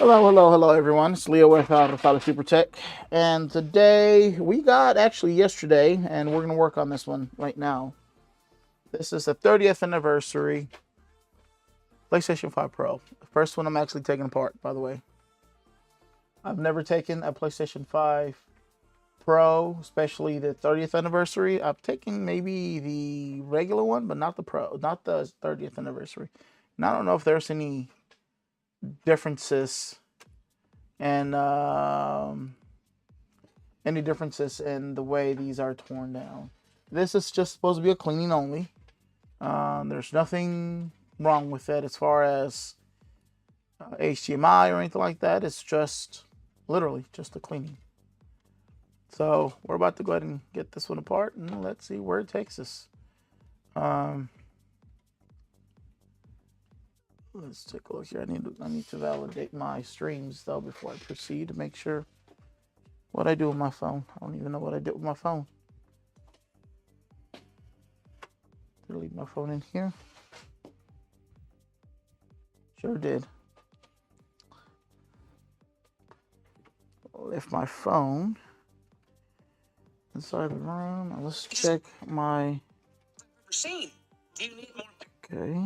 Hello, everyone. It's Leo with Super Tech, and today we got actually yesterday, and we're gonna work on this one right now. This is the 30th anniversary PlayStation 5 Pro. The first one I'm actually taking apart, by the way. I've never taken a PlayStation 5 Pro, especially the 30th anniversary. I've taken maybe the regular one, but not the Pro, not the 30th anniversary. And I don't know if there's any differences and any differences in the way these are torn down. This is just supposed to be a cleaning only. There's nothing wrong with it as far as HDMI or anything like that. It's just literally just a cleaning. So we're about to go ahead and get this one apart, and let's see where it takes us. Let's take a look here. I need to validate my streams though before I proceed to make sure what I do with my phone. I don't even know what I did with my phone. Leave my phone in here. Sure did. Left my phone inside the room. Now let's check my. Okay.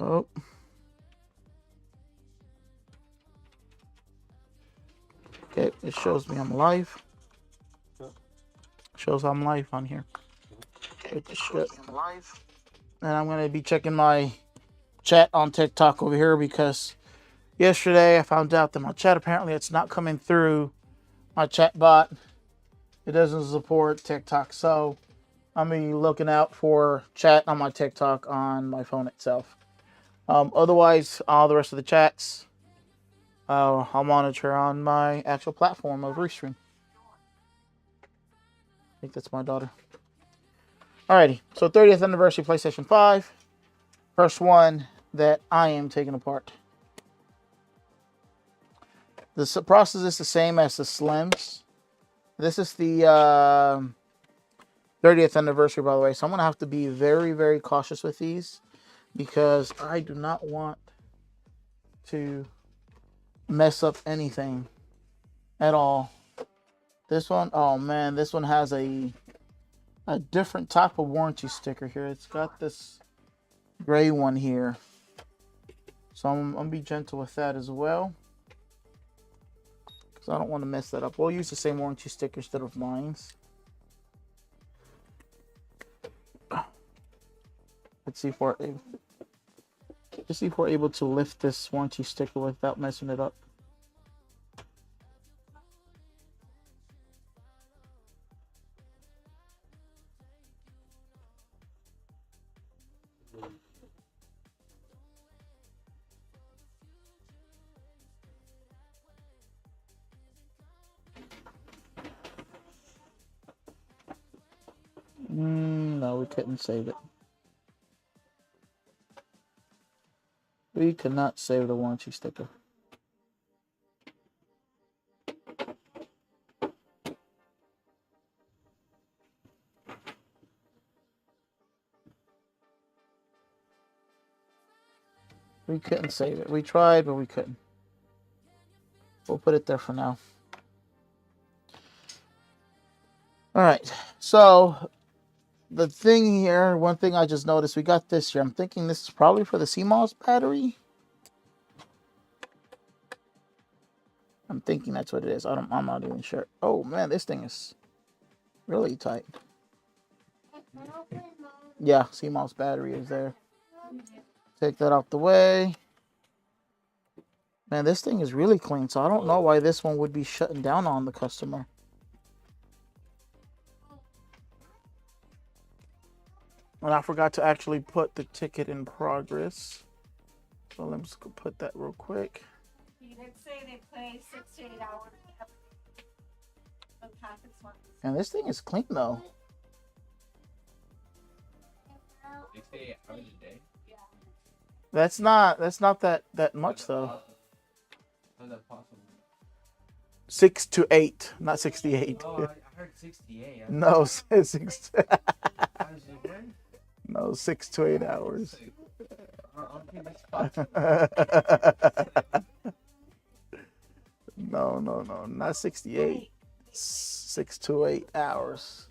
Oh. Okay, it shows me I'm live. Shows I'm live on here. Okay, I'm live. And I'm gonna be checking my chat on TikTok over here because yesterday I found out that my chat apparently it's not coming through my chat bot. It doesn't support TikTok, so I'm gonna be looking out for chat on my TikTok on my phone itself. Otherwise, all the rest of the chats I'll monitor on my actual platform of Restream. I think that's my daughter. Alrighty, so 30th anniversary PlayStation 5. First one that I am taking apart. The process is the same as the Slims. This is the 30th anniversary, by the way, so I'm going to have to be very, very cautious with these because I do not want to mess up anything at all. This one, oh man, this one has a different type of warranty sticker here. It's got this gray one here. So I'm going to be gentle with that as well. Because I don't want to mess that up. We'll use the same warranty sticker instead of mine's. Let's see if we're able to lift this warranty sticker without messing it up. No, we couldn't save it. We could not save the warranty sticker. We couldn't save it. We tried, but we couldn't. We'll put it there for now. All right. So the thing here, one thing I just noticed, we got this here. I'm thinking this is probably for the CMOS battery. I'm thinking that's what it is. I'm not even sure. Oh man, this thing is really tight. Yeah, CMOS battery is there. Take that out the way. Man, this thing is really clean, so I don't know why this one would be shutting down on the customer. And I forgot to actually put the ticket in progress. So let me just go put that real quick. You did say they play 6 to 8 hours. And this thing is clean though. 6 to 8 hours a day? Yeah. That's not that much though. How's that possible? 6 to 8, not 68. Oh, I heard 68. No, 6. No, 6 to 8 hours. No, not 68. 6 to 8 hours.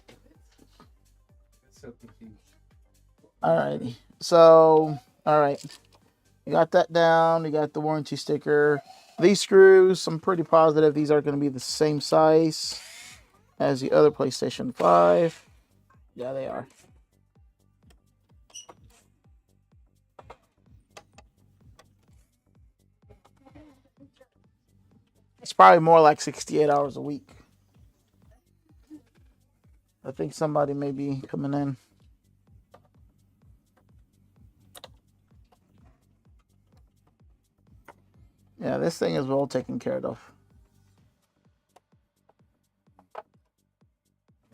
So confused. Alrighty. So, all right. You got that down. You got the warranty sticker. These screws, I'm pretty positive these are going to be the same size as the other PlayStation 5. Yeah, they are. It's probably more like 68 hours a week. I think somebody may be coming in. Yeah, this thing is well taken care of.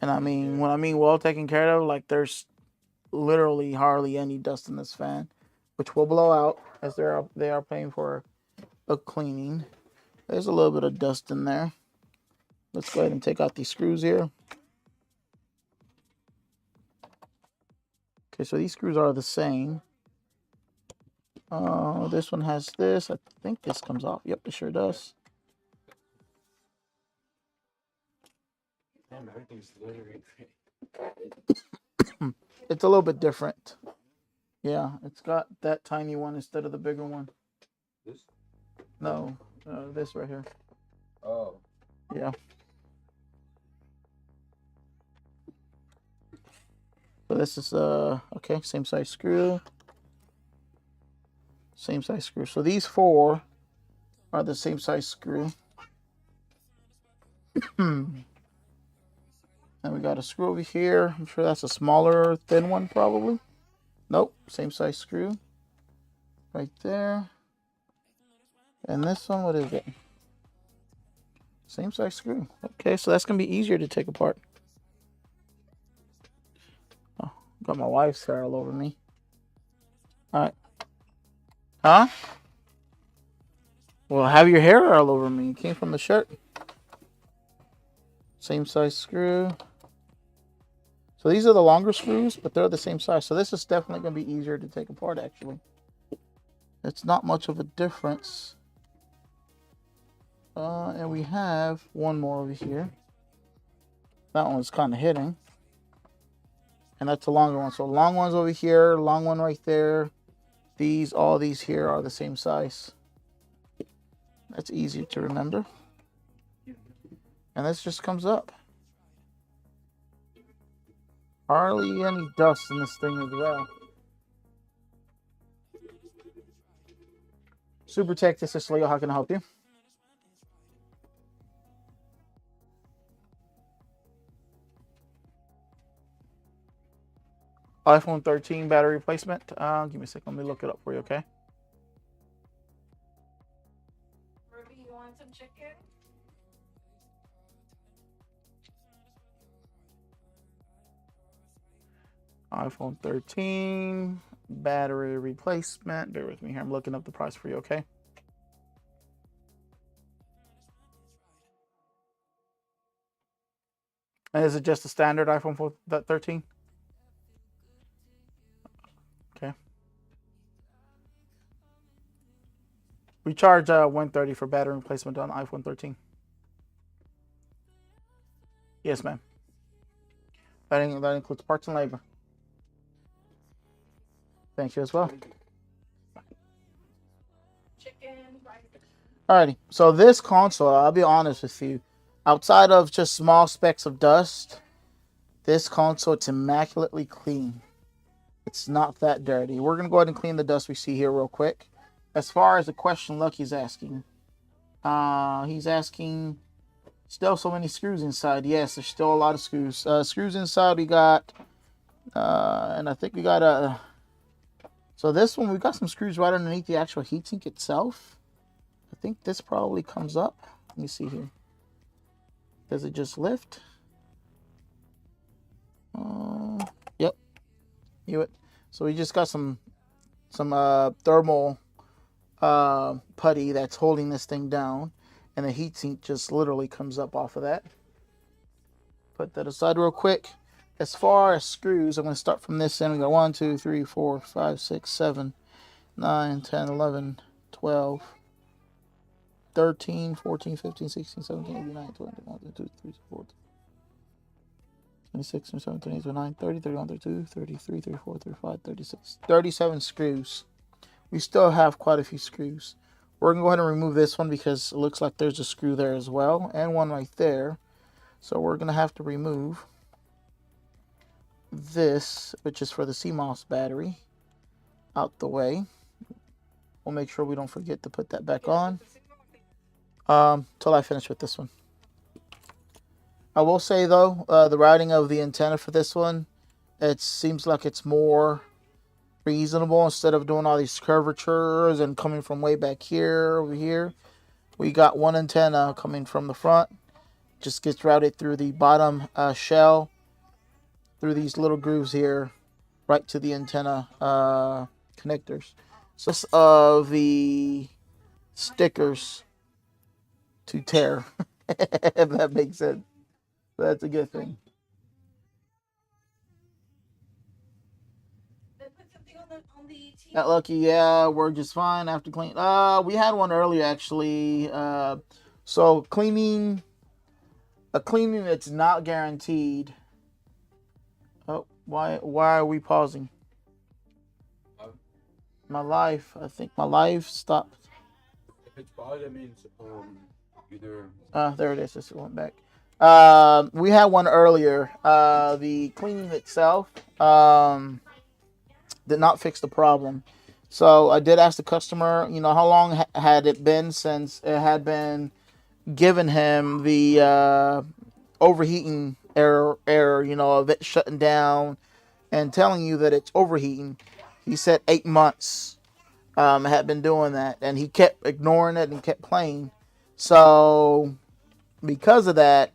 And I mean, when I mean well taken care of, like there's literally hardly any dust in this fan, which will blow out as they are paying for a cleaning. There's a little bit of dust in there. Let's go ahead and take out these screws here. Okay, so these screws are the same. This one has this. I think this comes off. Yep, it sure does. Damn, everything's literally great. It's a little bit different. Yeah, it's got that tiny one instead of the bigger one. This? No, this right here. Oh. Yeah. So this is okay, same size screw. Same size screw. So these four are the same size screw. And we got a screw over here. I'm sure that's a smaller, thin one probably. Nope, same size screw. Right there. And this one, what is it? Same size screw. Okay, so that's going to be easier to take apart. Oh, got my wife's hair all over me. All right. Huh? Well, have your hair all over me. It came from the shirt. Same size screw. So these are the longer screws, but they're the same size. So this is definitely going to be easier to take apart, actually. It's not much of a difference. And we have one more over here. That one's kind of hidden. And that's a longer one. So long one's over here, long one right there. All these here are the same size. That's easy to remember. And this just comes up. Hardly any dust in this thing as well. Super Tech, this is Leo. How can I help you? iPhone 13 battery replacement. Give me a second. Let me look it up for you, okay? Ruby, you want some chicken? iPhone 13 battery replacement. Bear with me here. I'm looking up the price for you, okay? And is it just a standard iPhone 13? Okay. We charge $130 for battery replacement on iPhone 13. Yes, ma'am. That includes parts and labor. Thank you as well. Chicken, rice. Alrighty, so this console, I'll be honest with you, outside of just small specks of dust, this console, it's immaculately clean. It's not that dirty. We're going to go ahead and clean the dust we see here real quick. As far as the question Lucky's asking, he's asking, still so many screws inside. Yes, there's still a lot of screws. Screws inside we got, and I think we got a... So this one, we got some screws right underneath the actual heatsink itself. I think this probably comes up. Let me see here. Does it just lift? Yep. So we just got some thermal putty that's holding this thing down, and the heatsink just literally comes up off of that. Put that aside real quick. as far as screws, I'm going to start from this end. We got 1, 2, 3, 4, 5, 6, 7, 9, 10, 11, 12, 13, 14, 15, 16, 17, 18, 19, 20, 21, 22, 23, 24, 26, 27, 28, 29, 30, 31, 32, 33, 34, 35, 36, 37 screws. We still have quite a few screws. We're going to go ahead and remove this one because it looks like there's a screw there as well, and one right there. So we're going to have to remove this, which is for the CMOS battery, out the way. We'll make sure we don't forget to put that back on till I finish with this one. I will say though, the routing of the antenna for this one, it seems like it's more reasonable. Instead of doing all these curvatures and coming from way back here over here, we got one antenna coming from the front, just gets routed through the bottom shell, through these little grooves here, right to the antenna connectors. So of the stickers to tear, if that makes sense. That's a good thing. They put something on the TV. That lucky, yeah, we're just fine after clean. We had one earlier actually. So cleaning, a cleaning that's not guaranteed. Oh, why are we pausing? My life, I think my life stopped. If it's paused, that means either. There it is. Just went back. We had one earlier. The cleaning itself did not fix the problem. So I did ask the customer, how long had it been since it had been given him the overheating error, of it shutting down and telling you that it's overheating. He said 8 months had been doing that, and he kept ignoring it and kept playing. So because of that,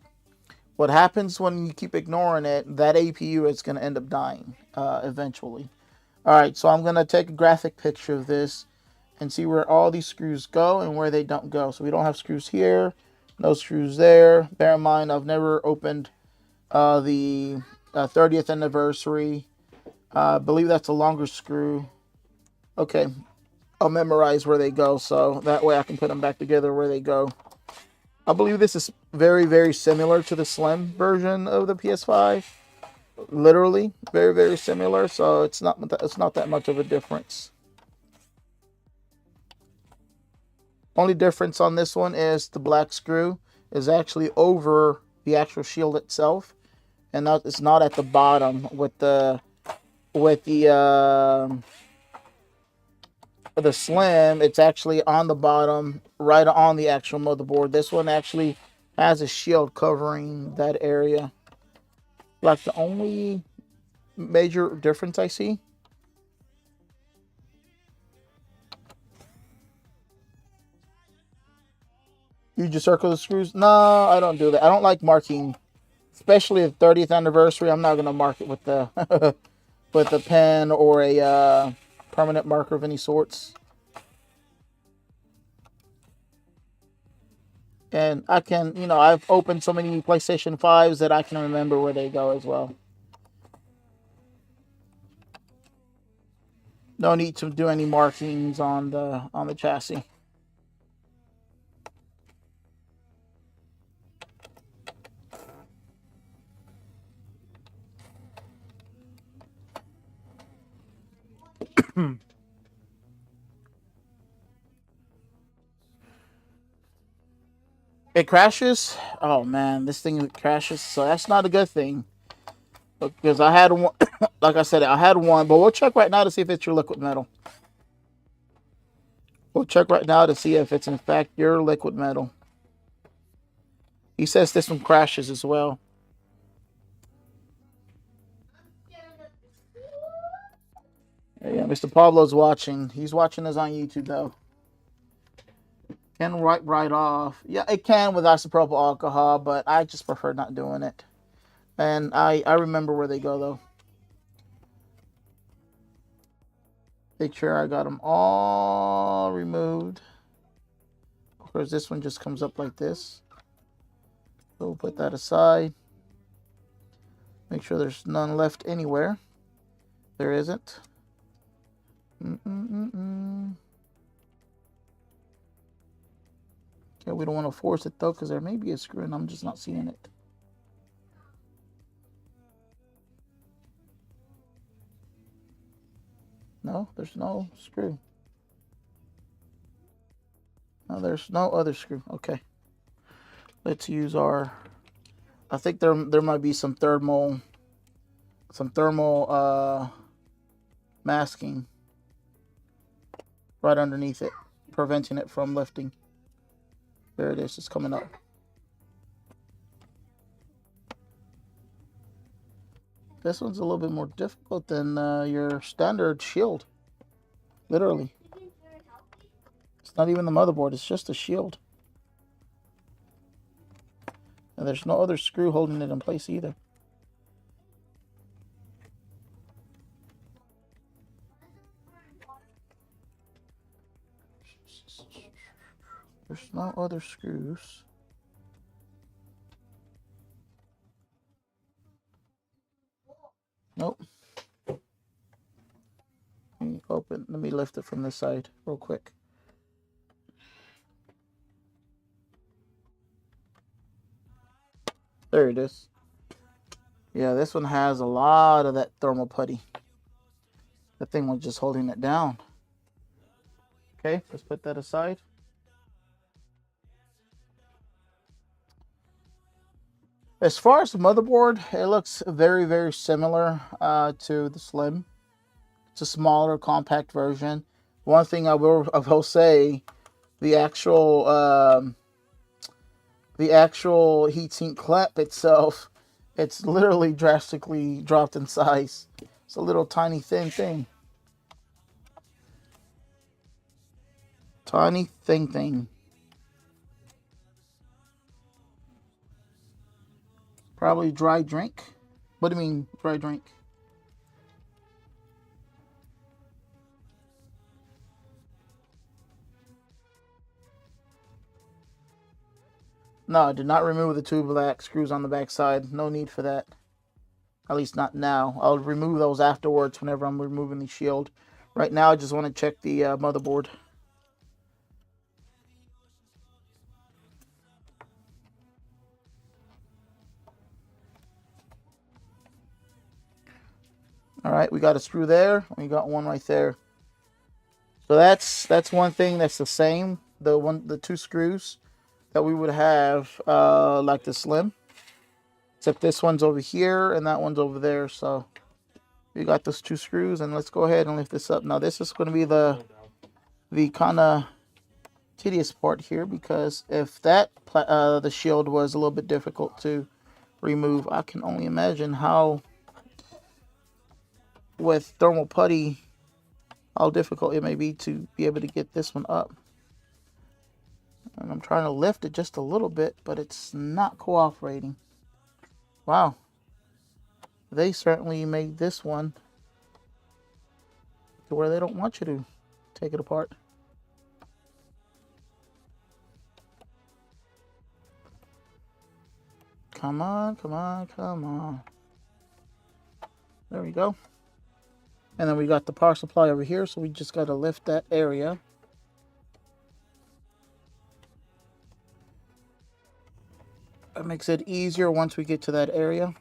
what happens when you keep ignoring it, that APU is going to end up dying eventually. All right, so I'm going to take a graphic picture of this and see where all these screws go and where they don't go. So we don't have screws here, no screws there. Bear in mind, I've never opened the 30th anniversary. I believe that's a longer screw. Okay, I'll memorize where they go, so that way I can put them back together where they go. I believe this is very, very similar to the slim version of the PS5. Literally, very, very similar. So it's not that much of a difference. Only difference on this one is the black screw is actually over the actual shield itself, and it's not at the bottom with the slim. It's actually on the bottom, right on the actual motherboard. This one actually has a shield covering that area. Like the only major difference I see. You just circle the screws? No, I don't do that. I don't like marking, especially the 30th anniversary. I'm not gonna mark it with the with a pen or a permanent marker of any sorts. And I can, I've opened so many PlayStation 5s that I can remember where they go as well. No need to do any markings on the chassis. It crashes. Oh man, this thing crashes. So that's not a good thing. Because I had one, like I said, I had one, but we'll check right now to see if it's your liquid metal. We'll check right now to see if it's in fact your liquid metal. He says this one crashes as well. Yeah, Mr. Pablo's watching. He's watching us on YouTube though. Can wipe right off. Yeah, it can with isopropyl alcohol, but I just prefer not doing it. And I remember where they go though. Make sure I got them all removed. Of course, this one just comes up like this. So we'll put that aside. Make Make sure there's none left anywhere. There isn't. Okay, we don't want to force it though, because there may be a screw and I'm just not seeing it. No, there's no screw. No, there's no other screw. Okay. Let's use our, I think there might be some thermal masking right underneath it, preventing it from lifting. There it is, it's coming up. This one's a little bit more difficult than your standard shield. Literally. It's not even the motherboard, it's just a shield. And there's no other screw holding it in place either. There's no other screws. Nope. Let me lift it from this side real quick. There it is. Yeah, this one has a lot of that thermal putty. The thing was just holding it down. Okay, let's put that aside. As far as the motherboard, it looks very, very similar to the Slim. It's a smaller, compact version. One thing I will say, the actual heatsink clamp itself, it's literally drastically dropped in size. It's a little tiny thin thing. Tiny thing. Probably dry drink. What do you mean dry drink? No, I did not remove the two black screws on the back side. No need for that. At least not now. I'll remove those afterwards whenever I'm removing the shield. Right now, I just want to check the motherboard. All right, we got a screw there. We got one right there. So that's one thing that's the same. The two screws that we would have like the Slim, except this one's over here and that one's over there. So we got those two screws, and let's go ahead and lift this up. Now this is going to be the kind of tedious part here, because if that the shield was a little bit difficult to remove, I can only imagine how, with thermal putty, how difficult it may be to be able to get this one up. And I'm trying to lift it just a little bit, but it's not cooperating. Wow. They certainly made this one to where they don't want you to take it apart. Come on, come on, come on. There we go. And then we got the power supply over here, so we just got to lift that area. That makes it easier once we get to that area.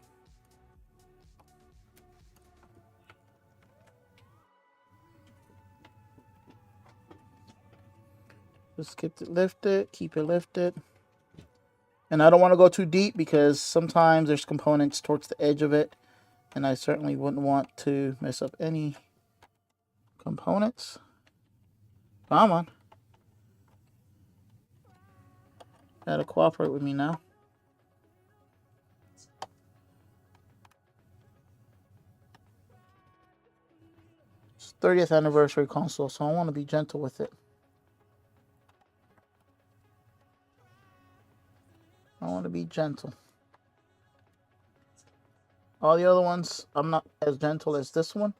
Just get it lifted, keep it lifted. And I don't want to go too deep, because sometimes there's components towards the edge of it, and I certainly wouldn't want to mess up any components. Come on. Gotta cooperate with me now. It's 30th anniversary console, so I want to be gentle with it. I want to be gentle. All the other ones, I'm not as gentle as this one.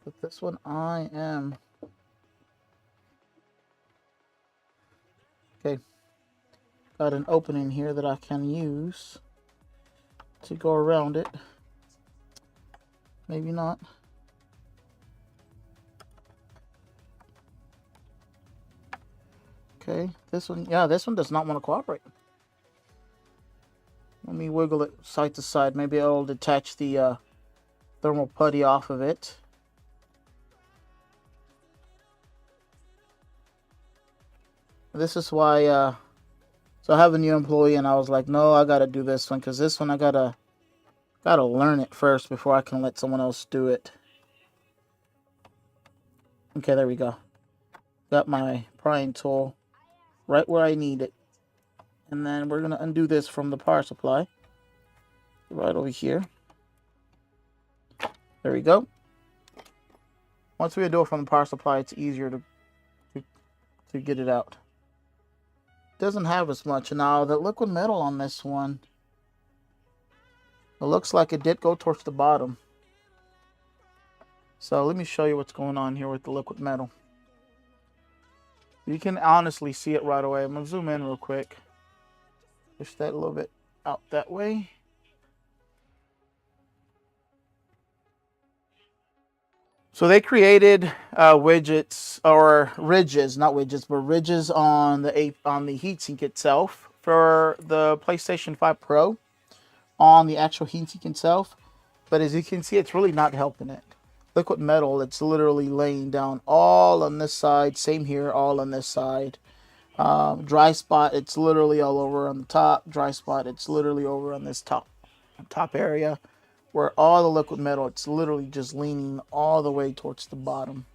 But this one, I am. Okay. Got an opening here that I can use to go around it. maybe not. Okay, this one, yeah, this one does not want to cooperate. Let me wiggle it side to side. Maybe it'll detach the thermal putty off of it. This is why, so I have a new employee and I was like, no, I gotta do this one because this one I gotta learn it first before I can let someone else do it. Okay, there we go. Got my prying tool right where I need it. And then we're gonna undo this from the power supply. Right over here. There we go. Once we do it from the power supply, it's easier to get it out. Doesn't have as much. Now, the liquid metal on this one, it looks like it did go towards the bottom. So let me show you what's going on here with the liquid metal. You can honestly see it right away. I'm going to zoom in real quick. Push that a little bit out that way. So they created widgets, or ridges, not widgets, but ridges on the heatsink itself for the PlayStation 5 Pro on the actual heatsink itself. But as you can see, it's really not helping it. Liquid metal, it's literally laying down all on this side. Same here, all on this side. Dry spot, it's literally all over on the top. Dry spot, it's literally over on this top area. Where all the liquid metal, it's literally just leaning all the way towards the bottom.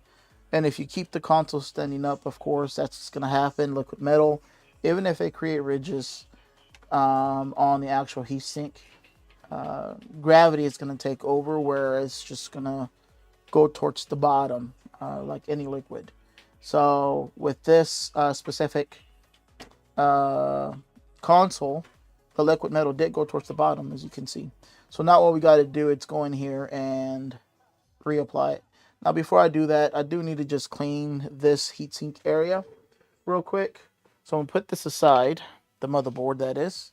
And if you keep the console standing up, of course, that's what's going to happen. Liquid metal, even if they create ridges on the actual heatsink, gravity is going to take over, where it's just going to go towards the bottom, like any liquid. So with this specific console, the liquid metal did go towards the bottom, as you can see. So now what we got to do, it's go in here and reapply it. Now before I do that, I do need to just clean this heatsink area real quick. So I'm going to put this aside, the motherboard that is,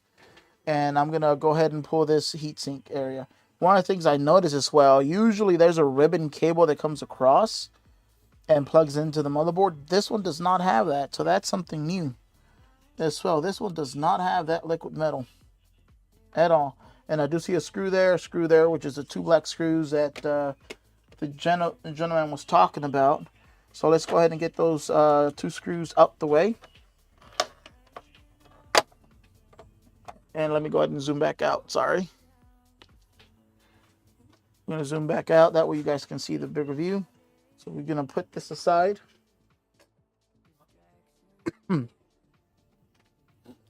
and I'm going to go ahead and pull this heatsink area. One of the things I noticed as well, usually there's a ribbon cable that comes across and plugs into the motherboard. This one does not have that, so that's something new as well. This one does not have that liquid metal at all. And I do see a screw there, which is the 2 black screws that the gentleman was talking about. So let's go ahead and get those 2 screws out the way. And let me go ahead and zoom back out. Sorry. I'm going to zoom back out. That way you guys can see the bigger view. So we're going to put this aside. And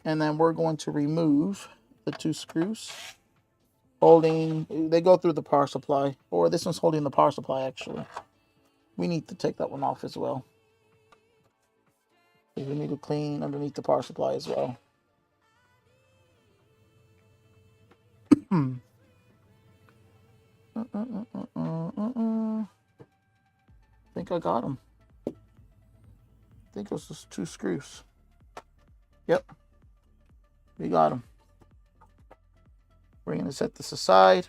then we're going to remove the 2 screws. They go through the power supply, or this one's holding the power supply actually. We need to take that one off as well. We need to clean underneath the power supply as well. I think I got them. I think it was just 2 screws. Yep. We got them. We're going to set this aside.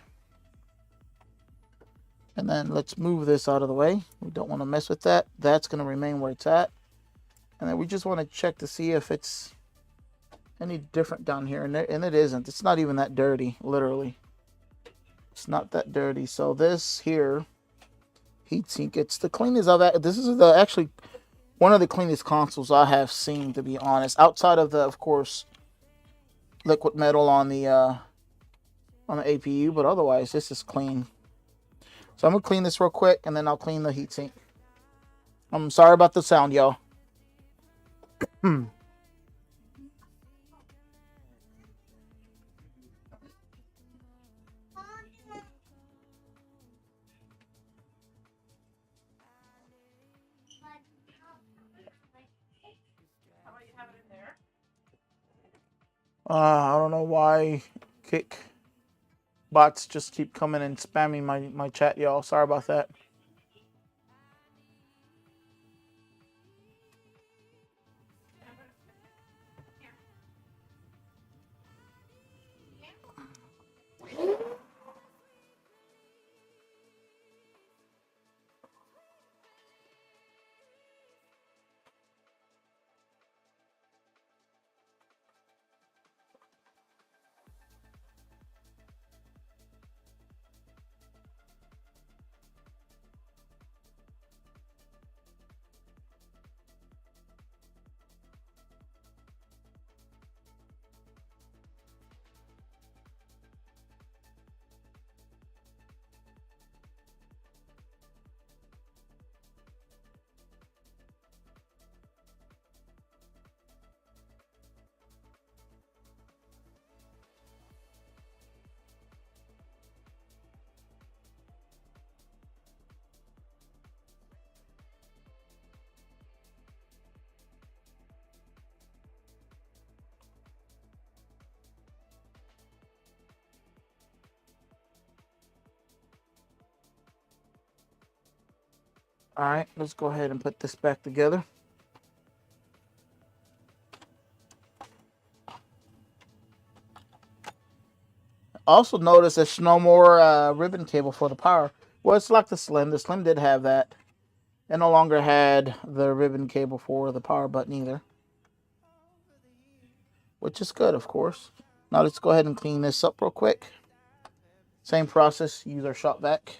And then let's move this out of the way. We don't want to mess with that. That's going to remain where it's at. And then we just want to check to see if it's any different down here. And it isn't. It's not even that dirty, literally. It's not that dirty. So this here, heatsink, it's the cleanest I've had. This is actually one of the cleanest consoles I have seen, to be honest. Outside of the, of course, liquid metal on the APU, but otherwise this is clean. So I'm gonna clean this real quick, and then I'll clean the heatsink. I'm sorry about the sound, y'all. I don't know why kick bots just keep coming and spamming my chat, y'all. Sorry about that. All right, let's go ahead and put this back together. Also notice there's no more ribbon cable for the power. Well, it's like the Slim. The Slim did have that. It no longer had the ribbon cable for the power button either, which is good, of course. Now let's go ahead and clean this up real quick. Same process, use our shop vac.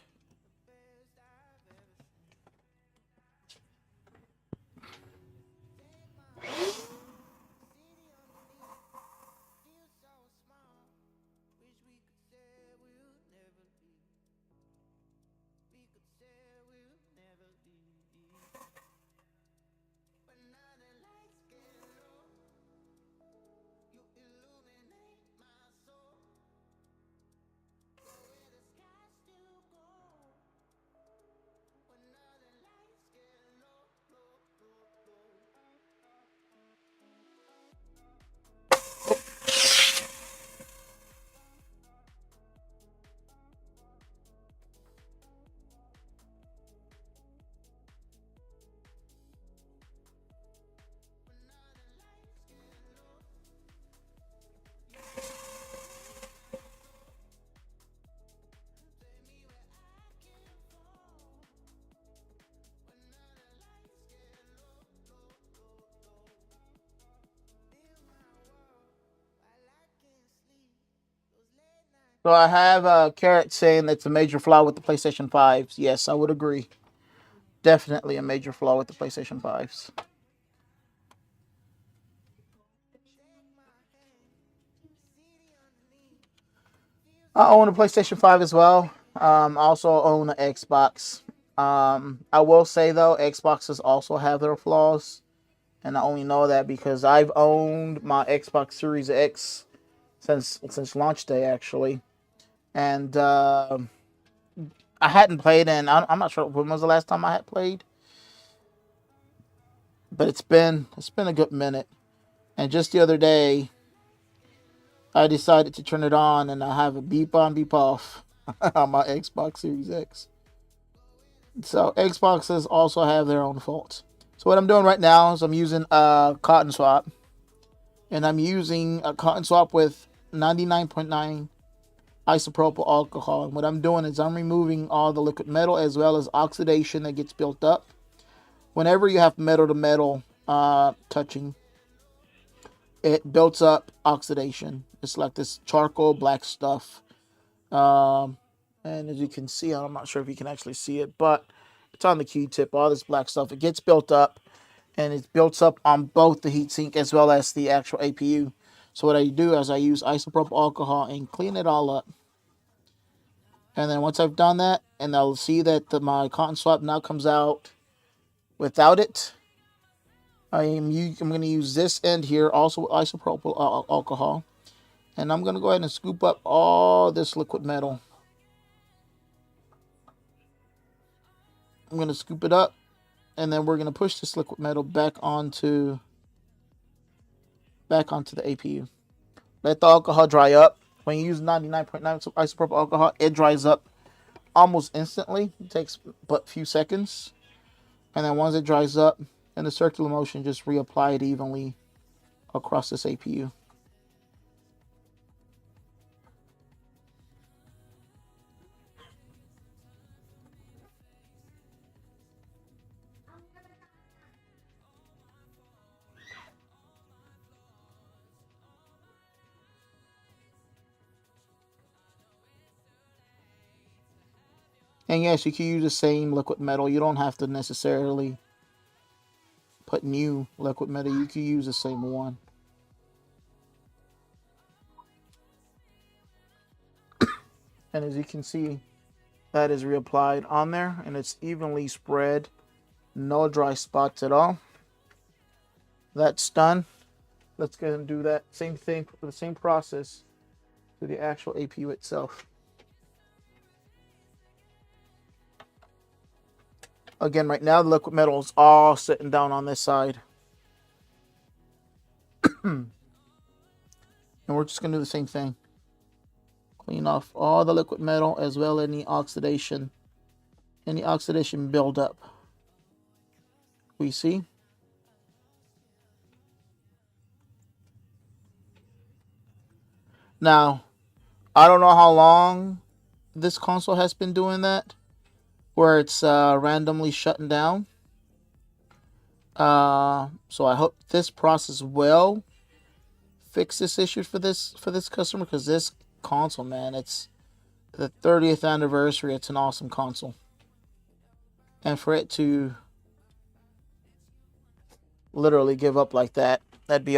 So I have Carrot saying that's a major flaw with the PlayStation 5s. Yes, I would agree. Definitely a major flaw with the PlayStation 5s. I own a PlayStation 5 as well. I also own an Xbox. I will say though, Xboxes also have their flaws, and I only know that because I've owned my Xbox Series X since launch day actually, and I hadn't played in. I'm not sure when was the last time I had played, but it's been a good minute. And just the other day, I decided to turn it on, and I have a beep on, beep off on my Xbox Series X. So Xboxes also have their own faults. So what I'm doing right now is I'm using a cotton swab, and I'm using a cotton swab with 99.9 isopropyl alcohol. And what I'm doing is I'm removing all the liquid metal as well as oxidation that gets built up. Whenever you have metal to metal touching, it builds up oxidation. It's like this charcoal black stuff. And as you can see, I'm not sure if you can actually see it, but it's on the Q-tip. All this black stuff, it gets built up, and it builds up on both the heatsink as well as the actual APU. So what I do is I use isopropyl alcohol and clean it all up. And then once I've done that, and I'll see that my cotton swab now comes out without it, I'm going to use this end here also with isopropyl alcohol. And I'm going to go ahead and scoop up all this liquid metal. I'm going to scoop it up, and then we're going to push this liquid metal back onto the APU. Let the alcohol dry up. When you use 99.9 isopropyl alcohol, it dries up almost instantly. It takes but a few seconds. And then once it dries up, in the circular motion, just reapply it evenly across this APU. And yes, you can use the same liquid metal. You don't have to necessarily put new liquid metal. You can use the same one. And as you can see, that is reapplied on there, and it's evenly spread. No dry spots at all. That's done. Let's go ahead and do that same thing, the same process to the actual APU itself. Again, right now the liquid metal is all sitting down on this side. And we're just going to do the same thing. Clean off all the liquid metal as well as any oxidation buildup. PC. Now, I don't know how long this console has been doing that, where it's randomly shutting down. So I hope this process will fix this issue for this customer, because this console, man, it's the 30th anniversary. It's an awesome console, and for it to literally give up like that, that'd be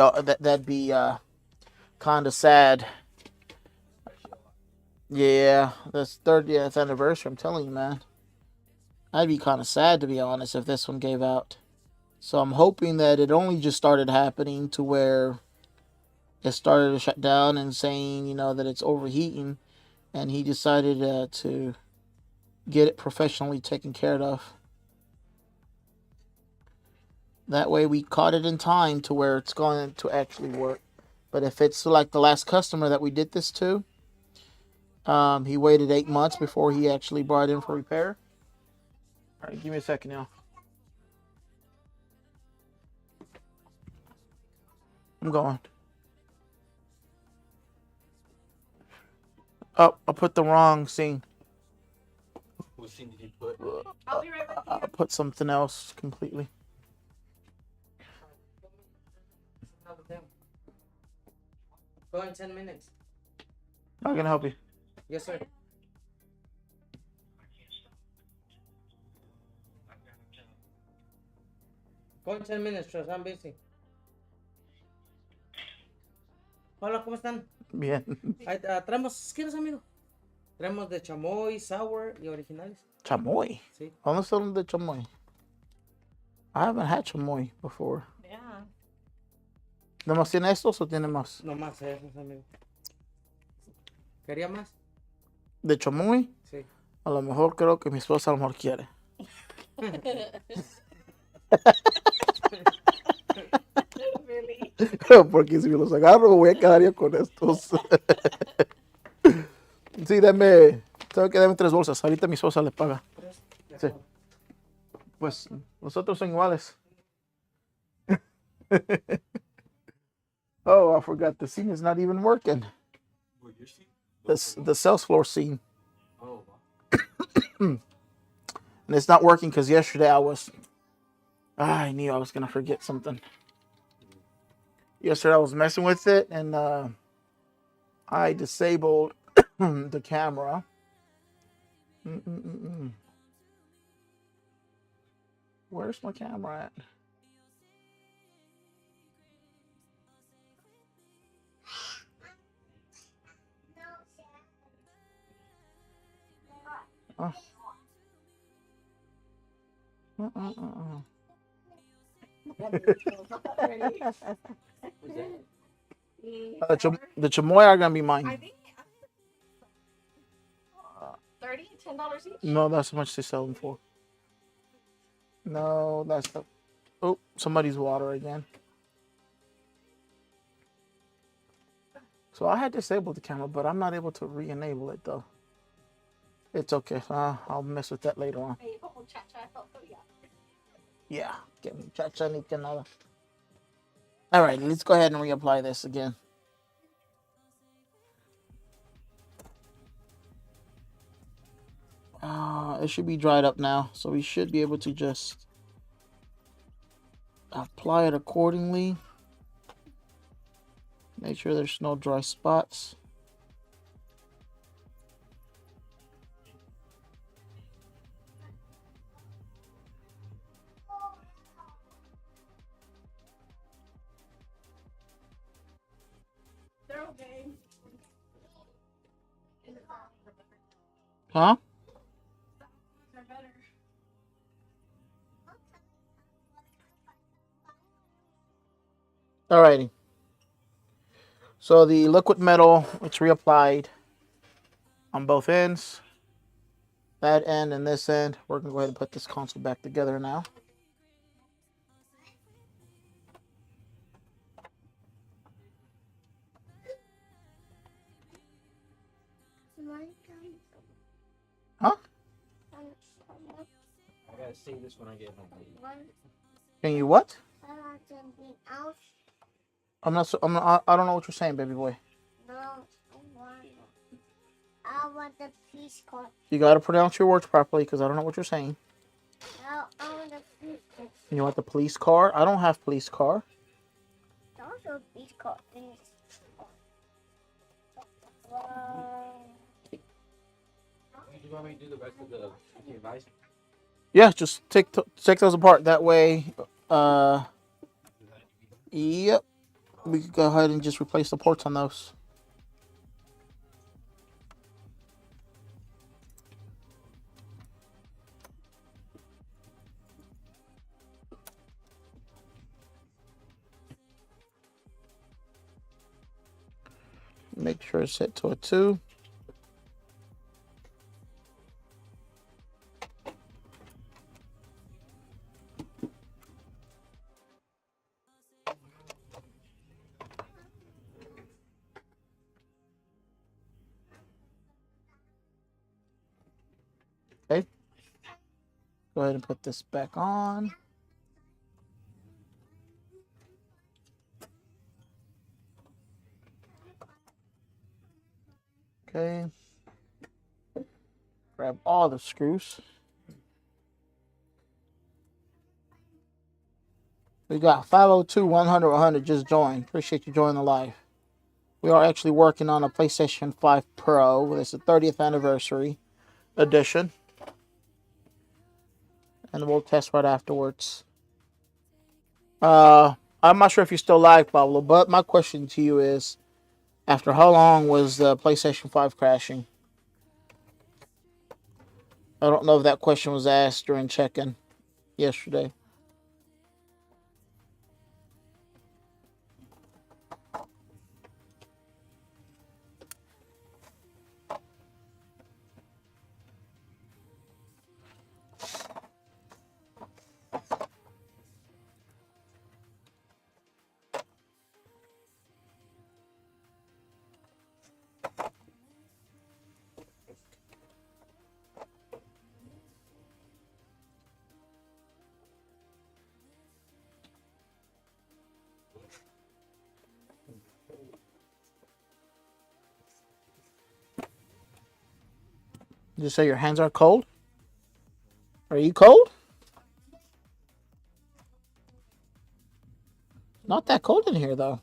kind of sad. Yeah, this 30th anniversary. I'm telling you, man, I'd be kind of sad, to be honest, if this one gave out. So I'm hoping that it only just started happening to where it started to shut down and saying, that it's overheating, and he decided to get it professionally taken care of. That way we caught it in time to where it's going to actually work. But if it's like the last customer that we did this to, he waited 8 months before he actually brought it in for repair. All right, give me a second now. I'm going. Oh, I put the wrong scene. What scene did you put? I'll be right with I you. put something else completely. Go in 10 minutes. Not gonna help you. Yes, sir. Go in 10 minutes, Trust. I'm busy. Hola, ¿cómo están? Bien. Traemos, ¿qué quieres, amigo? Traemos de chamoy, sour y originales. Chamoy. Sí. ¿Dónde está de chamoy? I haven't had chamoy before. Yeah. ¿Nomás tiene estos o tiene más? No más esos, amigo. ¿Quería más? ¿De chamoy? Sí. A lo mejor creo que mi esposa a lo mejor quiere. Really? Porque si me los agarro voy a quedar yo con estos. Sí, tengo que darme 3 bolsas. Ahorita mi esposa le paga. Sí. Pues nosotros son iguales. Oh, I forgot the scene is not even working. What, your scene? The sales floor scene. Oh, And it's not working because yesterday I knew I was going to forget something. Yesterday I was messing with it and I disabled the camera. Where's my camera at? Oh. The chamoy are gonna be I mine. think $10 each. No, that's how much they sell them for. No, that's the. Oh, somebody's water again. So I had disabled the camera, but I'm not able to re-enable it though. It's okay. I'll mess with that later on. Yeah, get me chacha ni que nada. All right, let's go ahead and reapply this again. It should be dried up now, so we should be able to just apply it accordingly. Make sure there's no dry spots. They're okay. Huh? They're better. Alrighty. So the liquid metal, it's reapplied on both ends. That end and this end. We're going to go ahead and put this console back together now. Huh? I gotta save this when I get home. Can you what? I want something else. I don't know what you're saying, baby boy. No, I want the police car. You gotta pronounce your words properly because I don't know what you're saying. No, I want the police car. You want the police car? I don't have police car. Also, police car. Wow. Do you want me to do the rest of the advice? Yeah, just take those apart. That way, yep. We could go ahead and just replace the ports on those. Make sure it's set to a 2. Okay. Go ahead and put this back on. Okay. Grab all the screws. We got 502 100 100 just joined. Appreciate you joining the live. We are actually working on a PlayStation 5 Pro. It's the 30th anniversary edition. And we'll test right afterwards. I'm not sure if you're still live, Pablo, but my question to you is, after how long was the PlayStation 5 crashing? I don't know if that question was asked during check-in yesterday. Did you say your hands are cold? Are you cold? Not that cold in here, though.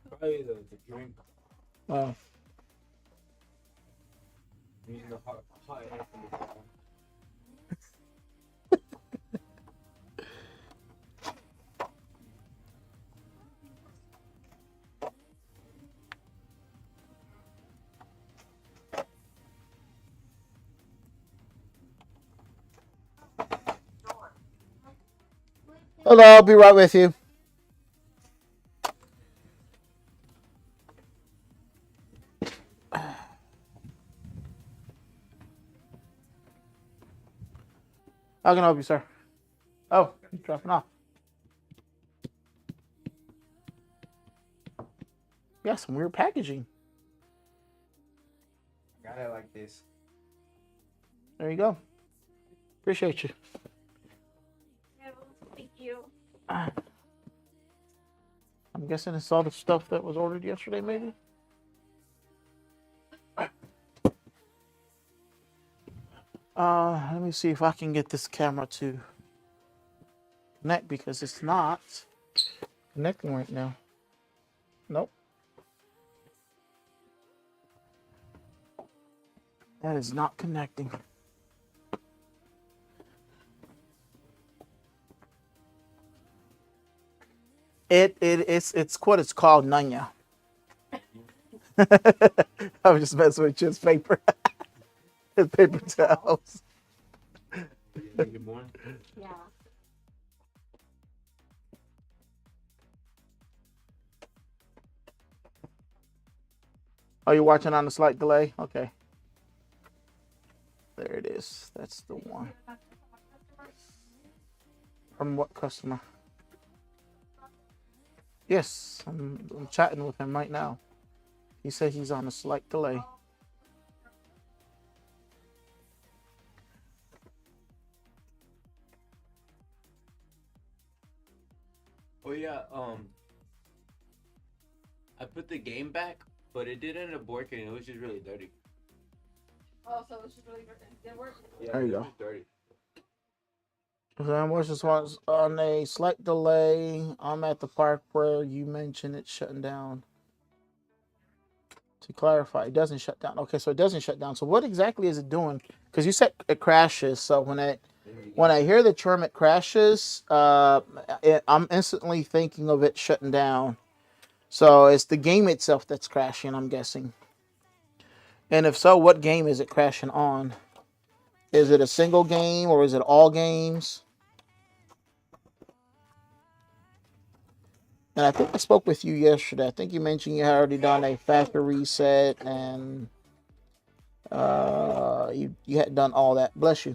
Probably the drink. Oh. Using the hot air from the fan. Hello, I'll be right with you. How can I help you, sir? Oh, he's dropping off. Yeah, some weird packaging. Got it like this. There you go. Appreciate you. Thank you. I'm guessing it's all the stuff that was ordered yesterday, maybe? Let me see if I can get this camera to connect because it's not connecting right now. Nope. That is not connecting. It's what it's called, Nanya. I was just messing with you. It's paper. It's paper towels. Good morning. Yeah. Oh, you're watching on a slight delay? Okay. There it is. That's the one. From what customer? Yes, I'm chatting with him right now. He said he's on a slight delay. yeah. I put the game back, but it did end up working. It was just really dirty. Oh, so it's just really didn't work. Yeah, There you it go. was dirty. Then what's this one? On a slight delay, I'm at the park where you mentioned it's shutting down. To clarify, it doesn't shut down. Okay, so it doesn't shut down. So what exactly is it doing? Because you said it crashes. So when I hear the term it crashes, I'm instantly thinking of it shutting down. So it's the game itself that's crashing, I'm guessing. And if so, what game is it crashing on? Is it a single game or is it all games? And I think I spoke with you yesterday. I think you mentioned you had already done a factory reset and you had done all that. Bless you.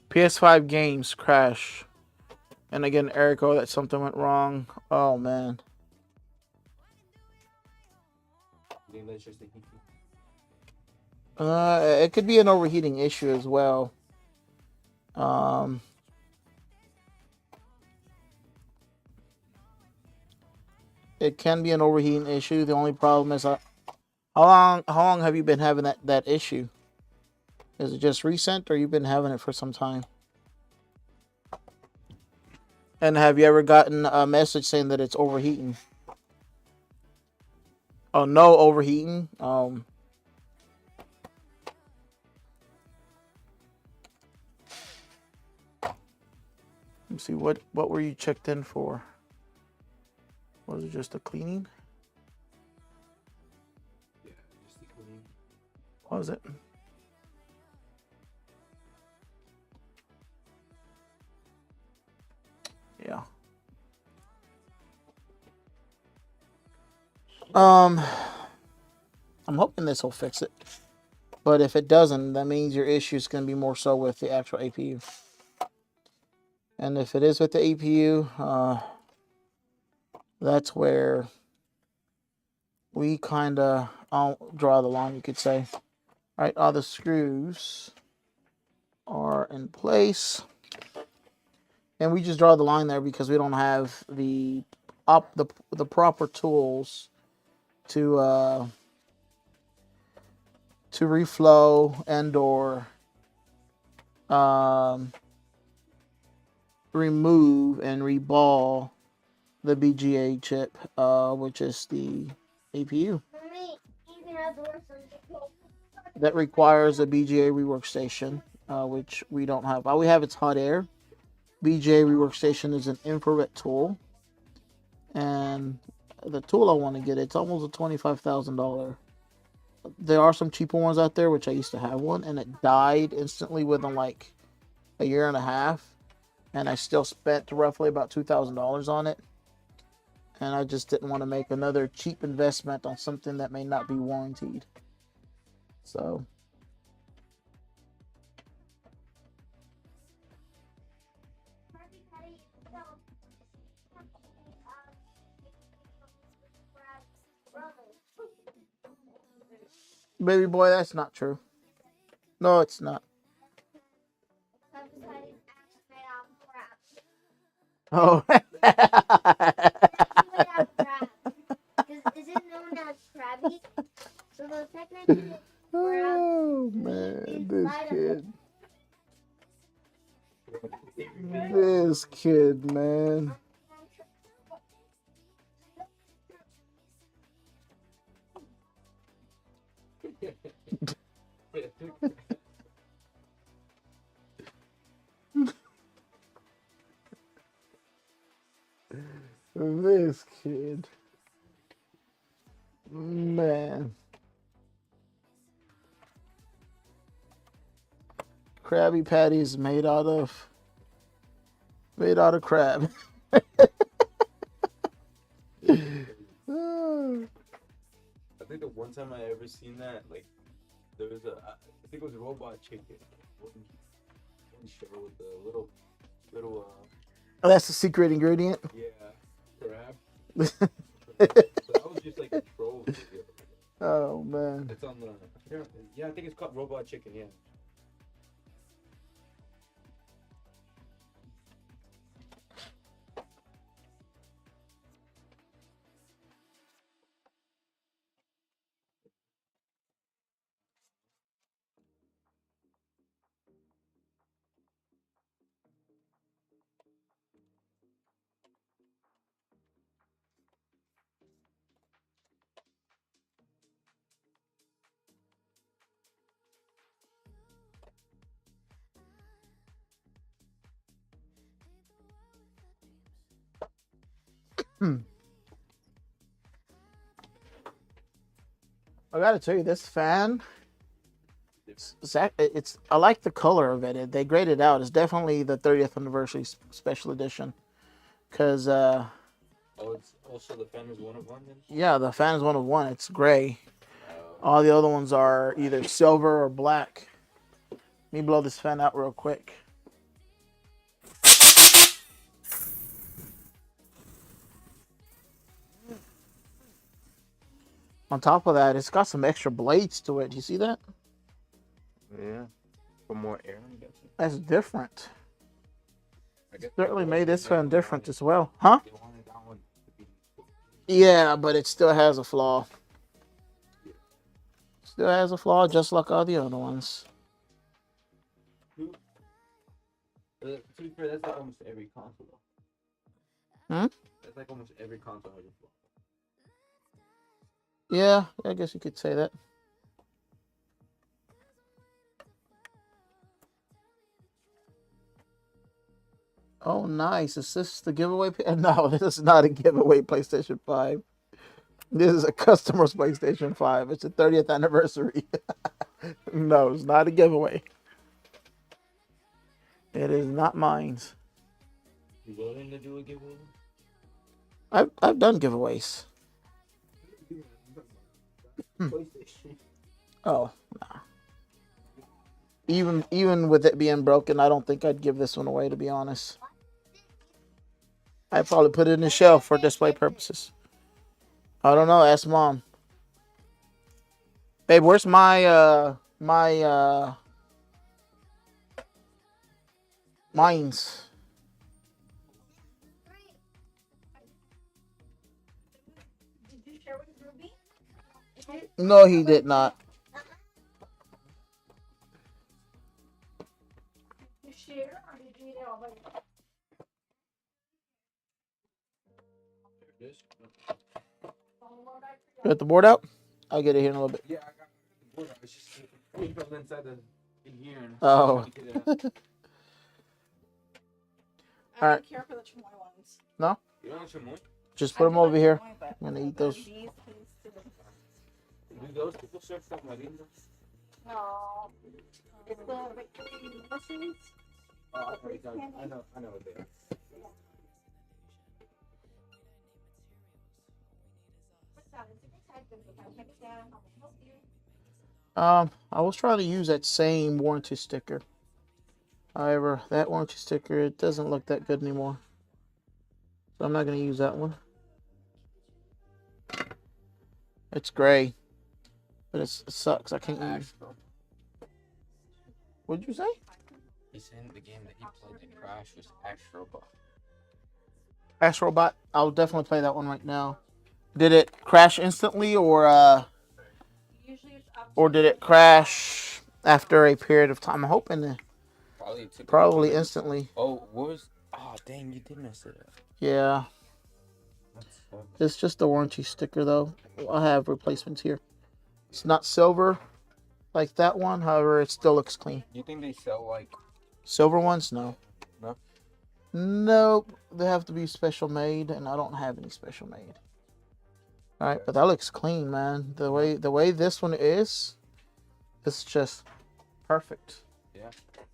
PS5 games crash. And again, Erico, that something went wrong. Oh man. You think that's just a heat? It could be an overheating issue as well. It can be an overheating issue. The only problem is, how long have you been having that issue? Is it just recent, or you've been having it for some time? And have you ever gotten a message saying that it's overheating? Oh, no overheating. Let me see, what were you checked in for? Was it just a cleaning? Yeah, just the cleaning. Was it? Yeah. I'm hoping this will fix it. But if it doesn't, that means your issue is going to be more so with the actual APU. And if it is with the APU, that's where we kind of draw the line, you could say. All right, all the screws are in place. And we just draw the line there because we don't have the proper tools to reflow and or remove and reball the BGA chip, which is the APU. Mommy, you can have the rest of the That requires a BGA rework station, which we don't have. All we have is hot air. BGA rework station is an infrared tool, and the tool I want to get, it's almost a $25,000. There are some cheaper ones out there, which I used to have one, and it died instantly within like a year and a half, and I still spent roughly about $2,000 on it, and I just didn't want to make another cheap investment on something that may not be warranted. So baby boy, that's not true. No, it's not. Oh. Is it known as crabby? So the technically Oh man, this kid. This kid, man. This kid. Man. Krabby Patties made out of crab. I think the one time I ever seen that, like, there was I think it was a robot chicken. One show with the little, Oh, that's the secret ingredient. yeah, crab. that was just like a troll video. Oh man. It's on the. Yeah, I think it's called Robot Chicken. Yeah. I gotta tell you, this fan. It's I like the color of it. They graded it out. It's definitely the 30th anniversary special edition. Cause Oh, it's also the fan is one of one. Then? yeah, the fan is one of one. It's gray. Oh. All the other ones are either silver or black. Let me blow this fan out real quick. On top of that, it's got some extra blades to it. You see that? Yeah. For more air, I'm guessing. That's different. I guess Certainly they made this fan wanted- different as well. Huh? They wanted that one to be. Yeah, but it still has a flaw. Still has a flaw just like all the other ones. To be fair, that's like almost every console. Hmm? That's like almost every console has a flaw. Yeah, I guess you could say that. Oh, nice. Is this the giveaway? No, this is not a giveaway PlayStation 5. This is a customer's PlayStation 5. It's the 30th anniversary. No, it's not a giveaway. It is not mine. You willing to do a giveaway? I've done giveaways. PlayStation. Oh, nah. Even with it being broken, I don't think I'd give this one away, to be honest. I'd probably put it in the shelf for display purposes. I don't know. Ask Mom. Babe, where's my mines? Did you share with Ruby? No, he did not. Did you share or did you eat it all? Like, There it is. You got the board out? I'll get it here in a little bit. Yeah, I got the board. I was just putting it inside in here. And Oh. trying to get it out. I Alright. don't care for the chamoy ones. You don't want some more? Just put them over here. I'm gonna eat those. Do those people serve tamarindo? No. It's the mushrooms. Oh, I know what they are. I was trying to use that same warranty sticker. However, that warranty sticker, it doesn't look that good anymore. So I'm not gonna use that one. It's gray, but it sucks. I can't use. What'd you say? He said the game that he played in Crash was Astrobot. Astrobot. I'll definitely play that one right now. Did it crash instantly, or Usually it's up or did it crash after a period of time? I'm hoping it probably instantly. Oh, what was? Oh, dang, you did mess it up. Yeah, it's just a warranty sticker though. I have replacements here. It's not silver like that one. However, it still looks clean. You think they sell like? Silver ones? No. No? Nope. They have to be special made, and I don't have any special made. All right, but that looks clean, man. The way this one is, it's just perfect. Yeah,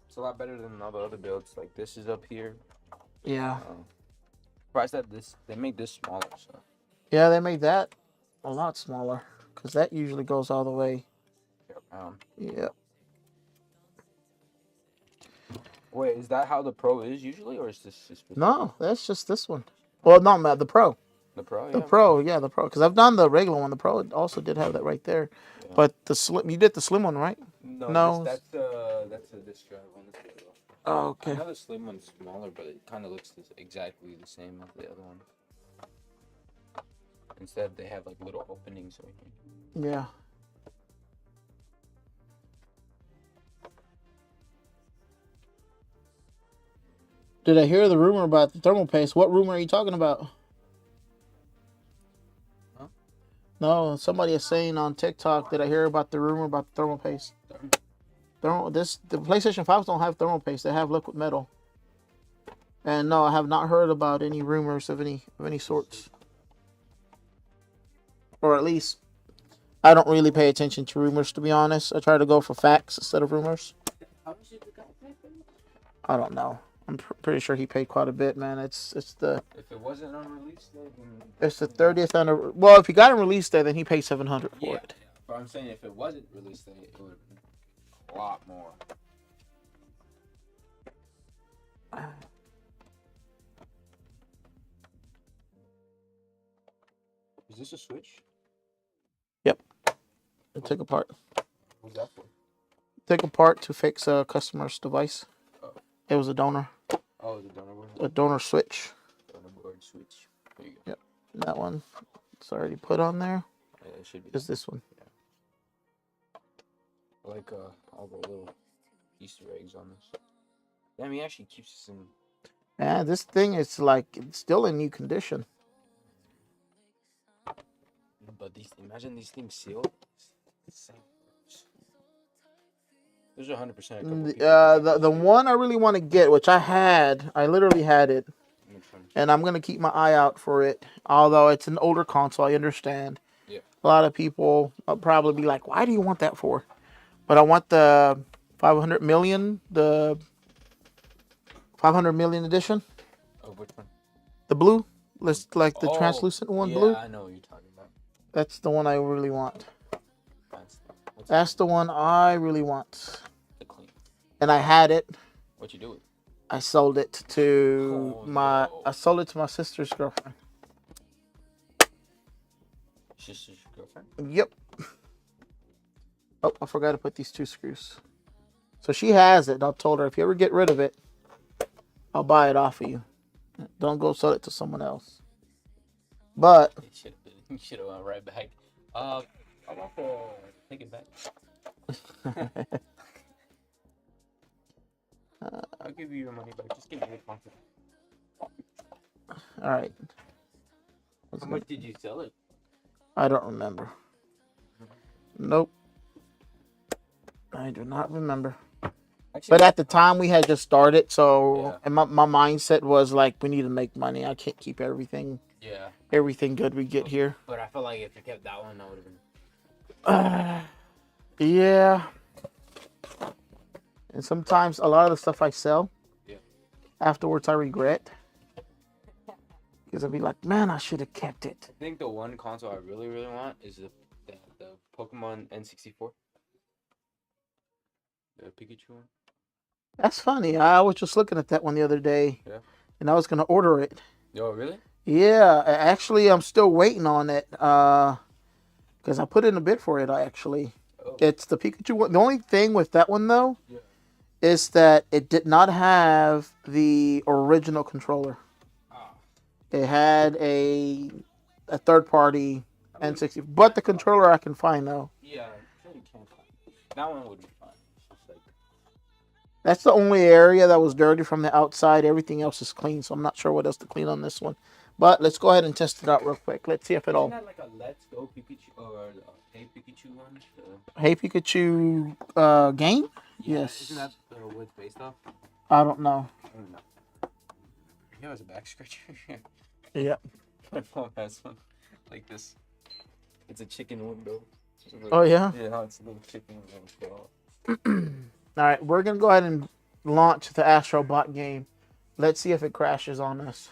it's a lot better than all the other builds. Like this is up here. Yeah. Surprised that they made this smaller. So. Yeah, they made that a lot smaller because that usually goes all the way. Yep. Wait, is that how the Pro is usually, or is this just? No, that's just this one. Well, no, the Pro. The Pro, The yeah. Pro, yeah, the Pro. Because I've done the regular one. The Pro also did have that right there. Yeah. But the slim, you did the slim one, right? No, No. that's a disc drive one. Oh, I okay. know the slim one's smaller, but it kind of looks exactly the same as the other one. Instead, they have like little openings right here. Yeah. Did I hear the rumor about the thermal paste? What rumor are you talking about? Huh? No, somebody is saying on TikTok, did I hear about the rumor about the thermal paste? The PlayStation 5s don't have thermal paste. They have liquid metal. And no, I have not heard about any rumors of any sorts. Or at least I don't really pay attention to rumors, to be honest. I try to go for facts instead of rumors. How much did the guy pay for it? I don't know. I'm pretty sure he paid quite a bit, man. It's the If it wasn't on release day, then it's the 30th anniversary. Well, if he got it released day, then he paid $700 for it. Yeah. But I'm saying if it wasn't release day, it would have been a lot more. Is this a Switch? Yep. It took apart. What's that for? Took apart to fix a customer's device. Oh. It was a donor. Oh, the donor board. A donor switch. Donor board Switch. There you go. Yep. That one. It's already put on there. Yeah, it should be. Is this one? I like all the little Easter eggs on this. Damn, he actually keeps this in. Yeah, this thing is like it's still in new condition. But imagine these things sealed. There's 100%. The one I really want to get, which I literally had it, and I'm gonna keep my eye out for it. Although it's an older console, I understand. Yeah. A lot of people will probably be like, "Why do you want that for?" But I want the 500 million, the 500 million edition. Oh, which one? The blue, like the translucent one, yeah, blue. I know what you're talking about. That's the one I really want. What's That's the one I really want. the clean? And I had it. What you do with it? I sold it to I sold it to my sister's girlfriend. Sister's girlfriend? Yep. Oh, I forgot to put these 2 screws. So she has it. I told her, if you ever get rid of it, I'll buy it off of you. Don't go sell it to someone else. But You should have went right back. I want to take it back. I'll give you your money back. Just give me the profit. all right. How much did you sell it? I don't remember. Nope. I do not remember. Actually, But at the time we had just started, so Yeah. and my mindset was like, we need to make money. I can't keep everything yeah, good we get here. but I feel like if you kept that one, that would have been. Yeah. And sometimes a lot of the stuff I sell, Yeah. afterwards I regret. Because I'll be like, man, I should have kept it. I think the one console I really, really want is the Pokemon N64. The Pikachu one. That's funny. I was just looking at that one the other day. Yeah. And I was going to order it. Oh, really? Yeah. Actually, I'm still waiting on it. Because I put in a bid for it, actually. Oh. It's the Pikachu one. The only thing with that one, though, Yeah. is that it did not have the original controller. Ah. It had a third-party N60. But the controller I can find, though. Yeah, I'm sure you can find it. That one would be fun. It's just like, That's the only area that was dirty from the outside. Everything else is clean, so I'm not sure what else to clean on this one. But let's go ahead and test it out real quick. Let's see if it all... isn't that like a Let's Go Pikachu or Hey Pikachu one? Hey Pikachu game? Yeah, Yes. Isn't that what it's based off? I don't know. I don't know. He has a back scratcher. Yeah. My phone has one like this. It's a chicken window. Oh, yeah? Yeah, it's a little chicken window. All right, we're going to go ahead and launch the Astro Bot game. Let's see if it crashes on us.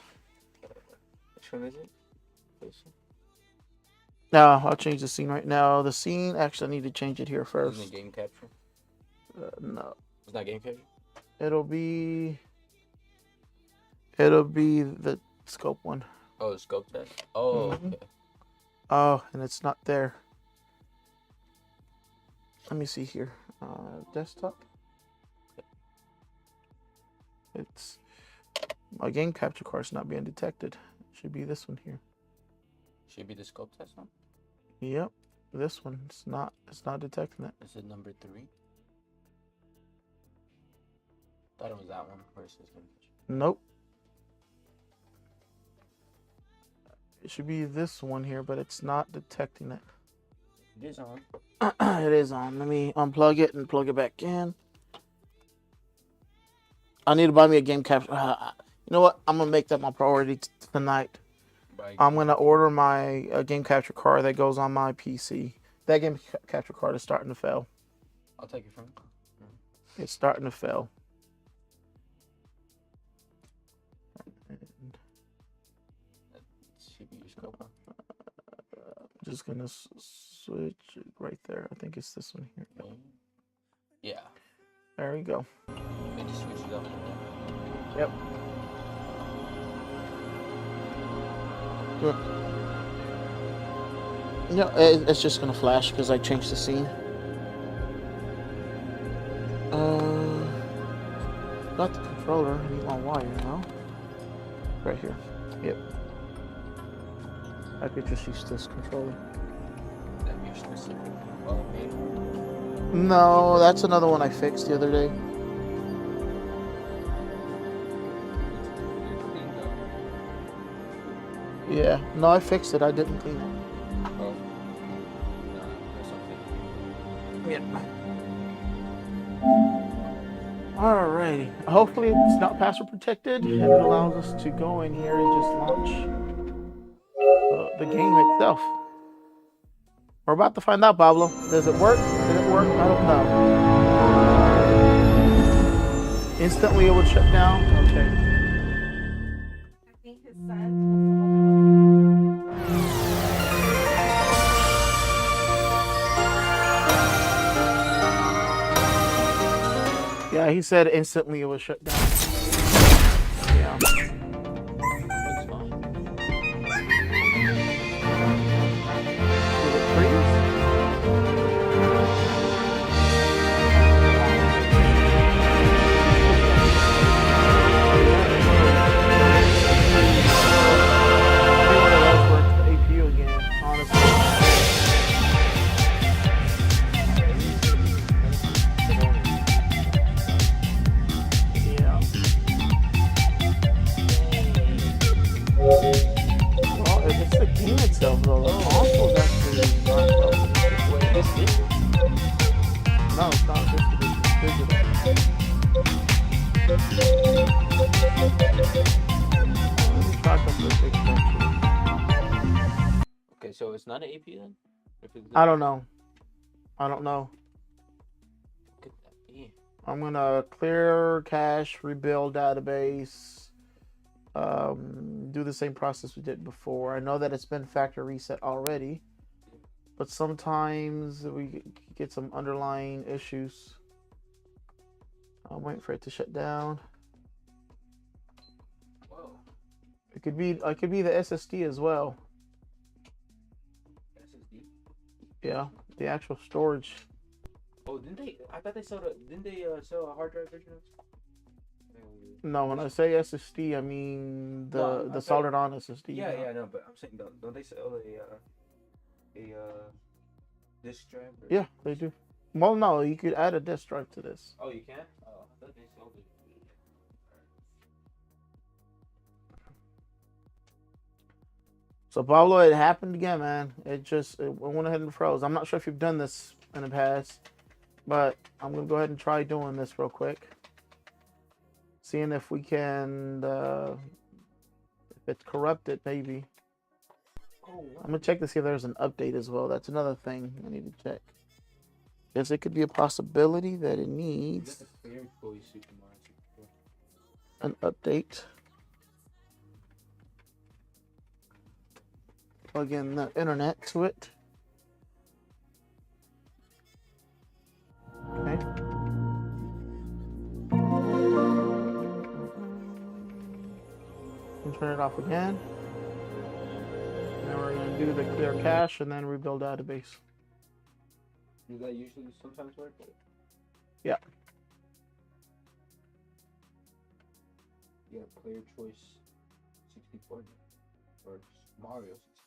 Which one is it? This one? No, I'll change the scene right now. The scene, actually, I need to change it here Isn't first. it game capture? No, It's not game capture? it'll be the scope one. Oh, the scope test. Oh, Mhm. okay. Oh, and it's not there. Let me see here. Desktop. It's my game capture card's not being detected. Should be this one here. Should be the scope test one. Yep, this one. It's not. It's not detecting it. Is it number 3? Thought it was that one. Versus. Nope. It should be this one here, but it's not detecting it. It is on. It is on. Let me unplug it and plug it back in. I need to buy me a game capture. You know what? I'm gonna make that my priority tonight. I'm gonna order my game capture card that goes on my PC. That game capture card is starting to fail. I'll take it from you. It's starting to fail. That should be your scope. Huh? Just gonna switch it right there. I think it's this one here. Yeah. There we go. They just switched it up. Yep. Good. No, it's just gonna flash because I changed the scene. Got the controller. I need my wire now. Right here. Yep. I could just use this controller. That'd be specific. Well, maybe. No, that's another one I fixed the other day. Yeah. No, I fixed it. I didn't clean it. Oh. No, there's something. Yeah. Alrighty. Hopefully it's not password protected and it allows us to go in here and just launch the game itself. We're about to find out, Pablo. Does it work? Did it work? I don't know. Instantly it would shut down. Okay. I think his son. Yeah, he said instantly it was shut down. Yeah. It's fine. Did it freeze? No, it's not this edition. It's digital. Let me try something extension. Okay, so it's not an AP then? If it's I don't know. I don't know. Could that be? I'm gonna clear cache, rebuild database, do the same process we did before. I know that it's been factory reset already, but sometimes we get some underlying issues. I'm waiting for it to shut down. Whoa. It could be the SSD as well. SSD? Yeah, the actual storage. Oh, didn't they? I thought they sold a. Didn't they sell a hard drive version of? No, when I say SSD, I mean No, the I soldered on SSD. Yeah, you know? yeah, no, but I'm saying don't they sell a disk drive? Or... Yeah, they do. Well, no, you could add a disk drive to this. Oh, you can? Oh, I thought they sold it. So Pablo, it happened again, man. It went ahead and froze. I'm not sure if you've done this in the past, but I'm gonna go ahead and try doing this real quick. Seeing if we can, if it's corrupted, maybe. Oh, I'm gonna check to see if there's an update as well. That's another thing I need to check. Because it could be a possibility that it needs an update. Plug in the internet to it. Okay. And turn it off again. do the clear cache and then rebuild database. Does that usually sometimes work? Yeah. Yeah, player choice 64 or Mario 64.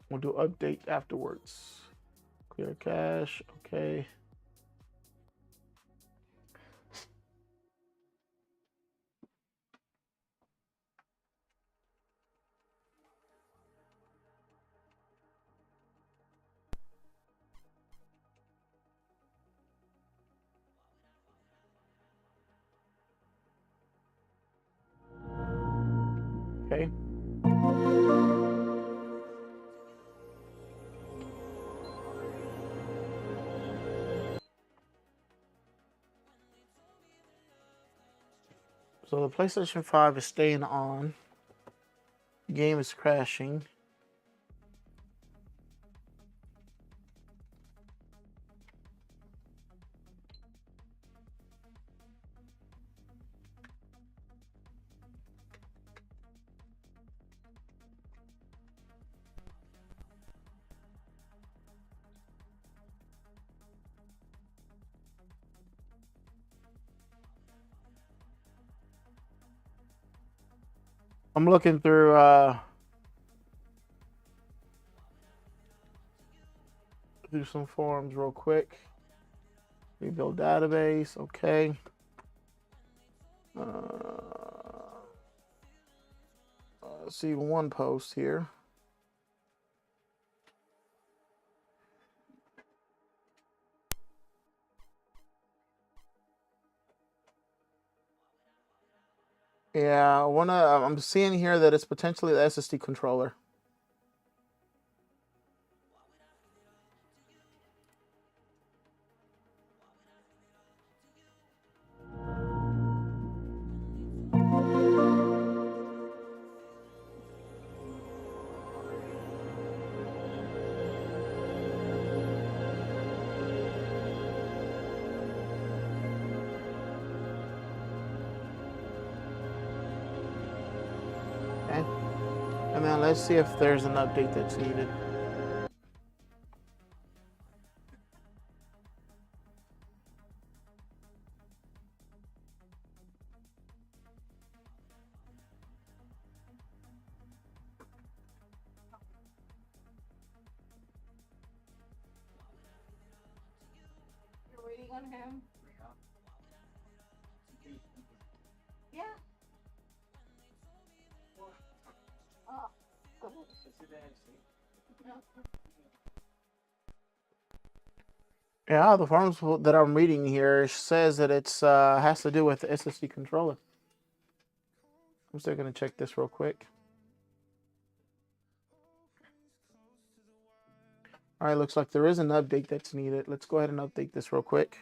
We'll do update afterwards. Clear cache, okay. Okay. So the PlayStation 5 is staying on. The game is crashing. I'm looking through some forums real quick. Rebuild database, okay. Let's see one post here. Yeah, I'm seeing here that it's potentially the SSD controller. Okay. And then let's see if there's an update that's needed. You're waiting on him? Yeah. Oh. No. Yeah, the forums that I'm reading here says that it's has to do with the SSD controller. I'm still gonna check this real quick. All right, looks like there is an update that's needed. Let's go ahead and update this real quick.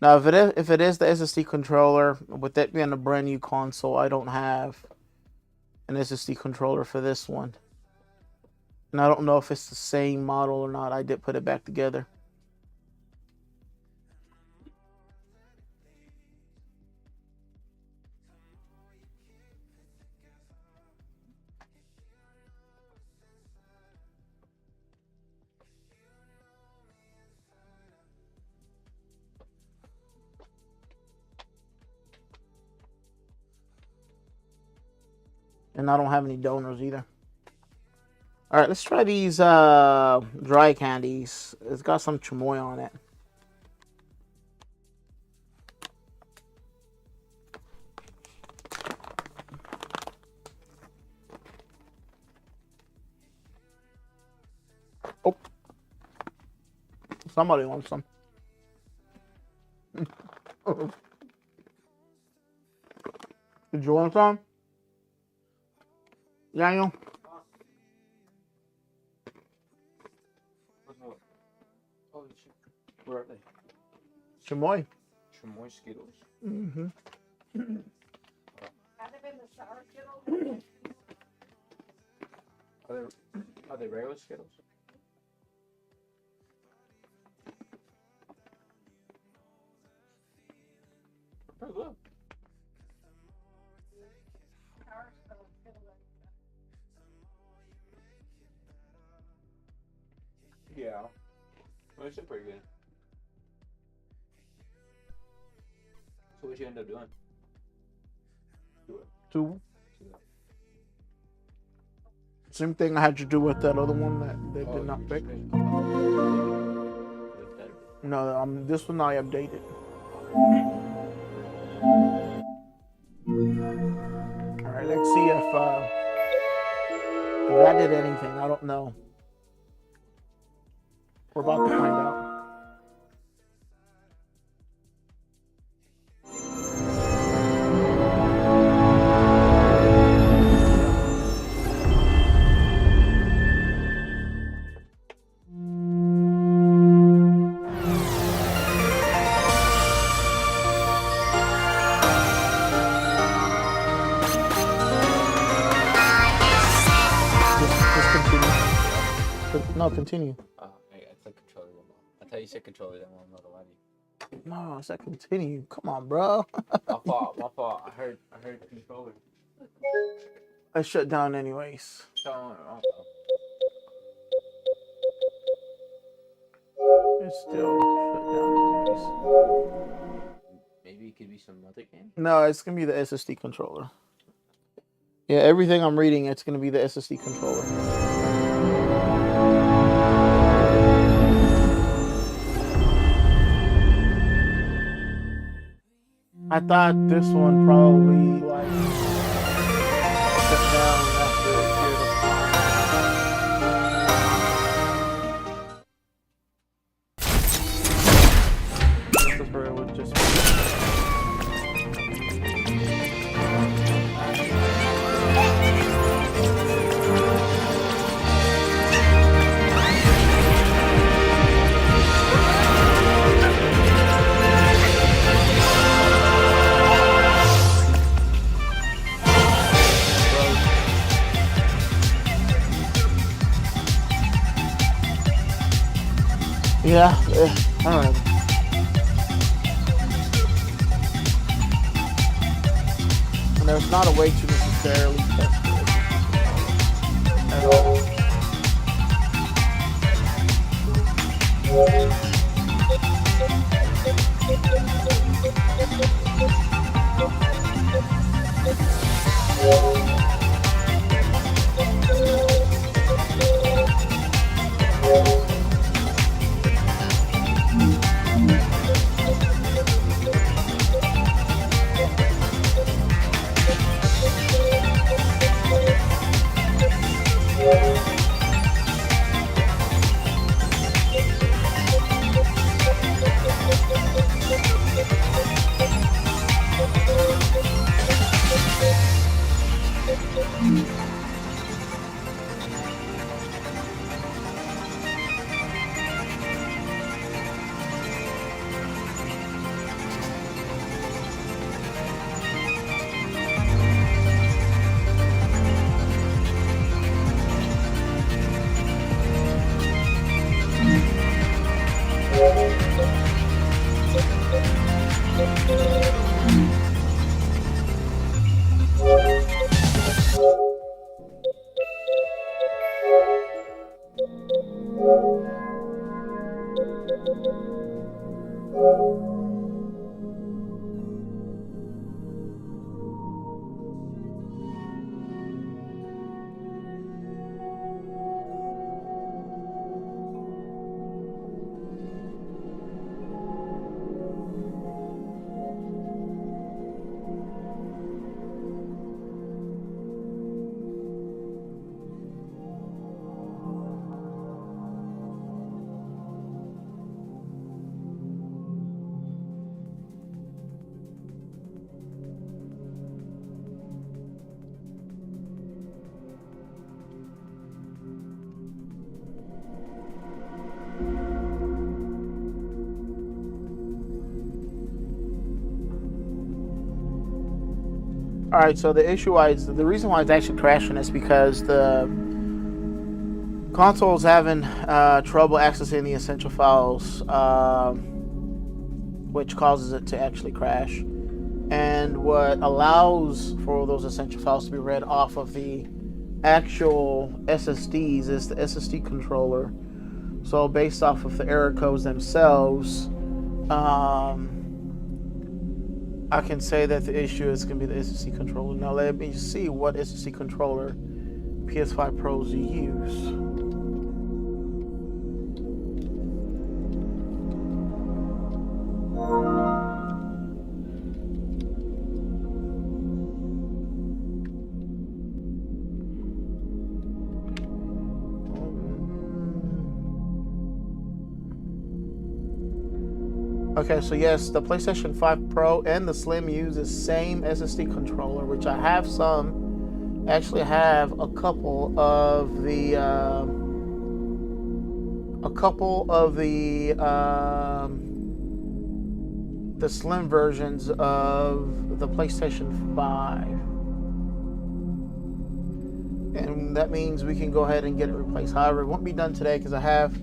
Now, if it is the SSD controller, with that being a brand new console, I don't have an SSD controller for this one. And I don't know if it's the same model or not. I did put it back together. And I don't have any donors either. All right, let's try these dry candies. It's got some chamoy on it. Oh, somebody wants some. Did you want some? Daniel? Oh shit. Where are they? Chamoy. Chamoy Skittles. Mm-hmm. Had it been the sour Skittles? Are they regular Skittles? Pretty good. Sour Skittles. Yeah. Well, it's pretty good. So what you end up doing? Two. Same thing I had to do with that other one that they did not pick. No, this one I updated. All right, let's see if that did anything. I don't know. We're about to find out. Just continue. No, continue. I clicked controller remote. I thought you said controller, then I'm not gonna lie to you. No, I said continue. Come on, bro. My fault. I heard controller. I shut down anyways. It's still shut down anyways. Maybe it could be some other game. No, it's gonna be the SSD controller. Yeah, everything I'm reading, it's gonna be the SSD controller. I thought this one probably like shut down after a period of time. This is where it would just. Yeah, all right. And there's not a way to necessarily test it at all. All right, so the reason why it's actually crashing is because the console is having trouble accessing the essential files, which causes it to actually crash. And what allows for those essential files to be read off of the actual SSDs is the SSD controller. So based off of the error codes themselves, I can say that the issue is going to be the SSD controller. Now let me see what SSD controller PS5 Pros use. Okay, so yes, the PlayStation 5 Pro and the Slim use the same SSD controller, which I have some. Actually, have a couple of the Slim versions of the PlayStation 5, and that means we can go ahead and get it replaced. However, it won't be done today because I have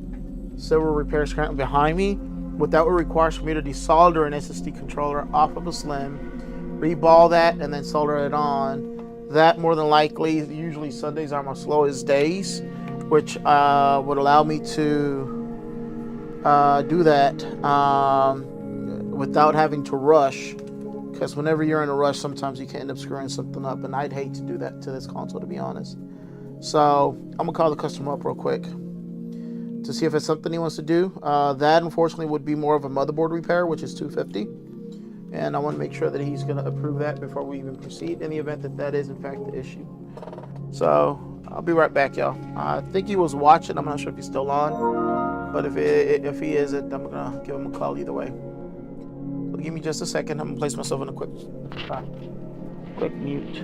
several repairs currently behind me. What that would require for me to desolder an SSD controller off of a Slim, reball that, and then solder it on. That more than likely, usually Sundays are my slowest days, which would allow me to do that without having to rush. Because whenever you're in a rush, sometimes you can end up screwing something up, and I'd hate to do that to this console, to be honest. So I'm gonna call the customer up real quick to see if it's something he wants to do. That unfortunately would be more of a motherboard repair, which is $250, and I want to make sure that he's going to approve that before we even proceed, in the event that that is in fact the issue. So I'll be right back, y'all. I think he was watching. I'm not sure if he's still on, but if he isn't, I'm gonna give him a call either way. So give me just a second. I'm gonna place myself in a quick mute.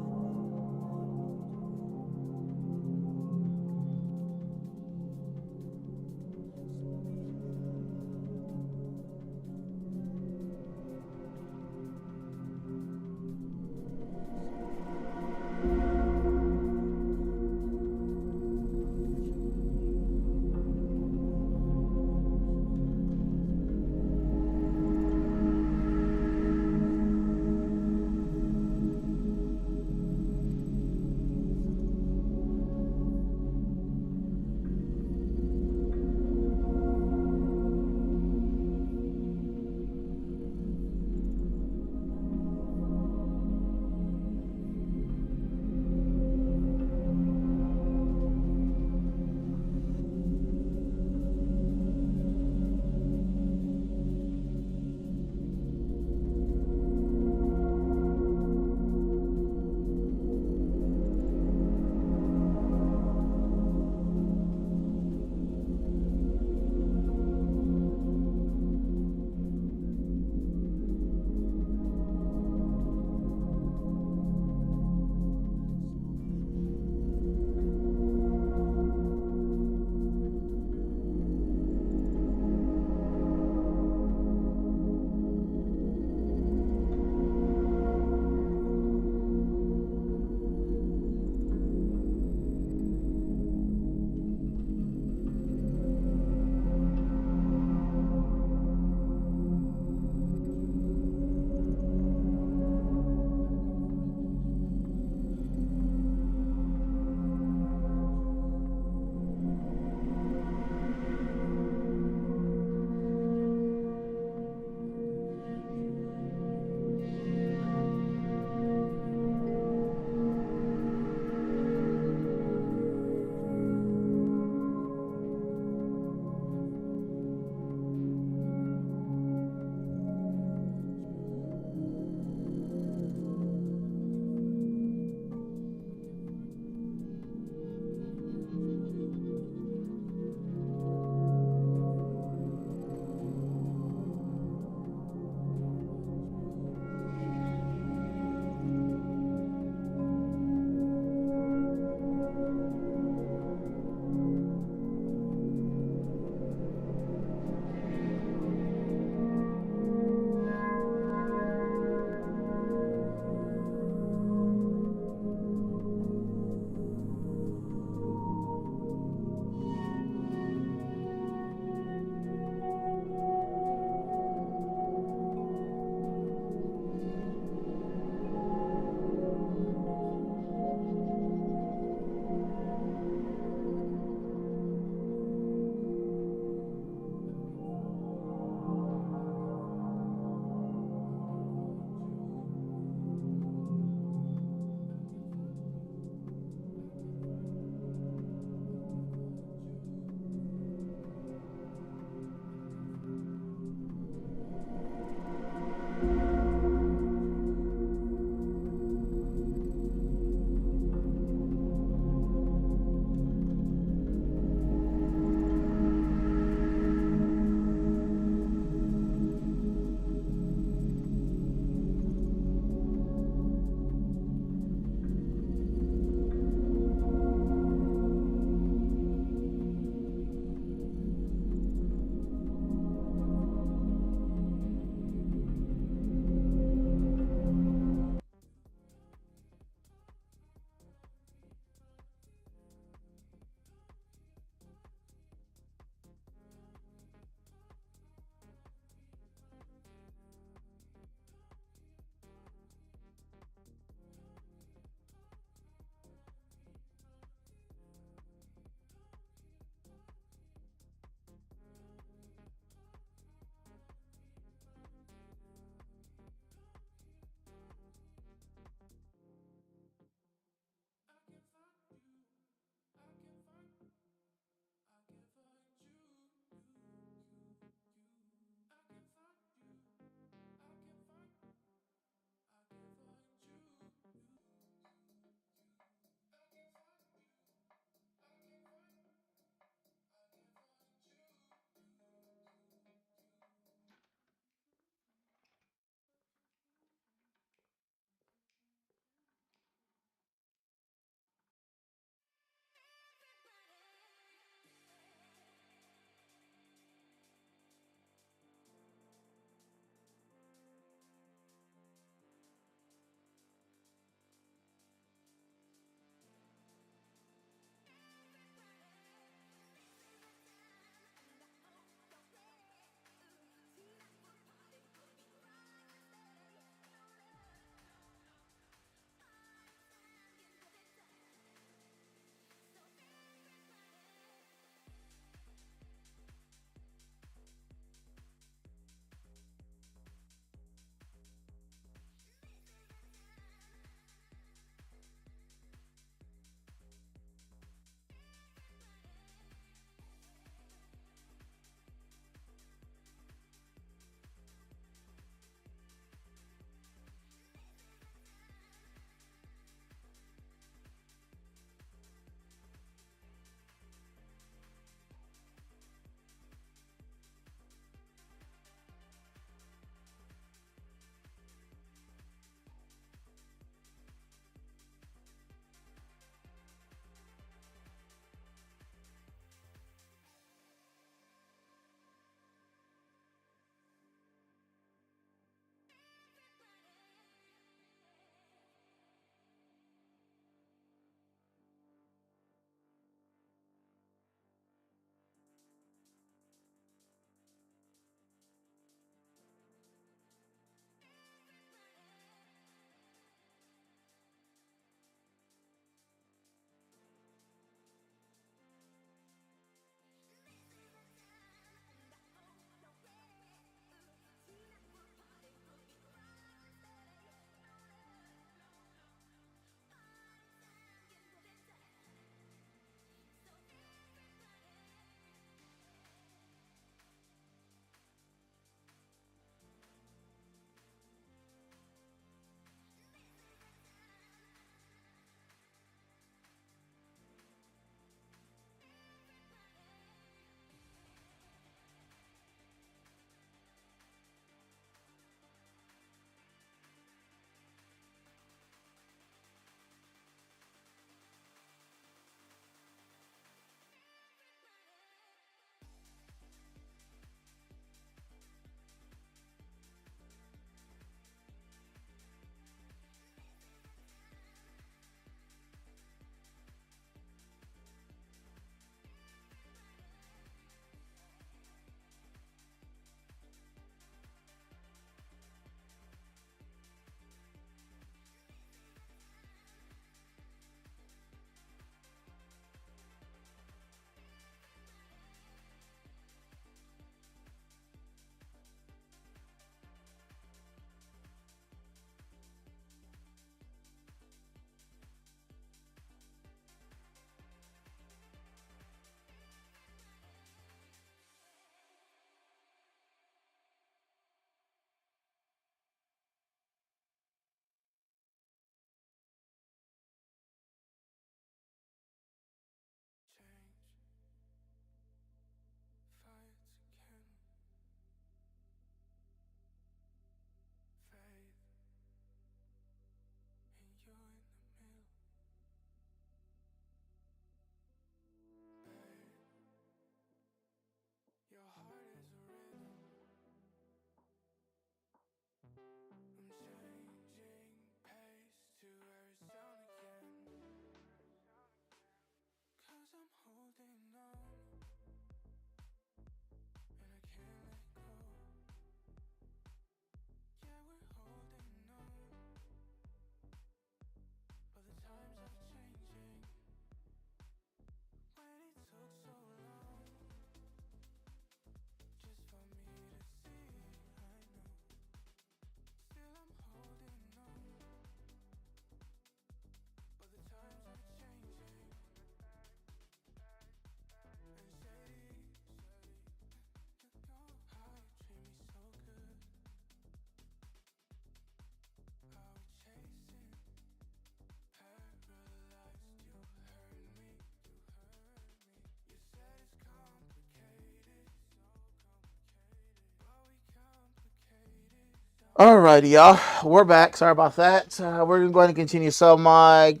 Alrighty, y'all. We're back. Sorry about that. We're going to continue. So my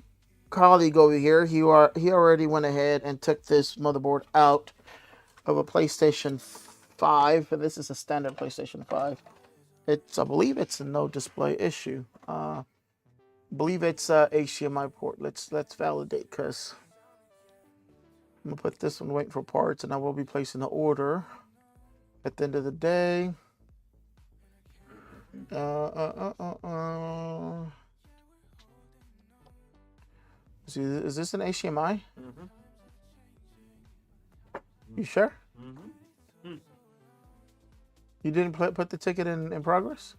colleague over here, he already went ahead and took this motherboard out of a PlayStation 5, and this is a standard PlayStation 5. I believe it's a no display issue. Believe it's HDMI port. Let's validate, because I'm gonna put this one waiting for parts, and I will be placing the order at the end of the day. See, is this an HDMI? Mm-hmm. You sure? Mm-hmm. You didn't put the ticket in progress?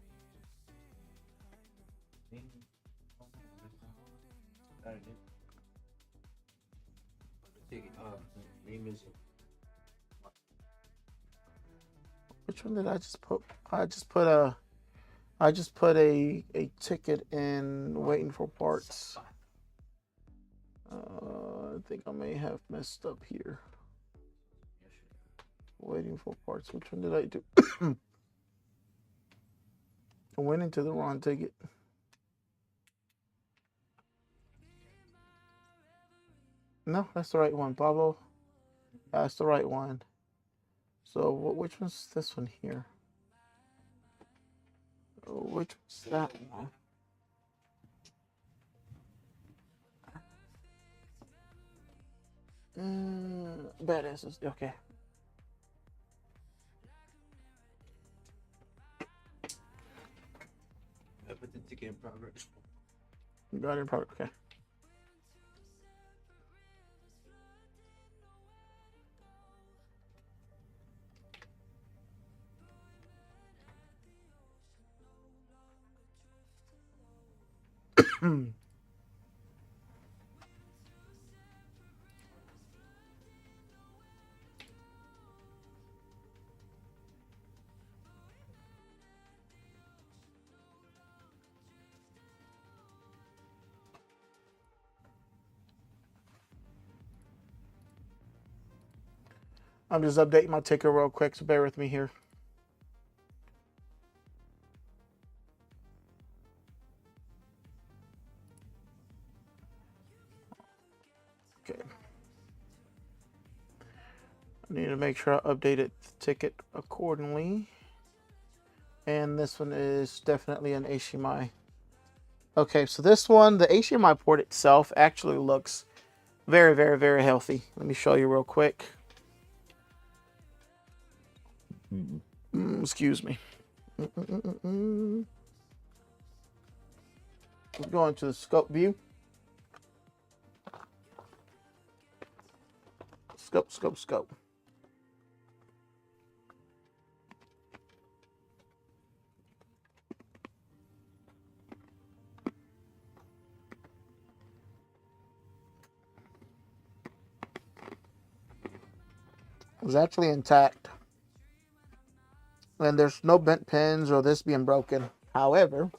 Which one did I just put? I just put a ticket in waiting for parts. I think I may have messed up here. Waiting for parts. Which one did I do? I went into the wrong ticket. No, that's the right one, Pablo. That's the right one. So which one's this one here? Which one's that one? Badasses. Okay. I put the ticket in progress. Got it in progress. Okay. I'm just updating my ticker real quick, so bear with me here. Okay. I need to make sure I updated the ticket accordingly. And this one is definitely an HDMI. Okay, so this one, the HDMI port itself actually looks very, very, very healthy. Let me show you real quick. Excuse me. Go into the scope view. Scope. It's actually intact. And there's no bent pins or this being broken. However,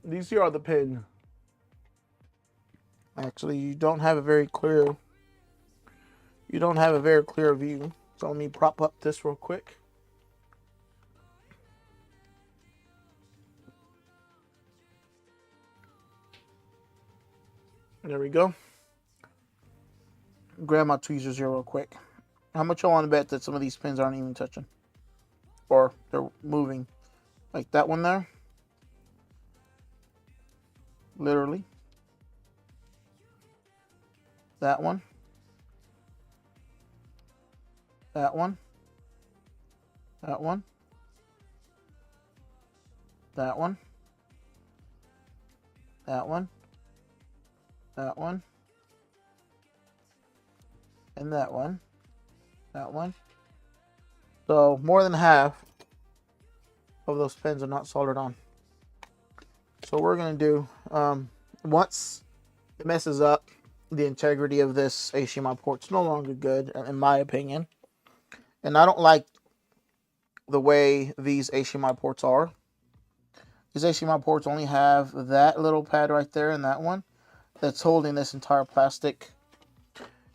these here are the pins. Actually, you don't have a very clear view. So let me prop up this real quick. There we go. Grab my tweezers here real quick. How much y'all want to bet that some of these pins aren't even touching? Or they're moving? Like that one there. Literally. That one. That one. That one. That one. That one. That one. And that one. That one. So more than half of those pins are not soldered on. So what we're going to do, once it messes up, the integrity of this HDMI port's no longer good, in my opinion. And I don't like the way these HDMI ports are. These HDMI ports only have that little pad right there and that one that's holding this entire plastic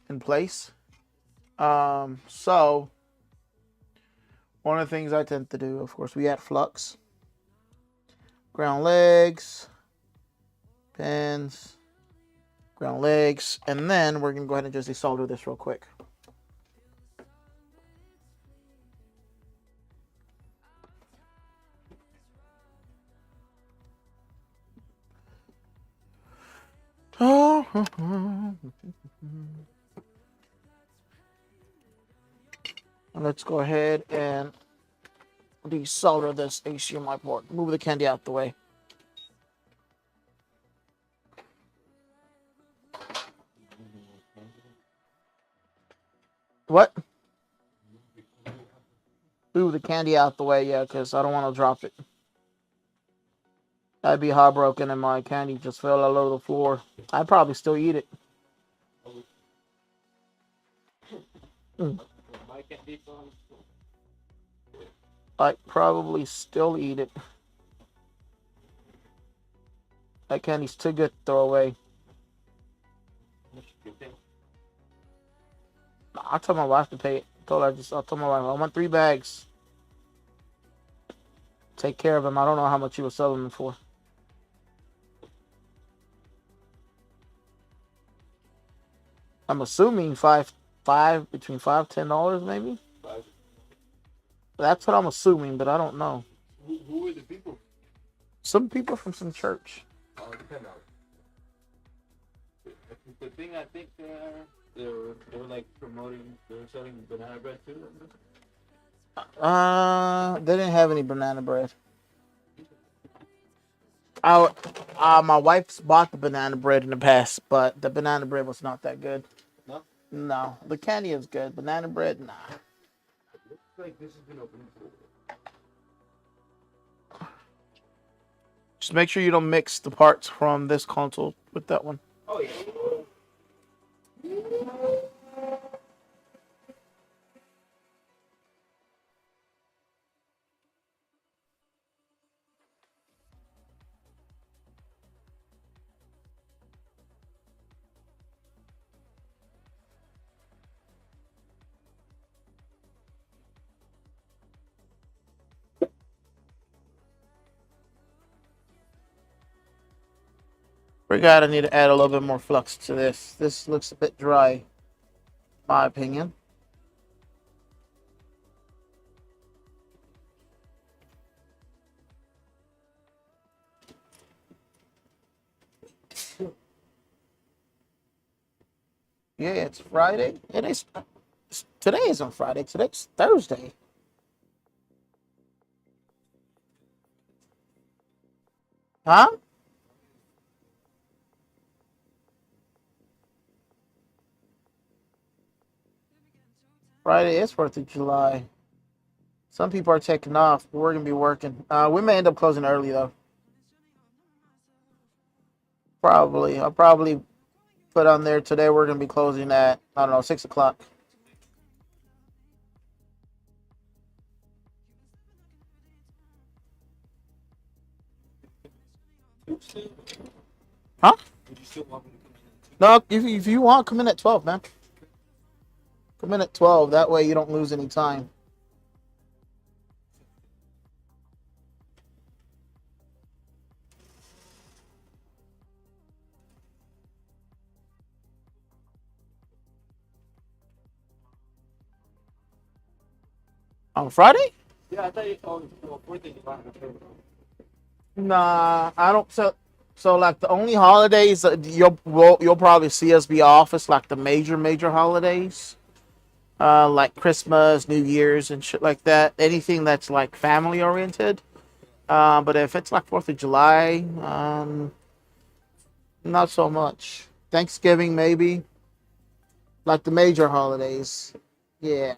in place. So one of the things I tend to do, of course, we add flux, ground legs, pins, ground legs, and then we're gonna go ahead and just desolder this real quick. Let's go ahead and desolder this HDMI port. Move the candy out the way. What? Move the candy out the way, yeah, because I don't want to drop it. I'd be heartbroken and my candy just fell all over the floor. I'd probably still eat it. I'd probably still eat it. That candy's too good to throw away. I told my wife to pay it. I told my wife, I want 3 bags. Take care of them. I don't know how much you were selling them for. I'm assuming between $5-10 maybe. That's what I'm assuming, but I don't know. Who are the people? Some people from some church. Oh, $10. The thing I think they were like promoting, they were selling banana bread too. They didn't have any banana bread. My wife's bought the banana bread in the past, but the banana bread was not that good. No? No, the candy is good. Banana bread, nah. Looks like this has been open for. Just make sure you don't mix the parts from this console with that one. Oh yeah. We gotta need to add a little bit more flux to this. This looks a bit dry, in my opinion. Yeah, it's Friday. Today isn't Friday. Today's Thursday. Huh? Friday is 4th of July. Some people are taking off, but we're gonna be working. We may end up closing early though. Probably. I'll probably put on there today we're gonna be closing at, I don't know, 6 o'clock. Huh? Would you still want me to come in? No, if you want, come in at 12, man. Come in at 12. That way you don't lose any time. On Friday? Yeah, I thought you told me 4th of July. Nah, I don't. So like the only holidays you'll probably see us be off is like the major holidays, like Christmas, New Year's, and shit like that. Anything that's like family oriented. But if it's like 4th of July, not so much. Thanksgiving maybe. Like the major holidays, yeah.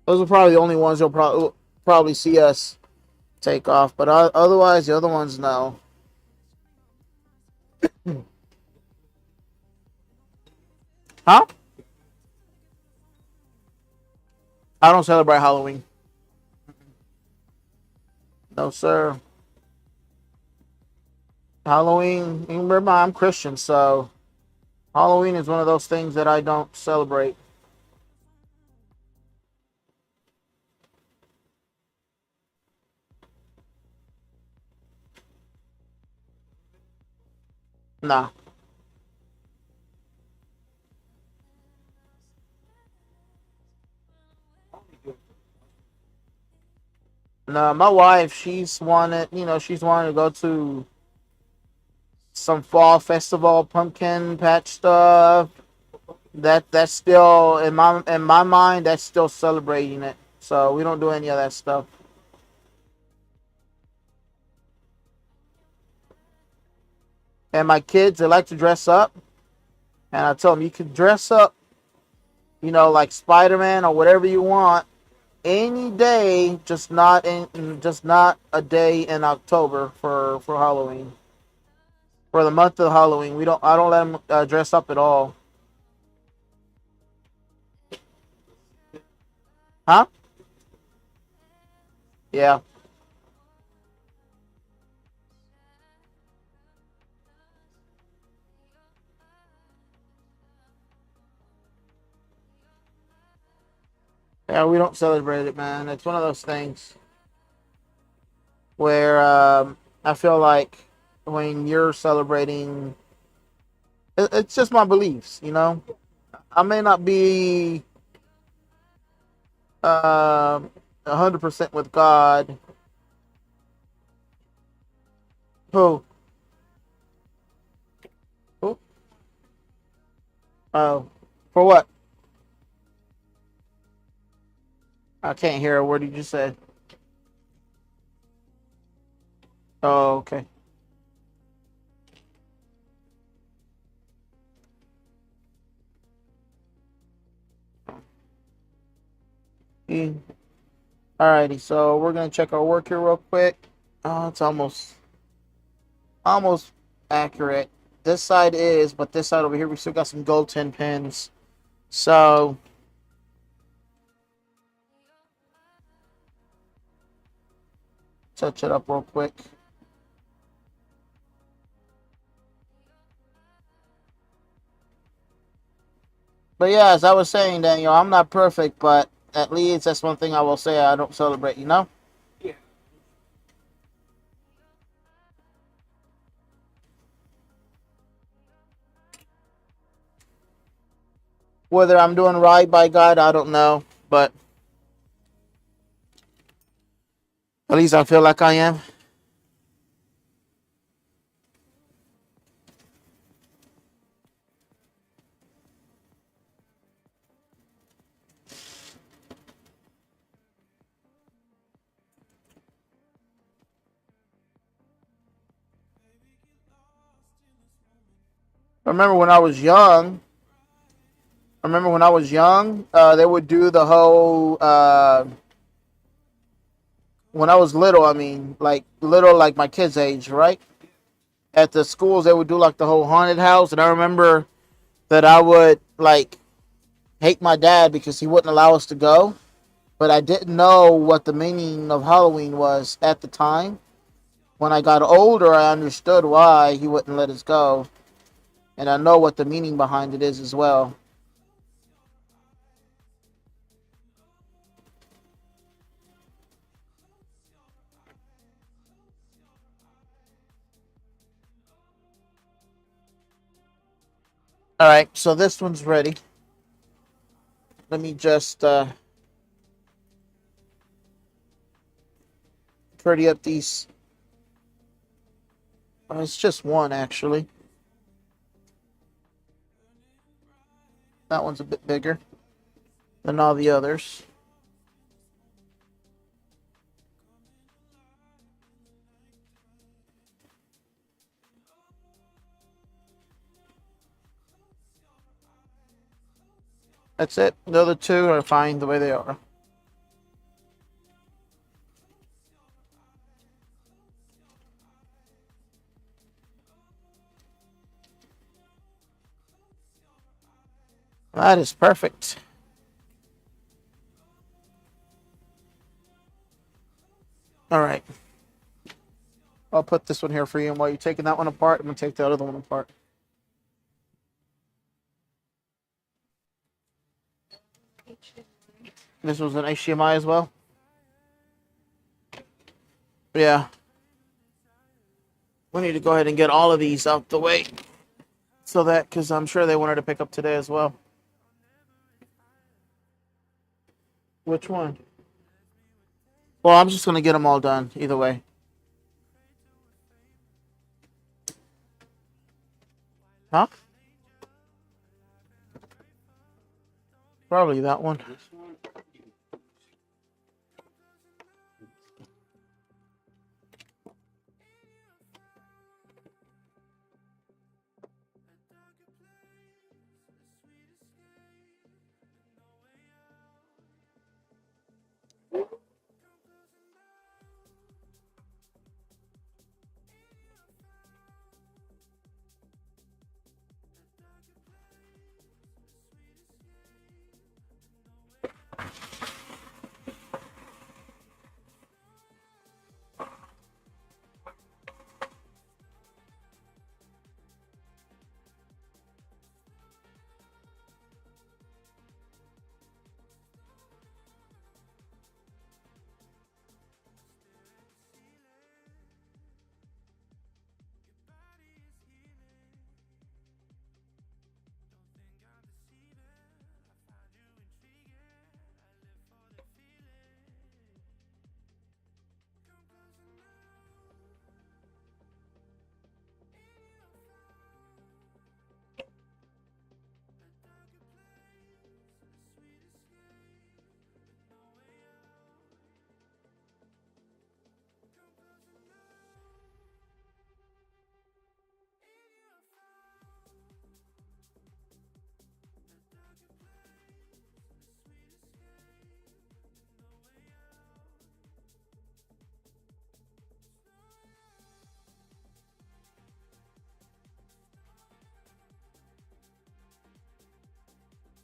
Those are probably the only ones you'll probably see us take off. But otherwise, the other ones, no. Huh? I don't celebrate Halloween. No, sir. Halloween, you remember I'm Christian, so Halloween is one of those things that I don't celebrate. Nah. No, my wife, she's wanted to go to some fall festival, pumpkin patch stuff. That's still in my mind. That's still celebrating it. So we don't do any of that stuff. And my kids, they like to dress up, and I tell them you can dress up, like Spider Man or whatever you want any day, just not a day in October for Halloween. For the month of Halloween, I don't let them dress up at all. Huh? Yeah. Yeah, we don't celebrate it, man. It's one of those things where I feel like when you're celebrating, it's just my beliefs. I may not be 100% with God. Who? Who? Oh, for what? I can't hear. What did you say? Oh, okay. Mm. Alrighty, so we're gonna check our work here real quick. Oh, it's almost accurate. This side is, but this side over here, we still got some gold 10 pins. So touch it up real quick. But yeah, as I was saying, Daniel, I'm not perfect, but at least that's one thing I will say I don't celebrate. Yeah. Whether I'm doing right by God, I don't know. But at least I feel like I am. I remember when I was young, they would do the whole, when I was little, I mean, like little, like my kids' age, right? At the schools, they would do like the whole haunted house. And I remember that I would like hate my dad because he wouldn't allow us to go. But I didn't know what the meaning of Halloween was at the time. When I got older, I understood why he wouldn't let us go. And I know what the meaning behind it is as well. All right, so this one's ready. Let me just pretty up these. It's just one, actually. That one's a bit bigger than all the others. That's it. The other two are fine the way they are. That is perfect. All right. I'll put this one here for you, and while you're taking that one apart, I'm gonna take the other one apart. This was an HDMI as well. Yeah. We need to go ahead and get all of these out the way, so that, because I'm sure they wanted to pick up today as well. Which one? Well, I'm just gonna get them all done either way. Huh? Probably that one. This one.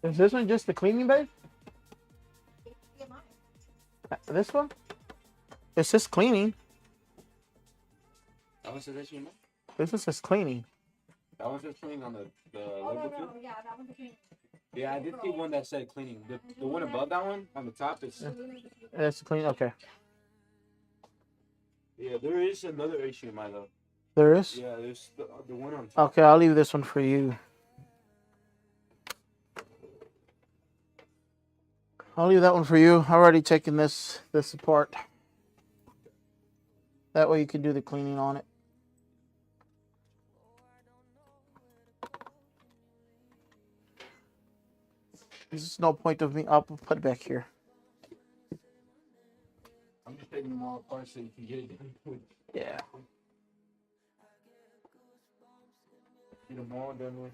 Is this one just the cleaning, babe? This one? It's just cleaning. That one says HDMI. This is just cleaning. That one says cleaning on the Oh, logo too. no, yeah, that one's a clean. Yeah, I did see one that said cleaning. The one above that one on the top is. That's clean. Okay. Yeah, there is another HDMI though. There is? Yeah, there's the one on top. Okay, I'll leave this one for you. I'll leave that one for you. I've already taken this apart. That way you can do the cleaning on it. There's no point of me. I'll put it back here. I'm just taking them all apart so you can get it done. Yeah. Get them all done with.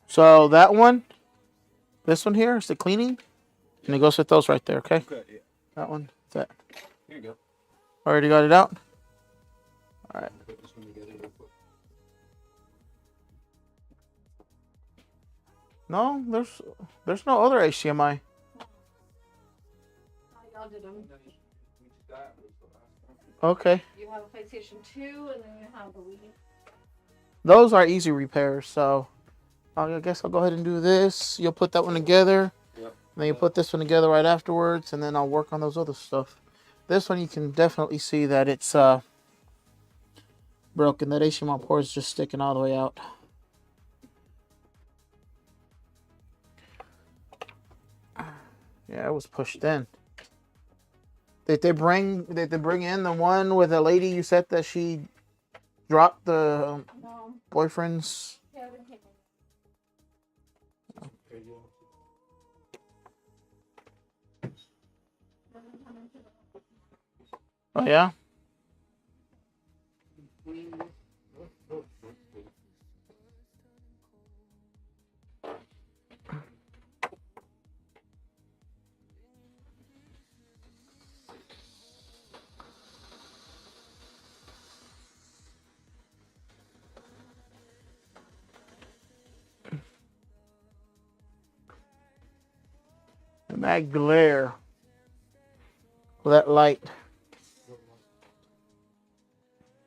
So that one, this one here is the cleaning, and it goes with those right there. Okay. Okay, yeah. That one. That. Here you go. Already got it out. All right. Put this one together real quick. No, there's no other HDMI. Y'all did them. We just got it. Was the last one. Okay. You have a PlayStation 2, and then you have the Wii. Those are easy repairs, so I guess I'll go ahead and do this. You'll put that one together. Yep. And then you put this one together right afterwards, and then I'll work on those other stuff. This one you can definitely see that it's broken. That HDMI port is just sticking all the way out. Yeah, it was pushed in. Did they bring in the one with the lady you said that she dropped the No, boyfriend's? they haven't taken There you go. Oh yeah. And that glare. That light.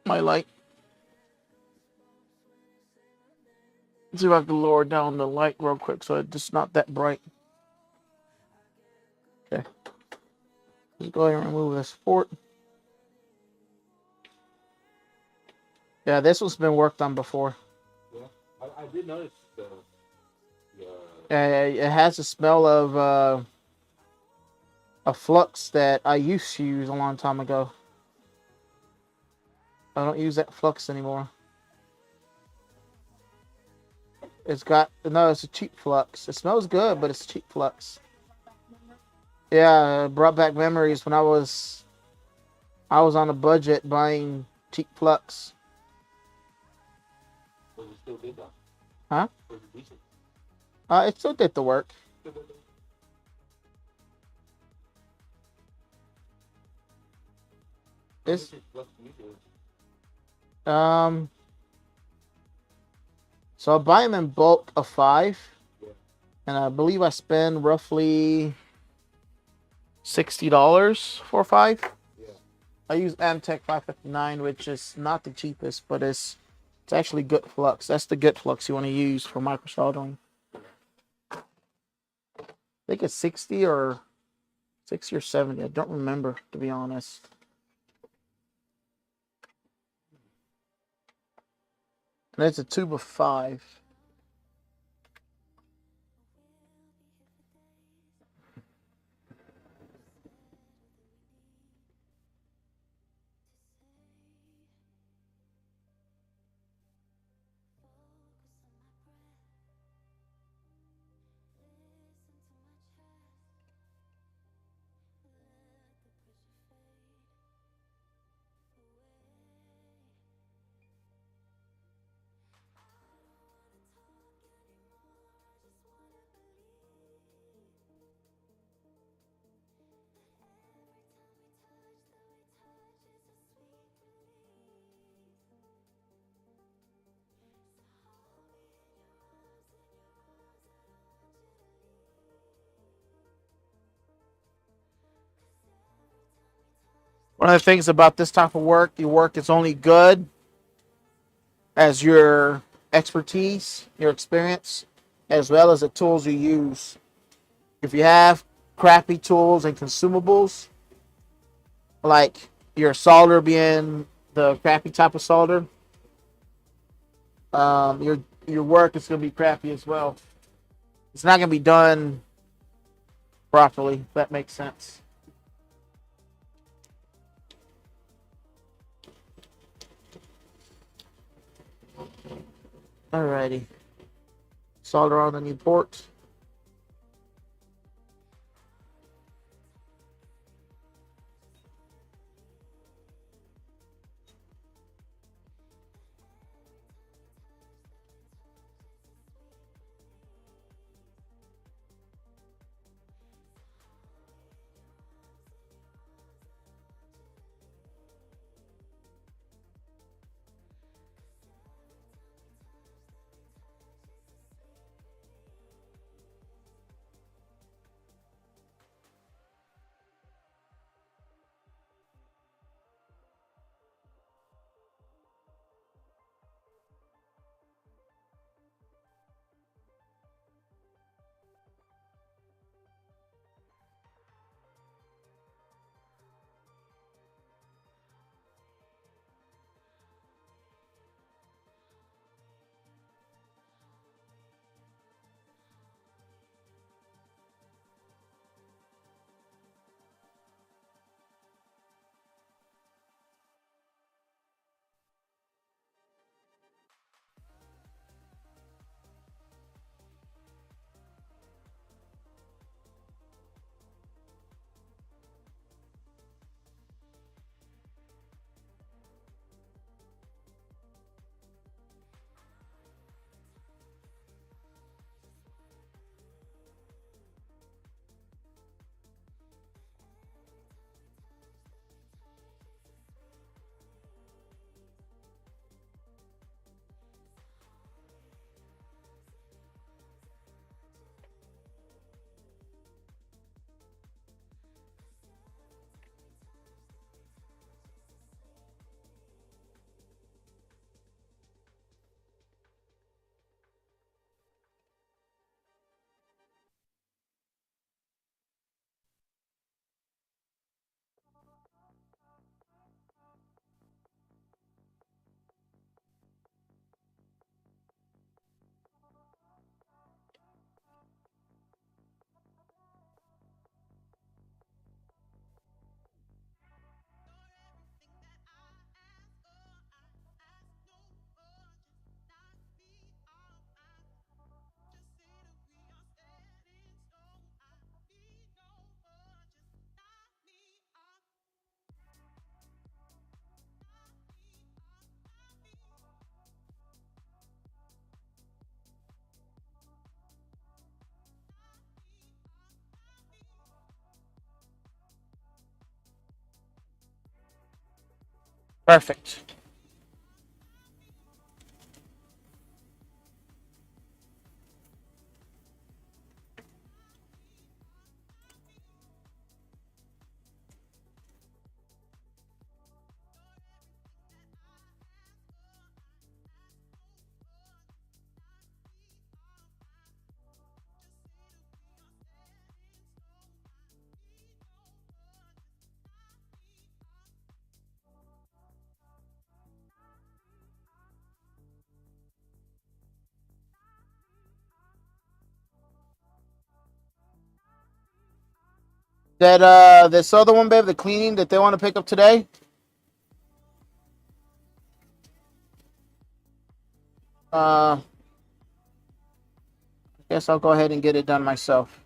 My light. Let's see if I can lower down the light real quick so it's just not that bright. Okay. Let's go ahead and remove this port. Yeah, this one's been worked on before. Yeah, I did notice the It has a smell of a flux that I used to use a long time ago. I don't use that flux anymore. It's a cheap flux. It smells good, but it's cheap flux. Yeah, it brought back memories when I was on a budget buying cheap flux. was it still good though? Huh? Was it decent? It still did the work. It's so I buy them in bulk of 5, and I believe I spend roughly $60 for 5. Yeah. I use Amtech 559, which is not the cheapest, but it's actually good flux. That's the good flux you want to use for micro soldering. I think it's 60 or 70. I don't remember, to be honest. And it's a tube of 5. One of the things about this type of work, your work is only good as your expertise, your experience, as well as the tools you use. If you have crappy tools and consumables, like your solder being the crappy type of solder, your work is going to be crappy as well. It's not going to be done properly, if that makes sense. Alrighty. Solder on the new port. Perfect. That this other one, babe, the cleaning that they want to pick up today. I guess I'll go ahead and get it done myself.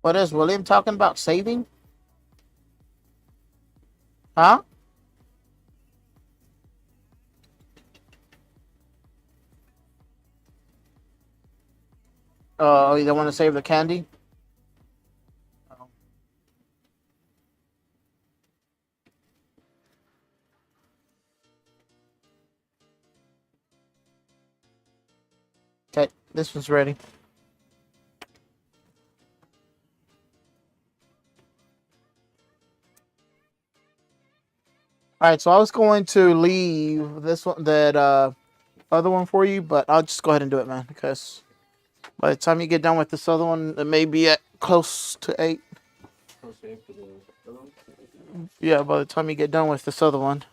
What is William talking about saving? Huh? Oh, you don't want to save the candy? Okay, this one's ready. All right, so I was going to leave this one, that other one for you, but I'll just go ahead and do it, man, because by the time you get done with this other one, it may be at close to 8. Yeah, by the time you get done with this other one,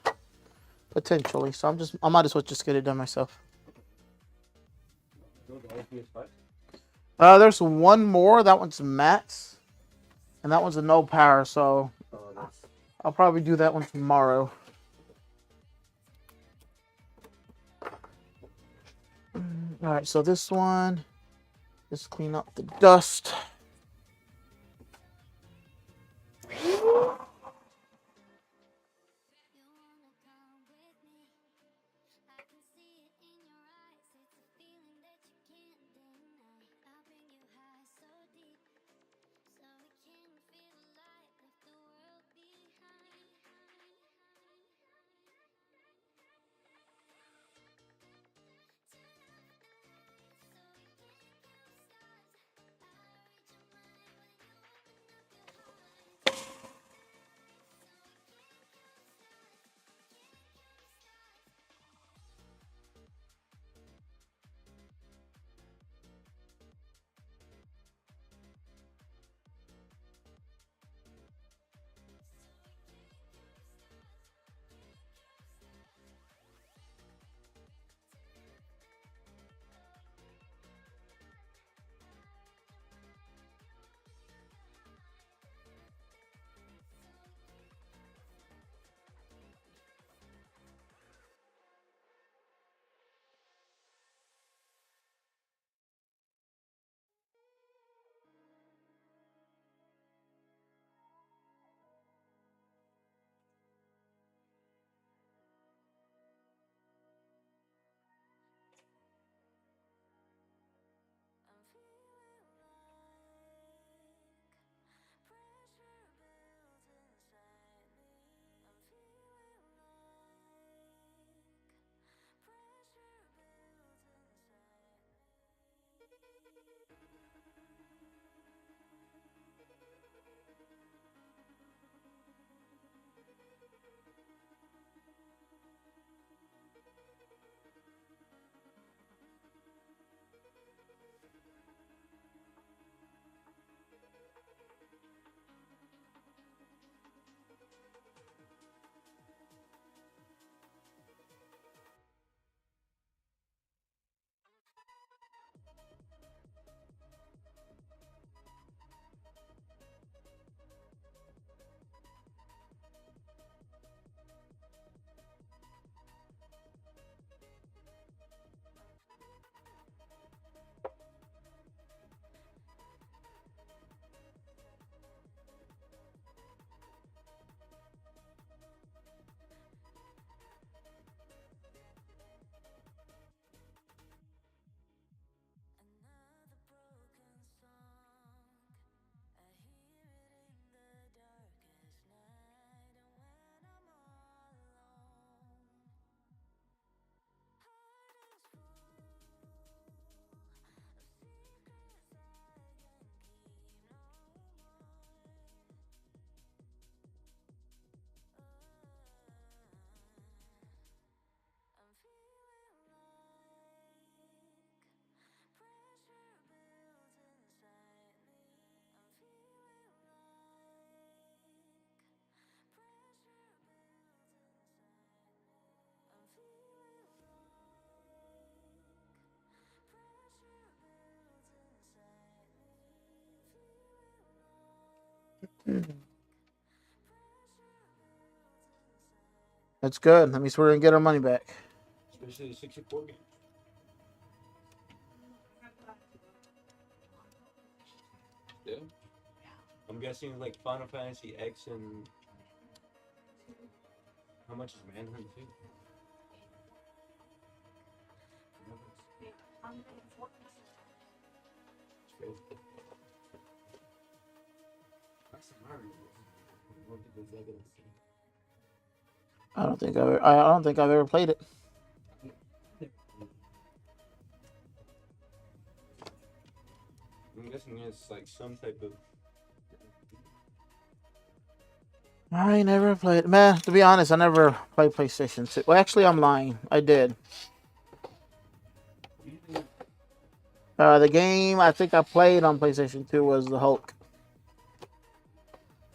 potentially. So I might as well just get it done myself. There's one more. That one's Matt's, and that one's a no power. So I'll probably do that one tomorrow. All right, so this one, just clean up the dust. That's good. That means we're gonna get our money back. Especially the 64 games. Yeah. I'm guessing like Final Fantasy X and how much is Manhunt 2? I don't think I've ever played it. I'm guessing it's like some type of. I never played. Man, to be honest, I never played PlayStation 2. Well, actually, I'm lying. I did. The game I think I played on PlayStation 2 was the Hulk.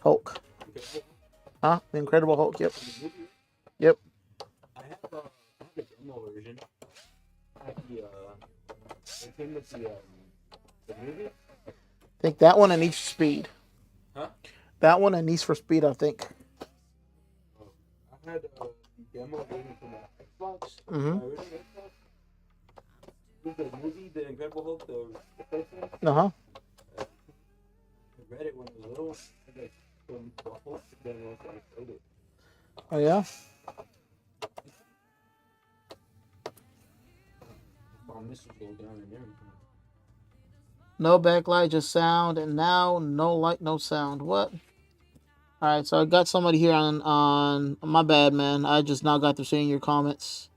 Hulk. Huh? The Incredible Hulk. Yep. Yep. I have the demo version. I have the thing with the movie. I think that one and Need for Speed. Huh? That one and Need for Speed, I think. I had a demo version for my Xbox. Mm-hmm. My original Xbox. The movie, The Incredible Hulk, the first one. Uh-huh. I read it when I was little. Like, from the Hulk, then also I played it. Oh, yeah? Missiles go down and everything. No backlight, just sound, and now no light, no sound. What? All right, so I got somebody here on my bad, man. I just now got to seeing your comments.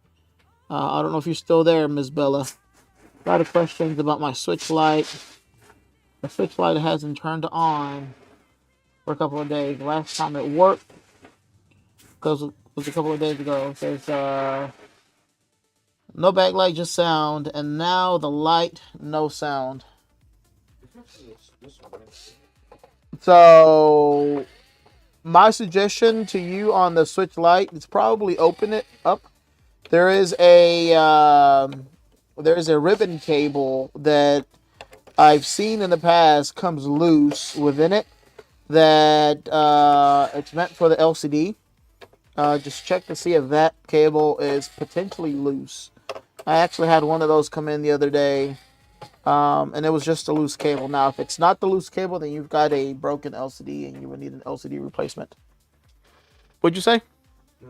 I don't know if you're still there, Miss Bella. A lot of questions about my switch light. The switch light hasn't turned on for a couple of days. The last time it worked was a couple of days ago. There's no backlight, just sound, and now the light, no sound. So my suggestion to you on the switch light is probably open it up. There is a ribbon cable that I've seen in the past comes loose within it that it's meant for the LCD. Just check to see if that cable is potentially loose. I actually had one of those come in the other day, and it was just a loose cable. Now, if it's not the loose cable, then you've got a broken LCD and you would need an LCD replacement. What'd you say? No.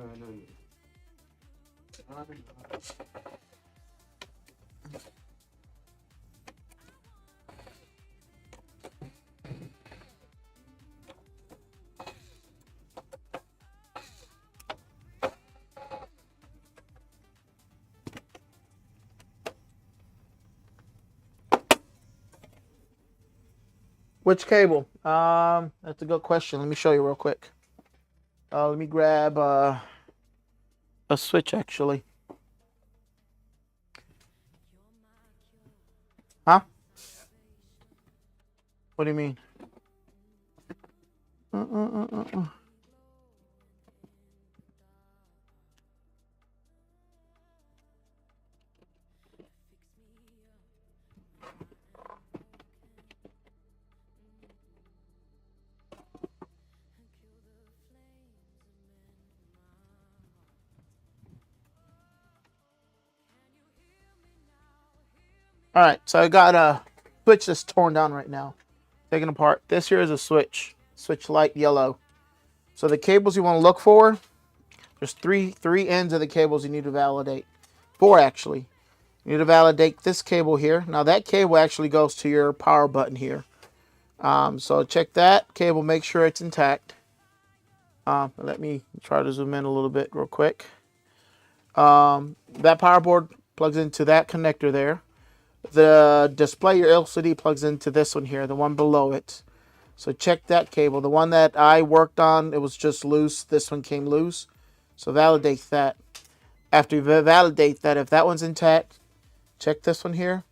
Which cable? That's a good question. Let me show you real quick. Let me grab a switch, actually. Huh? What do you mean? All right, so I got a switch that's torn down right now, taken apart. This here is a switch light yellow. So the cables you want to look for, there's three ends of the cables you need to validate. 4 actually. You need to validate this cable here. Now that cable actually goes to your power button here. So check that cable, make sure it's intact. Let me try to zoom in a little bit real quick. That power board plugs into that connector there. The display, your LCD, plugs into this one here, the one below it. So check that cable. The one that I worked on, it was just loose. This one came loose. So validate that. After you validate that, if that one's intact, check this one here.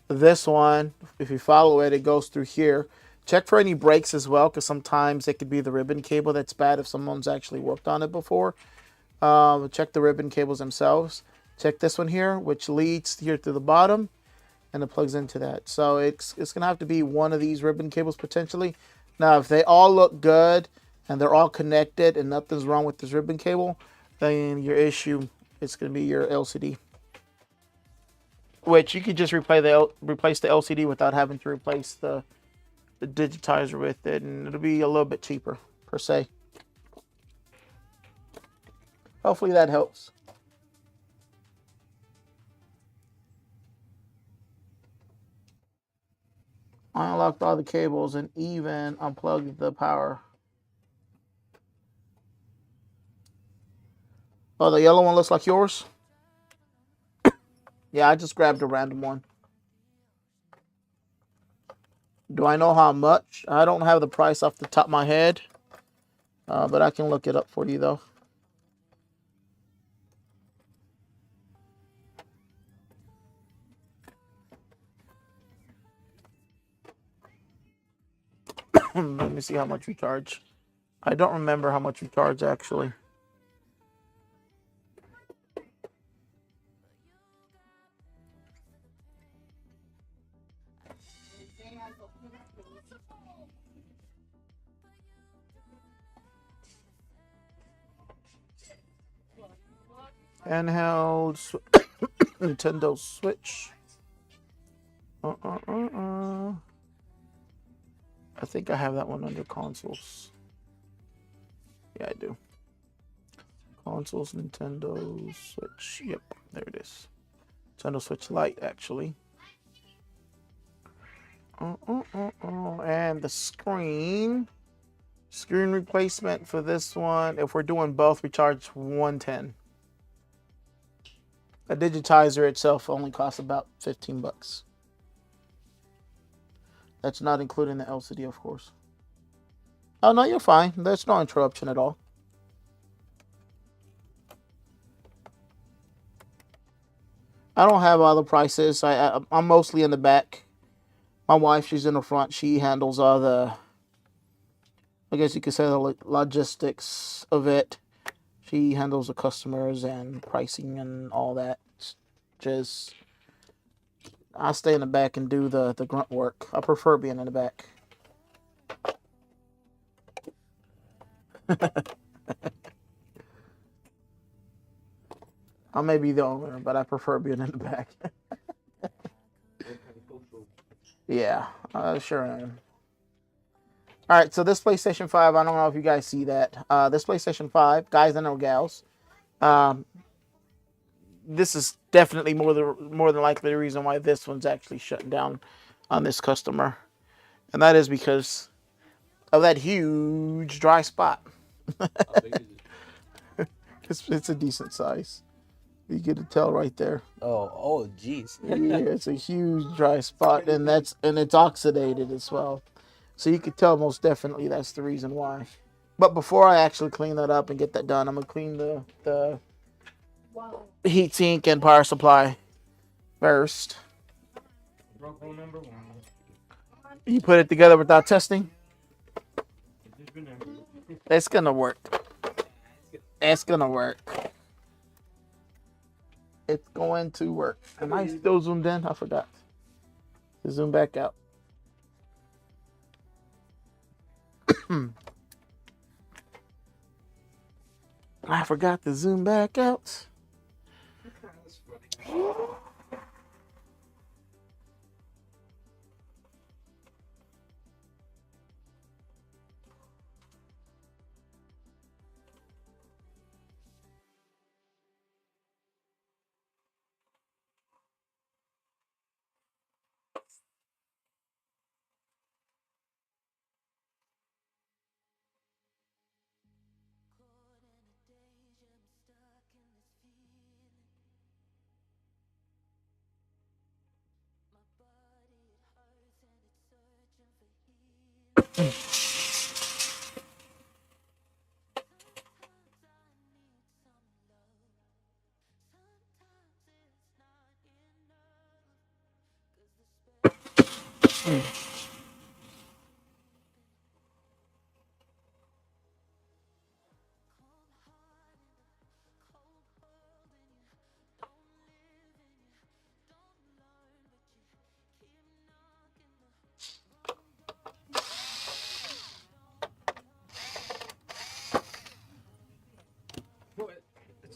This one, if you follow it, it goes through here. Check for any breaks as well, because sometimes it could be the ribbon cable that's bad if someone's actually worked on it before. Check the ribbon cables themselves. Check this one here, which leads here to the bottom, and it plugs into that. So it's going to have to be one of these ribbon cables potentially. Now, if they all look good and they're all connected and nothing's wrong with this ribbon cable, then your issue is going to be your LCD. Which you could just replace the LCD without having to replace the digitizer with it, and it'll be a little bit cheaper per se. Hopefully that helps. I unlocked all the cables and even unplugged the power. Oh, the yellow one looks like yours? Yeah, I just grabbed a random one. Do I know how much? I don't have the price off the top of my head, but I can look it up for you, though. Let me see how much we charge. I don't remember how much we charge, actually. Handheld Nintendo Switch. I think I have that one under consoles. Yeah, I do. Consoles, Nintendo Switch. Yep, there it is. Nintendo Switch Lite, actually. And the screen replacement for this one, if we're doing both, we charge $110. A digitizer itself only costs about 15 bucks. That's not including the LCD, of course. Oh, no, you're fine. There's no interruption at all. I don't have all the prices. I'm mostly in the back. My wife, she's in the front. She handles all the, I guess you could say, the logistics of it. She handles the customers and pricing and all that. Just, I stay in the back and do the grunt work. I prefer being in the back. I may be the owner, but I prefer being in the back. Yeah, sure am. All right, so this PlayStation 5, I don't know if you guys see that. This PlayStation 5, guys and or gals, this is definitely more than likely the reason why this one's actually shutting down on this customer. And that is because of that huge dry spot. It's a decent size. You get to tell right there. Oh, jeez. Yeah, it's a huge dry spot, and it's oxidated as well. So you could tell most definitely that's the reason why. But before I actually clean that up and get that done, I'm gonna clean the heat sink and power supply first. You put it together without testing? It's gonna work. It's gonna work. It's going to work. Am I still zoomed in? I forgot to zoom back out. I forgot to zoom back out.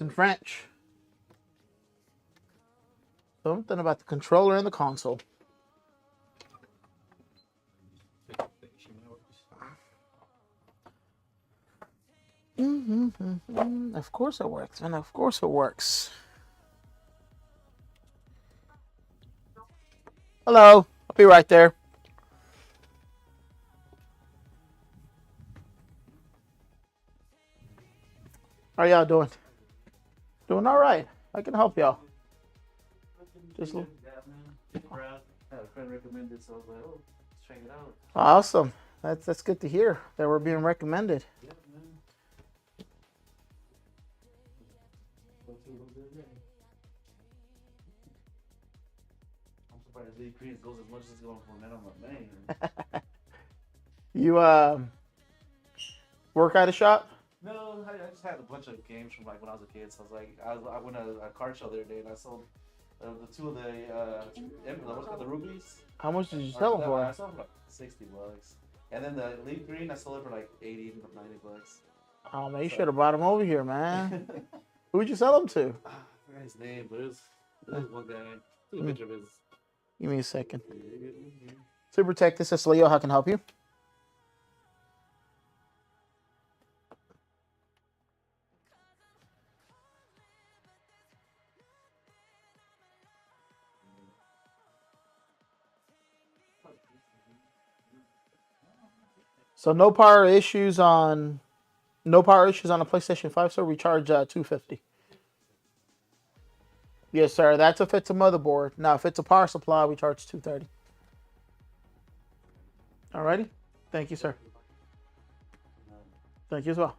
in French. Something about the controller and the console. Of course it works, and of course it works. Hello, I'll be right there. How y'all doing? Doing all right. I can help y'all. Just had a friend recommended, so I was like, oh, let's check it out. awesome. That's good to hear that we're being recommended. Yeah, man. Let's see what's in there. I'm surprised Lee Creed goes as much as it's going for, man. I'm like, man. You work at a shop? No, I just had a bunch of games from like when I was a kid. So I was like, I went to a card show the other day and I sold the two of what's called the rubies. How much did you sell them I for? sold them for like $60. And then the leaf green, I sold it for like $80 to $90. Oh man, you should have brought them over here, man. Who'd you sell them to? I forgot his name, but it was one guy. Took a picture of his. Give me a second. Super Tech, this is Leo. How can I help you? So no power issues on the PlayStation 5, so we charge $250. Yes, sir. That's if it's a motherboard. Now, if it's a power supply, we charge $230. Alrighty. Thank you, sir. Thank you as well.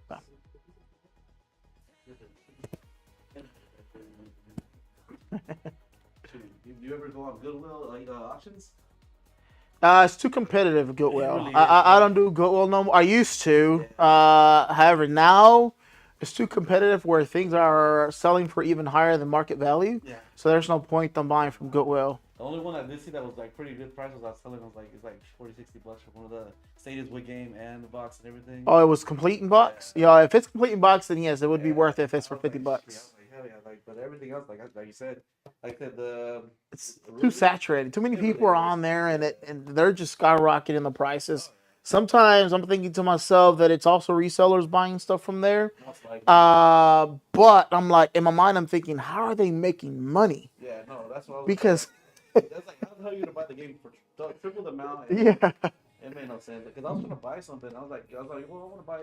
Bye. Do you ever go on Goodwill auctions? It's too competitive, Goodwill. really is, I don't do Goodwill no more. I used to. However, now it's too competitive where things are selling for even higher than market value. Yeah. So there's no point in buying from Goodwill. The only one I did see that was like pretty good price was I was selling. I was like, it's like $40-$60 for one of the Stadiums with game and the box and everything. Oh, it was complete in box? Yeah, if it's complete in box, then yes, it would be worth it if it's for I was like, $50. shit, I was like, hell yeah, like, but everything else, like you said, like It's too saturated. Too many people are on there, and they're just skyrocketing the prices. Sometimes I'm thinking to myself that it's also resellers buying stuff from there. But I'm like, in my mind, I'm thinking, how are they making money? Yeah, no, that's what I was Because that's like, how the hell are you gonna buy the game for triple the amount? And yeah, it made no sense because I was gonna buy something. I was like, well, I want to buy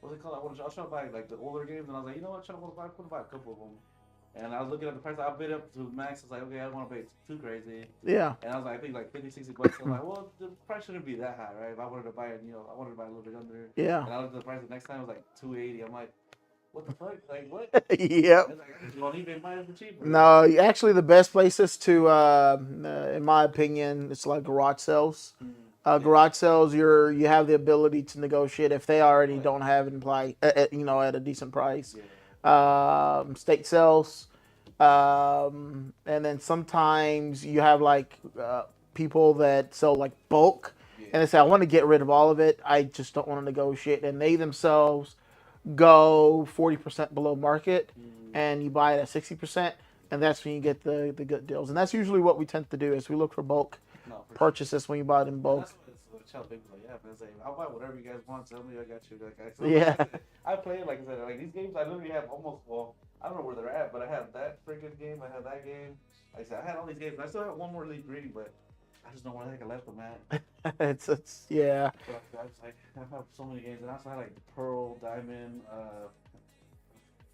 what's it called? I was trying to buy like the older games, and I was like, you know what? I'm gonna buy a couple of them. And I was looking at the price. I bid up to max. I was like, okay, I don't want to pay too crazy. yeah, And I was like, I think like $50-$60. I'm like, well, the price shouldn't be that high, right? If I wanted to buy it, I wanted to buy a little bit under. yeah. And I looked at the price. The next time it was like $280. I'm like, what the fuck? Like what? Yep. I was like, I just on eBay buy it for cheaper. No, actually, the best places to, in my opinion, it's like garage sales. Garage sales, you have the ability to negotiate if they already don't have it in play, at a decent price. State sales, and then sometimes you have like people that sell like bulk, and they say, I want to get rid of all of it. I just don't want to negotiate, and they themselves go 40% below market, and you buy it at 60%, and that's when you get the good deals. And that's usually what we tend to do is we look for bulk purchases when you buy it in bulk. That's what I tell people, like, yeah, man, say, I'll buy whatever you guys want. Tell me, I got you. Yeah. I play it, like I said, like these games, I literally have almost, well, I don't know where they're at, but I have that freaking game, I have that game. Like I said, I had all these games, and I still have one more League Green, but I just don't know where the heck I left them at. it's yeah. But I was like, I have so many games, and I also had like Pearl, Diamond,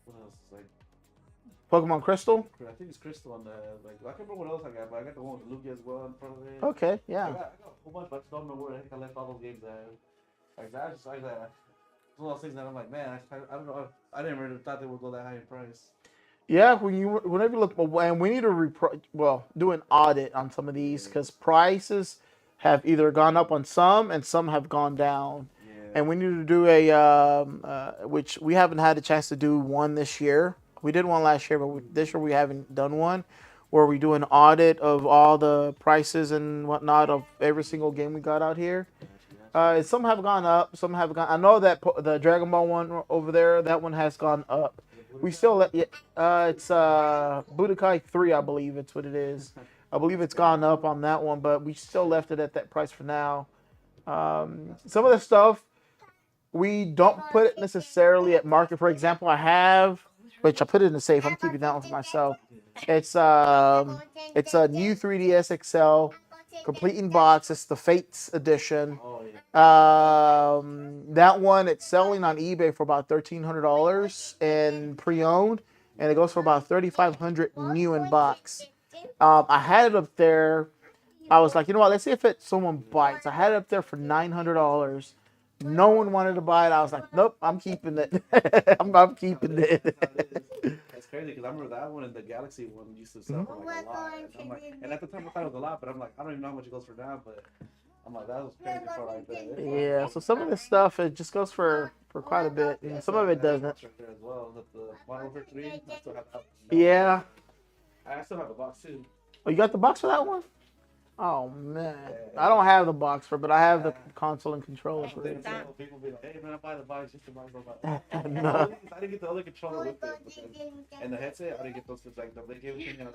what else? Like, Pokemon Crystal. I think it's Crystal on the, like, I can't remember what else I got, but I got the one with Lugia as well in front of it. Okay, I yeah. got a whole bunch, but I just don't know where the heck I left all those games at. Like, I just, like that. It's one of those things that I'm like, man, I don't know. I never really thought they would go that high in price. Yeah, whenever you look, and we need to do an audit on some of these because prices have either gone up on some and some have gone down. Yeah. And we need to do which we haven't had a chance to do one this year. We did one last year, but this year we haven't done one where we do an audit of all the prices and whatnot of every single game we got out here. Some have gone up. Some have gone. I know that the Dragon Ball one over there, that one has gone up. We still let it. It's Budokai 3, I believe it's what it is. I believe it's gone up on that one, but we still left it at that price for now. Some of the stuff we don't put it necessarily at market. For example, I have, which I put it in the safe. I'm keeping that one for myself. It's a new 3DS XL, complete in box. It's the Fates edition. Oh yeah. That one, it's selling on eBay for about $1,300 and pre-owned, and it goes for about $3,500 new in box. I had it up there. I was like, you know what? Let's see if someone bites. I had it up there for $900. No one wanted to buy it. I was like, nope, I'm keeping it. I'm keeping it. That's crazy because I remember that one and the Galaxy one used to sell for like a lot. And I'm like, and at the time I thought it was a lot, but I'm like, I don't even know how much it goes for now. But I'm like, that was crazy for right there. Yeah. So some of this stuff it just goes for quite a bit, and some of it doesn't. Right there as well. The Modern Warfare 3, I still have that. Yeah. I still have a box too. Oh, you got the box for that one? Oh man, I don't have the box for, but I have the console and controller for it. People be like, "Hey man, I buy the box just to buy the box." No. I didn't get the other controller with it, and the headset. I didn't get those like they gave it to me.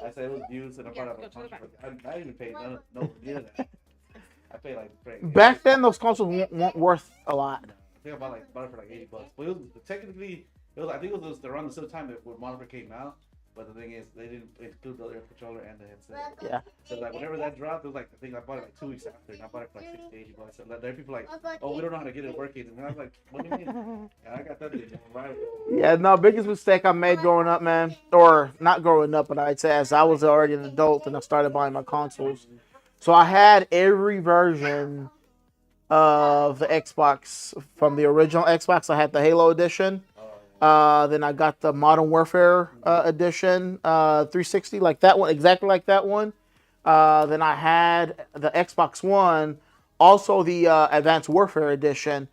I said it was used, and I bought it. I didn't even pay no deal that. I paid like. Back then, those consoles weren't worth a lot. I think I bought it for like $80. But it was technically, I think it was around the same time that when Modern Warfare came out. But the thing is, they didn't include the other controller and the headset. Yeah. So like whenever that dropped, it was like I think I bought it like 2 weeks after, and I bought it for like $60, $80. So like, there are people like, oh, we don't know how to get it working, and I was like, what do you mean? And I got that thing right. Yeah, no, biggest mistake I made growing up, man, or not growing up, but I'd say as I was already an adult and I started buying my consoles. So I had every version of the Xbox from the original Xbox. I had the Halo edition. Then I got the Modern Warfare edition, 360, like that one, exactly like that one. Then I had the Xbox One, also the Advanced Warfare edition.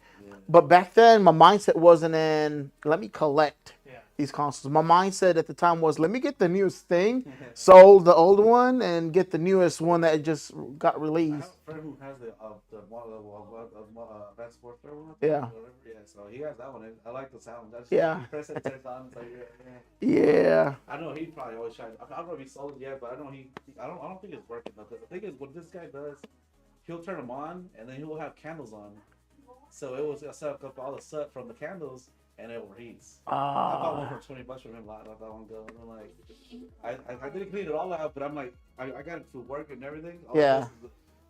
But back then, my mindset wasn't in, let me collect these consoles. My mindset at the time was, let me get the newest thing, sold the old one, and get the newest one that just got released. I have a friend who has the Advanced Warfare one. Yeah. Yeah, so he has that one. I like the sound. That's Yeah. You press it, it turns on. It's like, Yeah. I know he probably always tries. I don't know if he sold it yet, but I know I don't think it's working though. 'Cause the thing is, what this guy does, he'll turn them on and then he'll have candles on. So it was suck up all the soot from the candles and it overheats. I bought one for $20 from him. Not that long ago. And I'm like, I didn't clean it all out, but I'm like, I got it to work and everything. Yeah.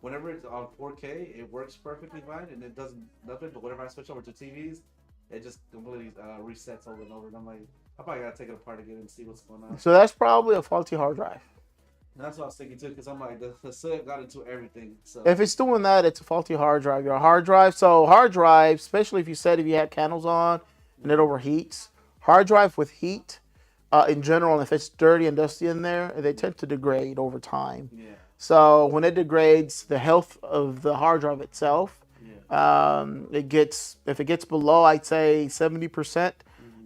Whenever it's on 4K, it works perfectly fine and it doesn't nothing. But whenever I switch over to TVs, it just completely resets over and over. And I'm like, I probably gotta take it apart again and see what's going on. So that's probably a faulty hard drive. And that's what I was thinking too, because I'm like, the soot got into everything. So If it's doing that, it's a faulty hard drive. Your hard drive, so hard drive, especially if you had candles on and it overheats, hard drive with heat, in general, and if it's dirty and dusty in there, they tend to degrade over time. yeah, So when it degrades, the health of the hard drive itself, yeah. if it gets below, I'd say 70%,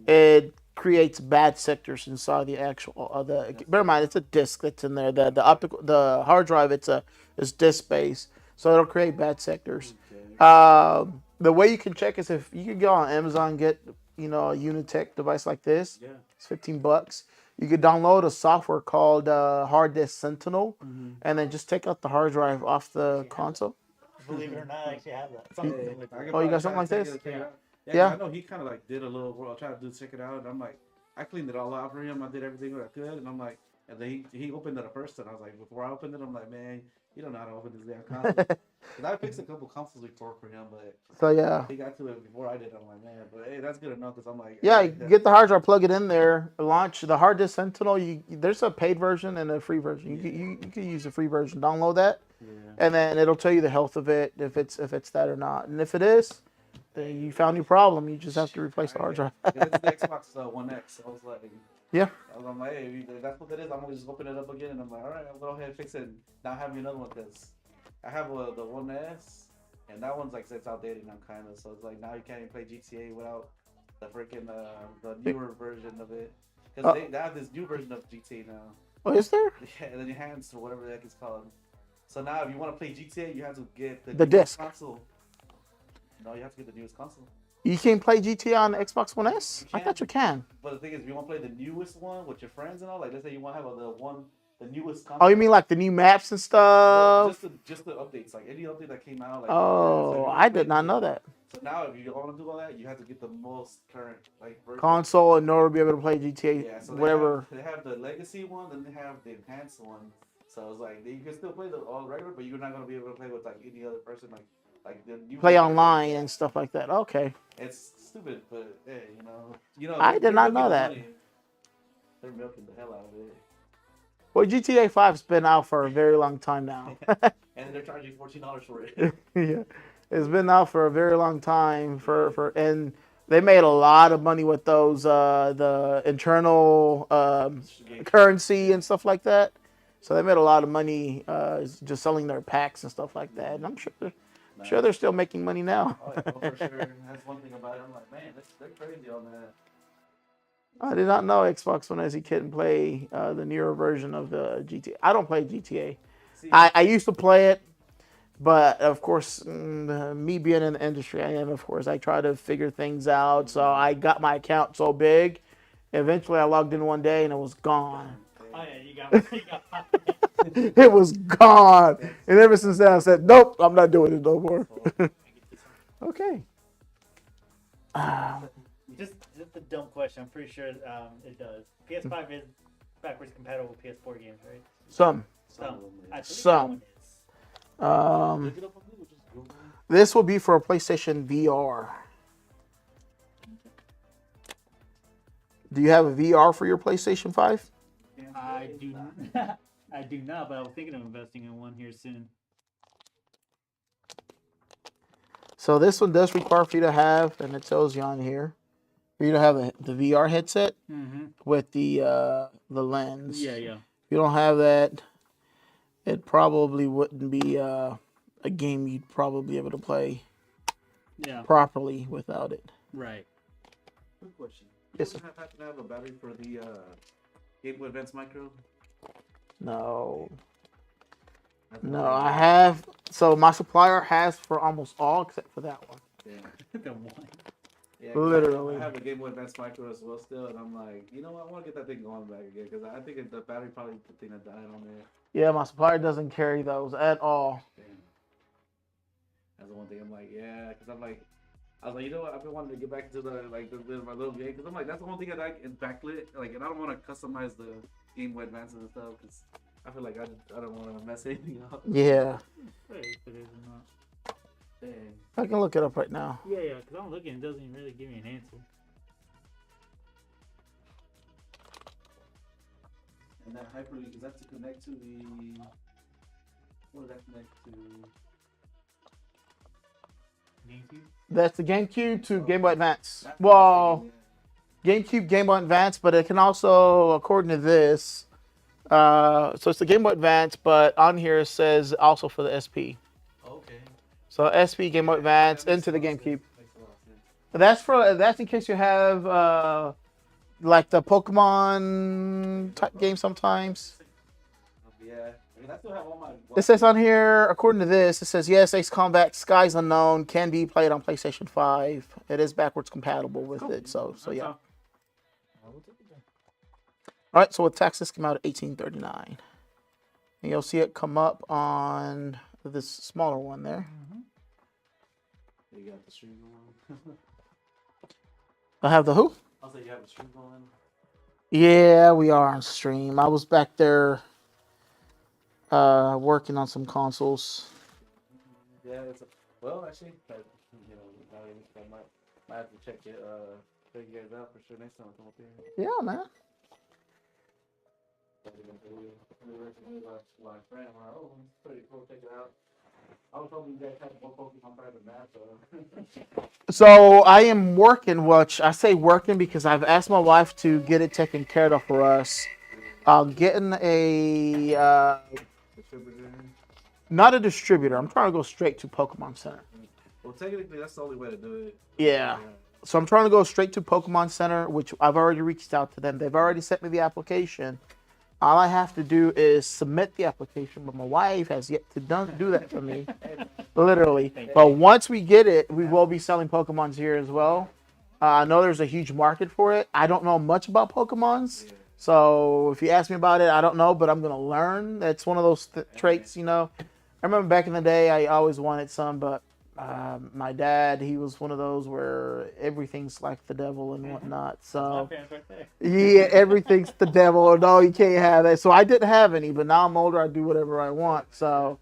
it creates bad sectors inside the actual. Bear in mind, it's a disk that's in there. The hard drive, it's disk based, so it'll create bad sectors. Okay. The way you can check is if you can go on Amazon, get a Unitech device like this. Yeah. It's $15. You could download a software called Hard Disk Sentinel, and then just take out the hard drive off the console. Believe it or not, I actually have that. Oh, you got something like this? Yeah. I know he kind of like did a little work. I tried to check it out, and I'm like, I cleaned it all out for him. I did everything that I could, and I'm like, and then he opened it at first, and I was like, before I opened it, I'm like, man, you don't know how to open this damn console. Because I fixed a couple consoles before for him, but So yeah. he got to it before I did. I'm like, man, but hey, that's good enough. Because I'm like, Yeah, hey, get the hard drive, plug it in there, launch the Hard Disk Sentinel. There's a paid version and a free version. You can use the free version. Download that, and then it'll tell you the health of it, if it's that or not. And if it is, then you found your problem. You just have to replace the hard drive. It's the Xbox One X. So I was like, Yeah. I'm like, hey, if that's what it is, I'm gonna just open it up again, and I'm like, all right, I'll go ahead and fix it. And now have me another one because I have the One S, and that one's like it's outdated now, kind of. So it's like now you can't even play GTA without the freaking the newer version of it. Because they have this new version of GTA now. Oh, is there? Yeah, and then Enhanced or whatever the heck it's called. So now, if you want to play GTA, you have to get The newest disc. console. No, you have to get the newest console. You can't play GTA on the Xbox One S? You I thought can. you can. But the thing is, if you want to play the newest one with your friends and all, like let's say you want to have the newest console. Oh, you mean like the new maps and No, stuff? just the updates, like any update that came out. Like, Oh, so I did not know that. So now, if you want to do all that, you have to get the most current like version. Console in order to be able to play GTA, Yeah, so whatever. They have the legacy one, then they have the enhanced one. So it's like you can still play the all regular, but you're not gonna be able to play with like any other person, like the new Play online and stuff like that. Okay. It's stupid, but hey, I did they're not know milking the that. money. They're milking the hell out of it, Well, GTA 5's been out for a very long time now. and they're charging $14 for it. Yeah. It's been out for a very long time and they made a lot of money with those the internal currency and stuff like that. So they made a lot of money just selling their packs and stuff like that. And I'm sure they're still making money now. Oh, yeah, for sure. That's one thing about it. I'm like, man, they're crazy on that. I did not know Xbox One S you couldn't play the newer version of the GTA. I don't play GTA. See, I used to play it, but of course, me being in the industry, I try to figure things out. So I got my account so big. Eventually, I logged in one day and it was gone. Oh yeah, you got me. It was gone. And ever since then, I said, nope, I'm not doing it no more. Okay. Just a dumb question. I'm pretty sure it does. PS5 is backwards compatible with PS4 games, right? Some. Some. I believe Some. that one is. Look it up on Google, just Google it. This will be for a PlayStation VR. Do you have a VR for your PlayStation 5? I do not. I do not, but I was thinking of investing in one here soon. So this one does require for you to have, and it tells you on here, for you to have the VR headset Mm-hmm. with the lens. Yeah, yeah. If you don't have that, it probably wouldn't be a game you'd probably be able to play Yeah. properly without it. Right. Quick question. Yes, You have to have a battery for the Game Boy Advance Micro? No. That's No, all I have. So my supplier has for almost all except for that one. Yeah. The one. Yeah, 'cause Literally. I have a Game Boy Advance Micro as well still, and I'm like, you know what? I want to get that thing going back again because I think the battery probably the thing that died on there. Yeah, my supplier doesn't carry those at all. Damn. That's the one thing I'm like, yeah, because I was like, you know what? I've been wanting to get back into my little game because I'm like, that's the one thing I like is backlit. Like, and I don't want to customize the Game Boy Advances and stuff because I feel like I don't want to mess anything up. Yeah. Hey, if it is or not. Dang. I can look it up right now. Yeah, yeah, because I'm looking, it doesn't even really give me an answer. And that hyperlink is that to connect to the? What does that connect to? GameCube? That's the GameCube to Game Boy Advance. That's what Well, I'm saying, GameCube, Game Boy Advance, but it can also, according to this, so it's the Game Boy Advance, but on here it says also for the SP. yeah. Okay. So SP, Game Boy Advance, That makes into the a lot of GameCube. sense. Makes a lot of sense. That's in case you have like the Pokemon type game sometimes. Yeah. I mean, I still have all my. It says on here, according to this, it says yes, Ace Combat Skies Unknown can be played on PlayStation 5. It is backwards compatible with it, so yeah. all. All right, so with taxes come out at $18.39, and you'll see it come up on this smaller one there. You got the stream going. I have the who? I'll say you have the stream going. Yeah, we are on stream. I was back there working on some consoles. Yeah, well, actually, I might have to check it. Check you guys out for sure next time I come up here. Yeah, man. My friend, I'm like, oh, it's pretty cool. Check it out. I was hoping you guys had more focus on private math. So I am working, which I say working because I've asked my wife to get it taken care of for us. Getting a not a distributor. I'm trying to go straight to Pokemon Center. Well, technically, that's the only way to do it. Yeah. So I'm trying to go straight to Pokemon Center, which I've already reached out to them. They've already sent me the application. All I have to do is submit the application, but my wife has yet to do that for me. Literally. But once we get it, we will be selling Pokemons here as well. I know there's a huge market for it. I don't know much about Pokemons. So if you ask me about it, I don't know, but I'm going to learn. That's one of those traits, you know. I remember back in the day, I always wanted some, but my dad, he was one of those where everything's like the devil and whatnot. So yeah, everything's the devil. No, you can't have that. So I didn't have any, but now I'm older. I do whatever I want. So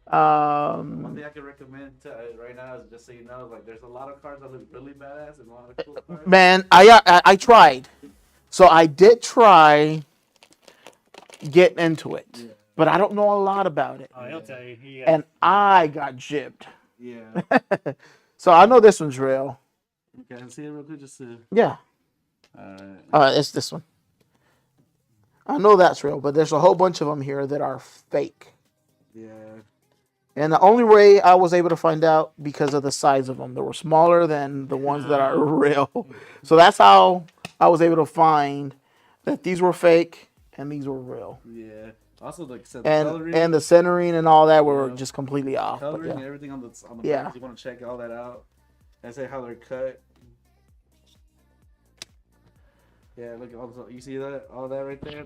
One thing I can recommend right now is just so you know, like there's a lot of cars that look really badass and a lot of cool cars. man, I tried. So I did try getting into it, but I don't know a lot about it. Oh, he'll tell you. And I got jibbed. Yeah. So I know this one's real. Okay, I see it real quick just to. Yeah. Alright. It's this one. I know that's real, but there's a whole bunch of them here that are fake. Yeah. And the only way I was able to find out because of the size of them, they were smaller than the ones that are real. So that's how I was able to find that these were fake and these were real. Yeah. Also, like I said, And the centering and all that were just completely off. But coloring yeah. and everything on the Yeah. back. You want to check all that out and say how they're cut. Yeah, look, also you see that all that right there.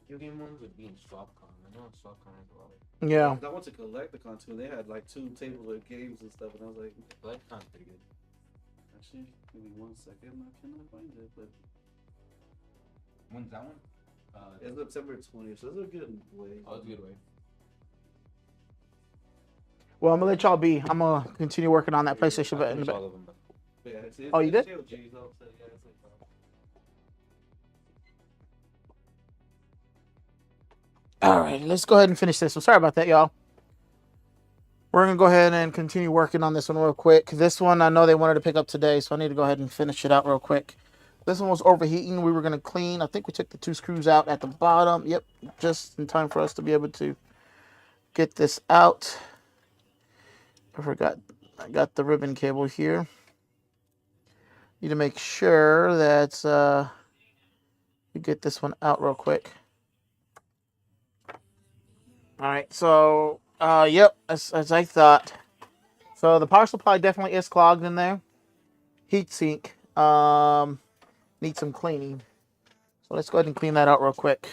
video game ones would be in SwapCon. I know SwapCon has a lot of Yeah. I went to Collecticon too, and they had like 2 tables of games and stuff, and I was like, Collecticon's pretty good. actually, give me 1 second, I cannot find it, but When's that one? it's September 20th, so it's a good way. Oh, it's a good way. Well, I'm gonna let y'all be. I'm gonna continue working on that PlayStation. I But in the finished back. all of them. But yeah, it's, Oh, you did? it's LG, so yeah, it's like, All right, let's go ahead and finish this. I'm sorry about that, y'all. We're gonna go ahead and continue working on this one real quick. This one I know they wanted to pick up today, so I need to go ahead and finish it out real quick. This one was overheating. We were gonna clean. I think we took the 2 screws out at the bottom. Yep, just in time for us to be able to get this out. I forgot. I got the ribbon cable here. Need to make sure that you get this one out real quick. All right, so yep, as I thought. So the power supply definitely is clogged in there. Heat sink needs some cleaning. So let's go ahead and clean that out real quick.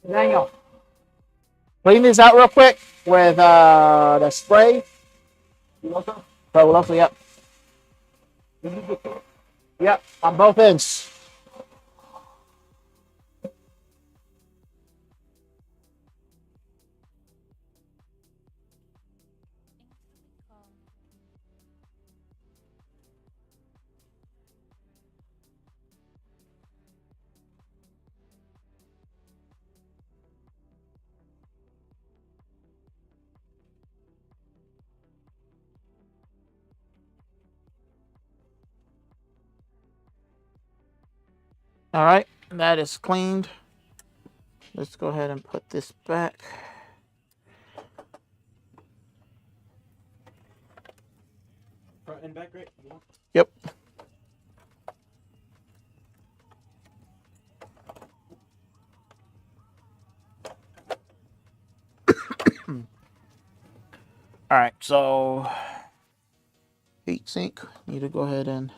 Daniel, clean this out real quick with the spray. Fabuloso, yep. Yep, on both ends. All right, that is cleaned. Let's go ahead and put this back. Front and back, right? Yep. All right, so heat sink. Need to go ahead and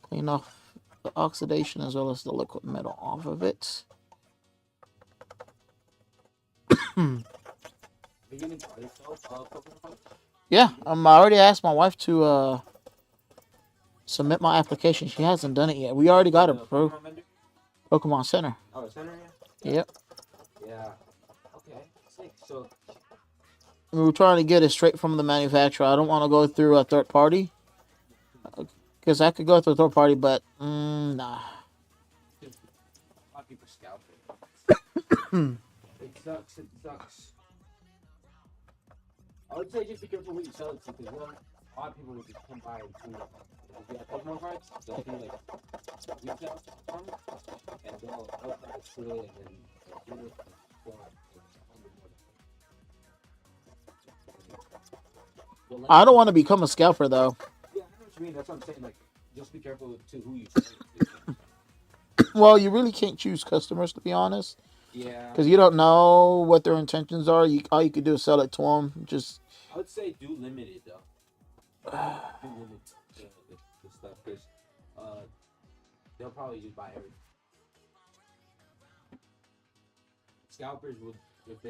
clean off the oxidation as well as the liquid metal off of it. Yeah, I already asked my wife to submit my application. She hasn't done it yet. We already got approved. Pokemon Center. Oh, Center, yeah? Yep. Yeah. Okay. Sick. So, We were trying to get it straight from the manufacturer. I don't want to go through a third party. Because I could go through a third party, but nah. a lot of people scalp it. It sucks. It sucks. I would say just be careful what you sell it to, because a lot of people will just come by and do it. If you have Pokemon cards, they'll do like retail from it, and they'll try to steal it and then do it and sell it. I don't want to become a scalper, though. Yeah, I know what you mean. That's what I'm saying. Like, just be careful to who you sell it to. Well, you really can't choose customers, to be honest. Yeah. Because you don't know what their intentions are. All you could do is sell it to them. Just. I would say do limited though. Do limit the stuff, because they'll probably just buy everything. Scalpers would, if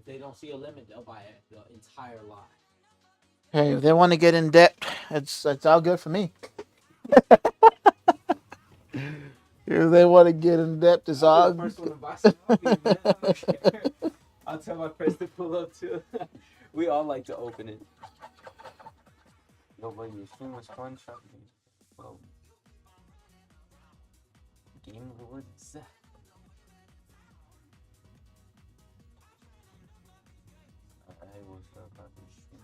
they don't see a limit, they'll buy it, the entire lot. Hey, if they want to get in debt, it's all good for me. If they want to get in depth, it's I'll all. be the first one to buy some coffee, man. I don't care. I'll tell my friends to pull up too. We all like to open it. No, but your stream was fun, shopping. Well, Game Lords. I was about to stream.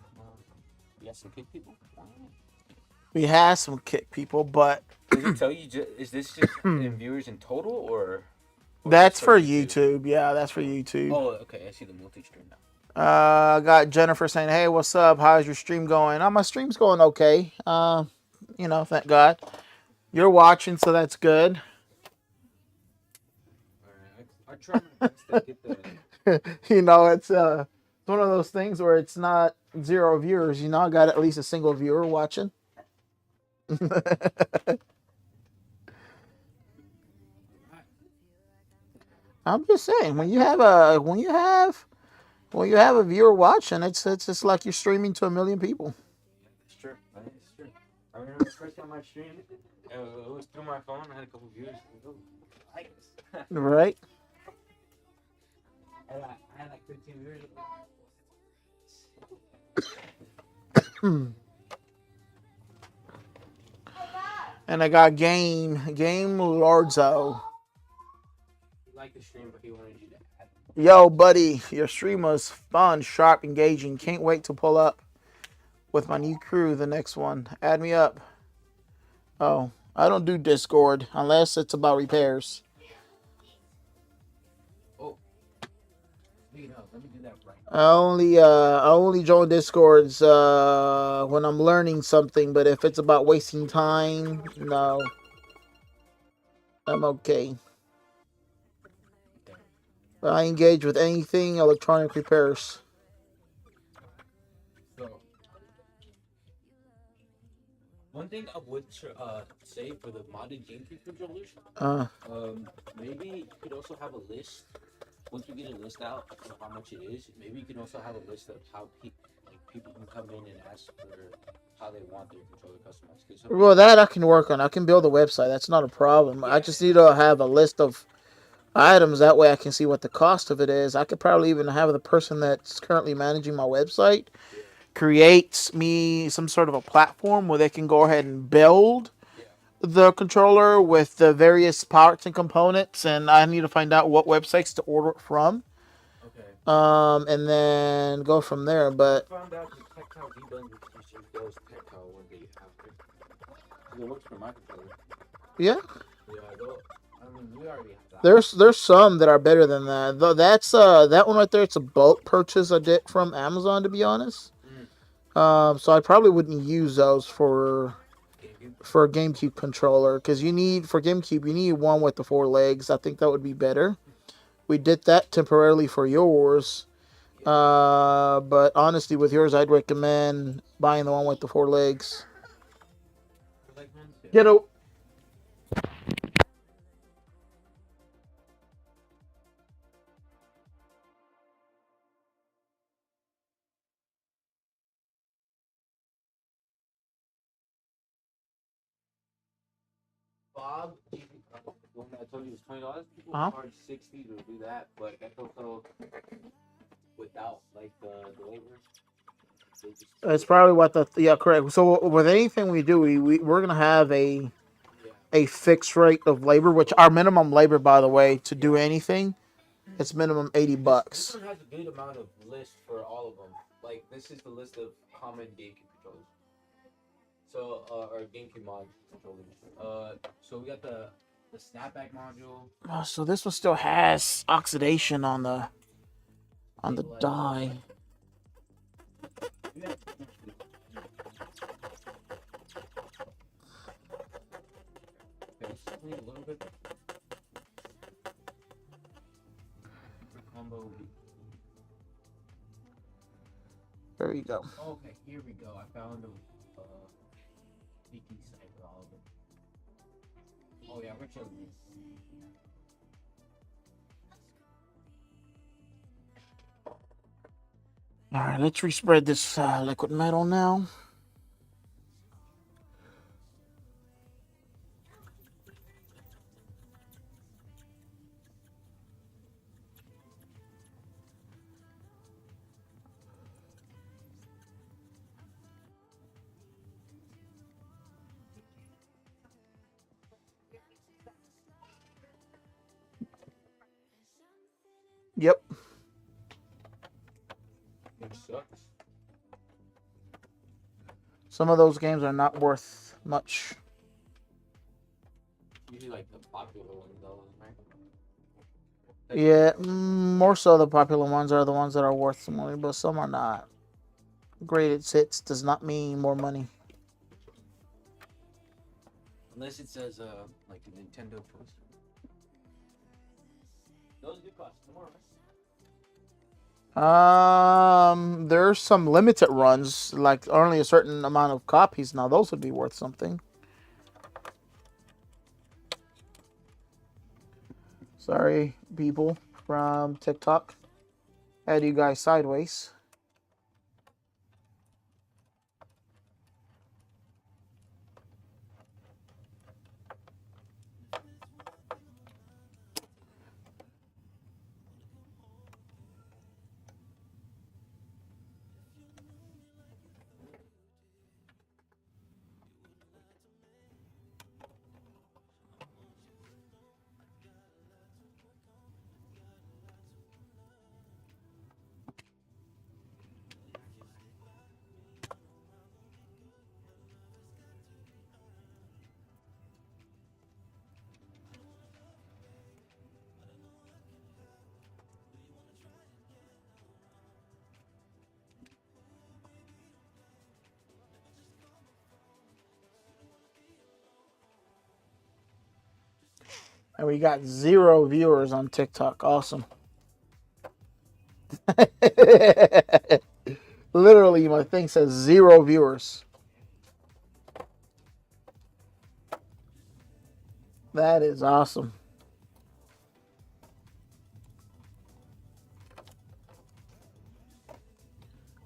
You got some kick people? We had some kick people, but Does it tell you? Is this just in viewers in total, or that's just for YouTube? YouTube. Yeah, that's for YouTube. Oh, okay. I see the multi-stream now. I got Jennifer saying, "Hey, what's up? How's your stream going?" Oh, my stream's going okay. You know, thank God. You're watching, so that's good. Alright, I try my best to get the. You know, it's one of those things where it's not 0 viewers. You know, I got at least a single viewer watching. I'm just saying, when you have a viewer watching, it's just like you're streaming to 1 million people. It's true. It's true. I remember the first time I streamed, it was through my phone. I had a couple viewers. Oh, I like this. Right? And I had like 15 viewers. And I got Game Lordzo. He liked the stream, but he wanted you to add. Yo, buddy, your stream was fun, sharp, engaging. Can't wait to pull up with my new crew, the next one. Add me up. Oh, I don't do Discord unless it's about repairs. Oh, speaking of, let me do that right. I only join Discords when I'm learning something, but if it's about wasting time, no. I'm okay. But I engage with anything electronic repairs. So, one thing I would say for the modded GameCube controllers, maybe you could also have a list. Once we get a list out of how much it is, maybe you can also have a list of how people can come in and ask for how they want their controller customized. Well, that I can work on. I can build a website. That's not a problem. Yeah. I just need to have a list of items. That way I can see what the cost of it is. I could probably even have the person that's currently managing my website create me some sort of a platform where they can go ahead and build the controller with the various parts and components, and I need to find out what websites to order it from. Okay. And then go from there. But I found out the tactile debug feature does tactile when they have it. It works for my controller. Yeah. Yeah, I mean, we already have that. There's some that are better than that. Though that's that one right there. It's a bulk purchase I did from Amazon, to be honest. So I probably wouldn't use those for a GameCube controller, because for GameCube you need one with the 4 legs. I think that would be better. We did that temporarily for yours, but honestly with yours I'd recommend buying the one with the 4 legs. Get out. Bob, the one that I told you was $20. People charge $60 to do that, but that's also without like the labor. It's probably what correct. So with anything we do, we're gonna have a fixed rate of labor, which our minimum labor, by the way, to do anything, it's minimum $80. This one has a good amount of lists for all of them. Like this is the list of common GameCube controllers. So or GameCube mod controllers. So we got the snapback module. Oh, so this one still has oxidation on the die. A little bit. Combo. There you go. Okay, here we go. I found a leaky site for all of them. Oh yeah, we're chilling. All right, let's respread this liquid metal now. Some of those games are not worth much. Usually like the popular ones though, right? Yeah, more so the popular ones are the ones that are worth some money, but some are not. Graded hits does not mean more money. Unless it says like a Nintendo poster. Those do cost more, right? There's some limited runs, like only a certain amount of copies. Now those would be worth something. Sorry, people from TikTok. Had you guys sideways. And we got 0 viewers on TikTok. Awesome. Literally, my thing says 0 viewers. That is awesome.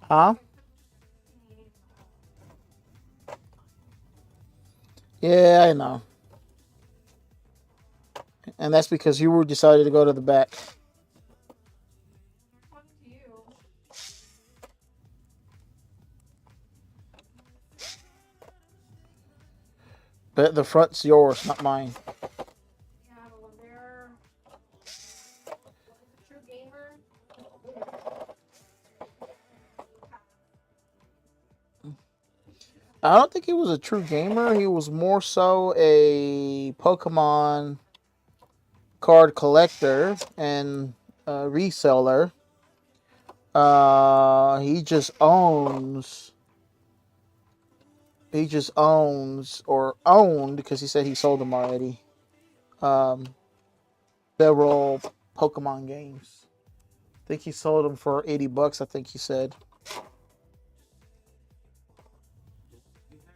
Huh? Yeah, I know. And that's because you were decided to go to the back. Fuck you. But the front's yours, not mine. Yeah, but when they're a true gamer, I don't think he was a true gamer. He was more so a Pokemon card collector and reseller. He just owns. He just owns or owned because he said he sold them already. Several Pokemon games. I think he sold them for $80. I think he said.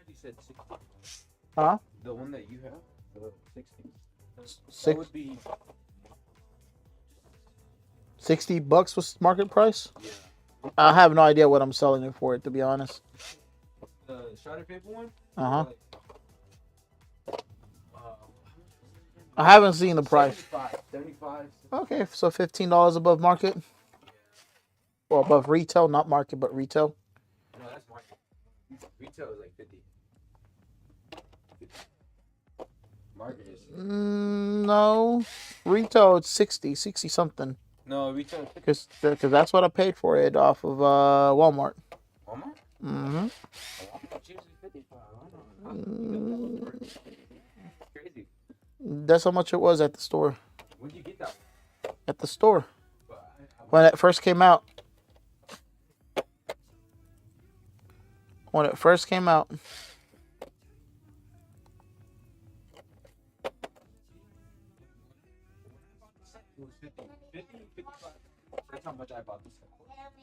You said 60. Huh? The one that you have, the 60. That Six, would be $60 was market price. yeah. I have no idea what I'm selling it for, to be honest. The Shadow Paper one. Uh-huh. Like, I haven't seen the price. 75. Okay, so $15 above market. Or above retail, not market, but retail. No, that's market. Retail is like 50. Market is No. Retail, it's 60 something. no retail is 50. Because that's what I paid for it off of Walmart. Walmart. Mm-hmm. Walmart usually 55. I don't know. Crazy. That's how much it was at the store. When did you get that? At the store. But When it first came out. When it first came out. it was 55. That's how much I bought this.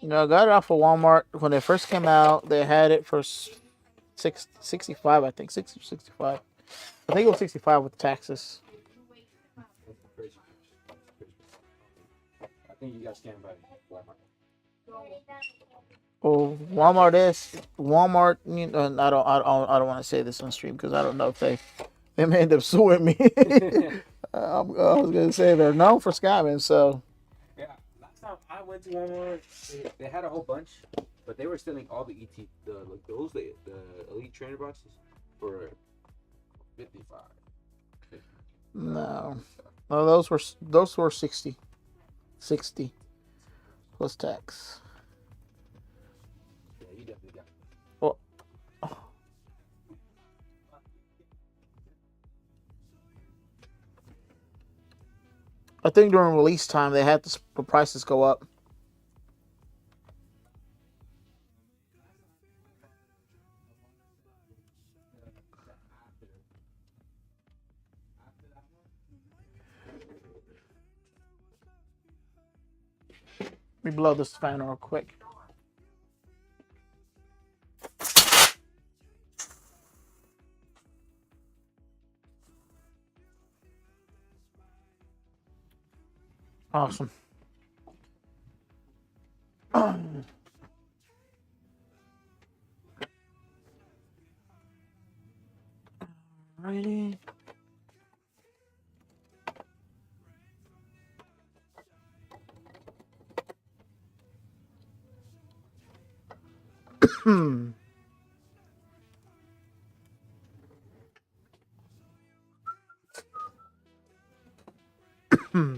You know, I got it off of Walmart. When it first came out, they had it for 65, I think. 60, 65. I think it was 65 with taxes. That's crazy. I think you got scammed by Walmart. Well, Walmart. You know, I don't want to say this on stream because I don't know if they may end up suing me. I was gonna say they're known for scamming, so Yeah, last time I went to Walmart, they had a whole bunch, but they were selling all the the elite trainer boxes for 55. no, those were 60 plus tax. Yeah, you definitely got it. Well, I think during release time they had the prices go up. Let me blow this fan real quick. Awesome. Alrighty. Hmm. Hmm.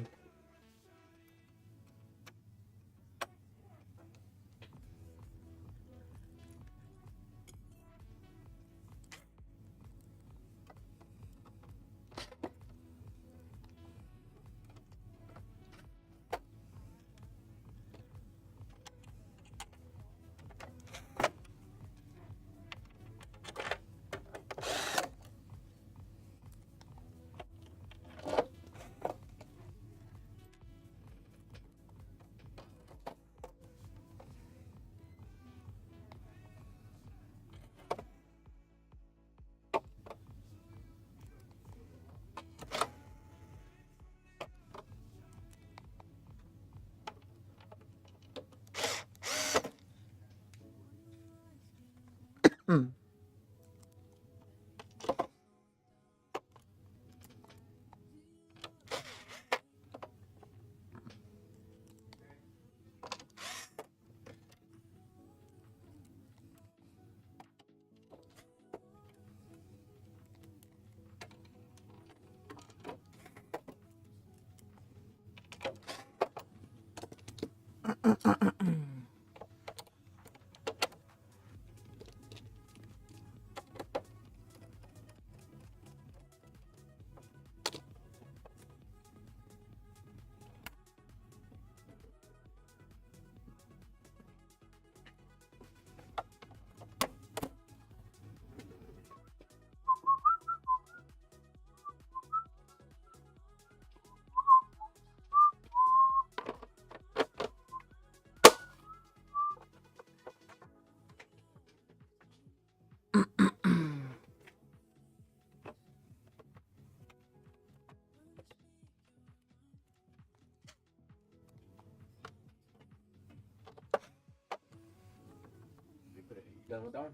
You done with that one?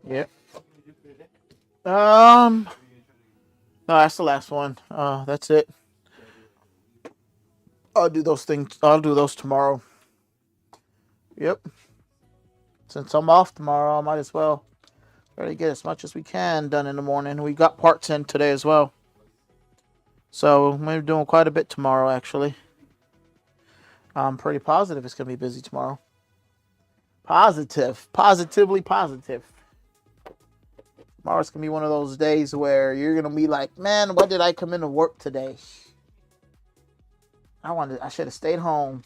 Yep. No, that's the last one. That's it. I'll do those things. I'll do those tomorrow. Yep. Since I'm off tomorrow, I might as well try to get as much as we can done in the morning. We got parts in today as well. So we're doing quite a bit tomorrow, actually. I'm pretty positive it's going to be busy tomorrow. Positive. Positively positive. Tomorrow's going to be one of those days where you're going to be like, man, why did I come into work today? I should have stayed home.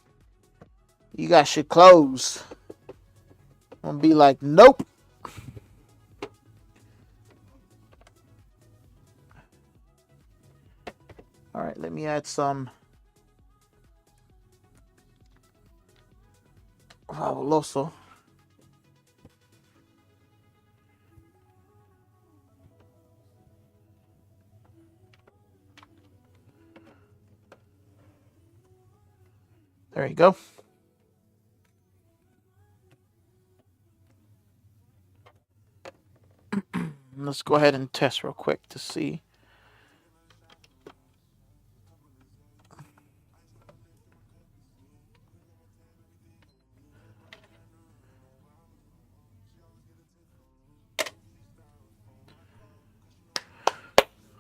You guys should close. I'm going to be like, nope. All right, let me add some fabuloso. There you go. Let's go ahead and test real quick to see.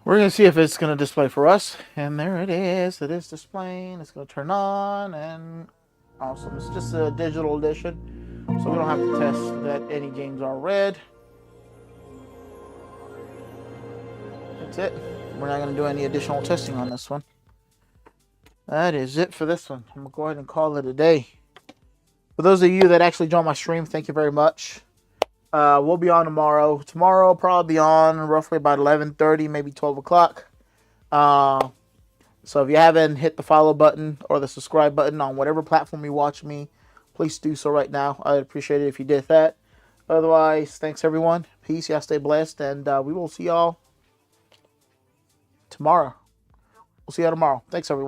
We're going to see if it's going to display for us. And there it is. It is displaying. It's going to turn on. And awesome. It's just a digital edition. So we don't have to test that any games are red. That's it. We're not going to do any additional testing on this one. that is it for this one. I'm going to go ahead and call it a day. For those of you that actually joined my stream, thank you very much. We'll be on tomorrow. Tomorrow will probably be on roughly about 11:30, maybe 12 o'clock. So if you haven't hit the follow button or the subscribe button on whatever platform you watch me, please do so right now. I'd appreciate it if you did that. Otherwise, thanks everyone. Peace. Y'all stay blessed. And we will see y'all tomorrow. We'll see y'all tomorrow. Thanks everyone.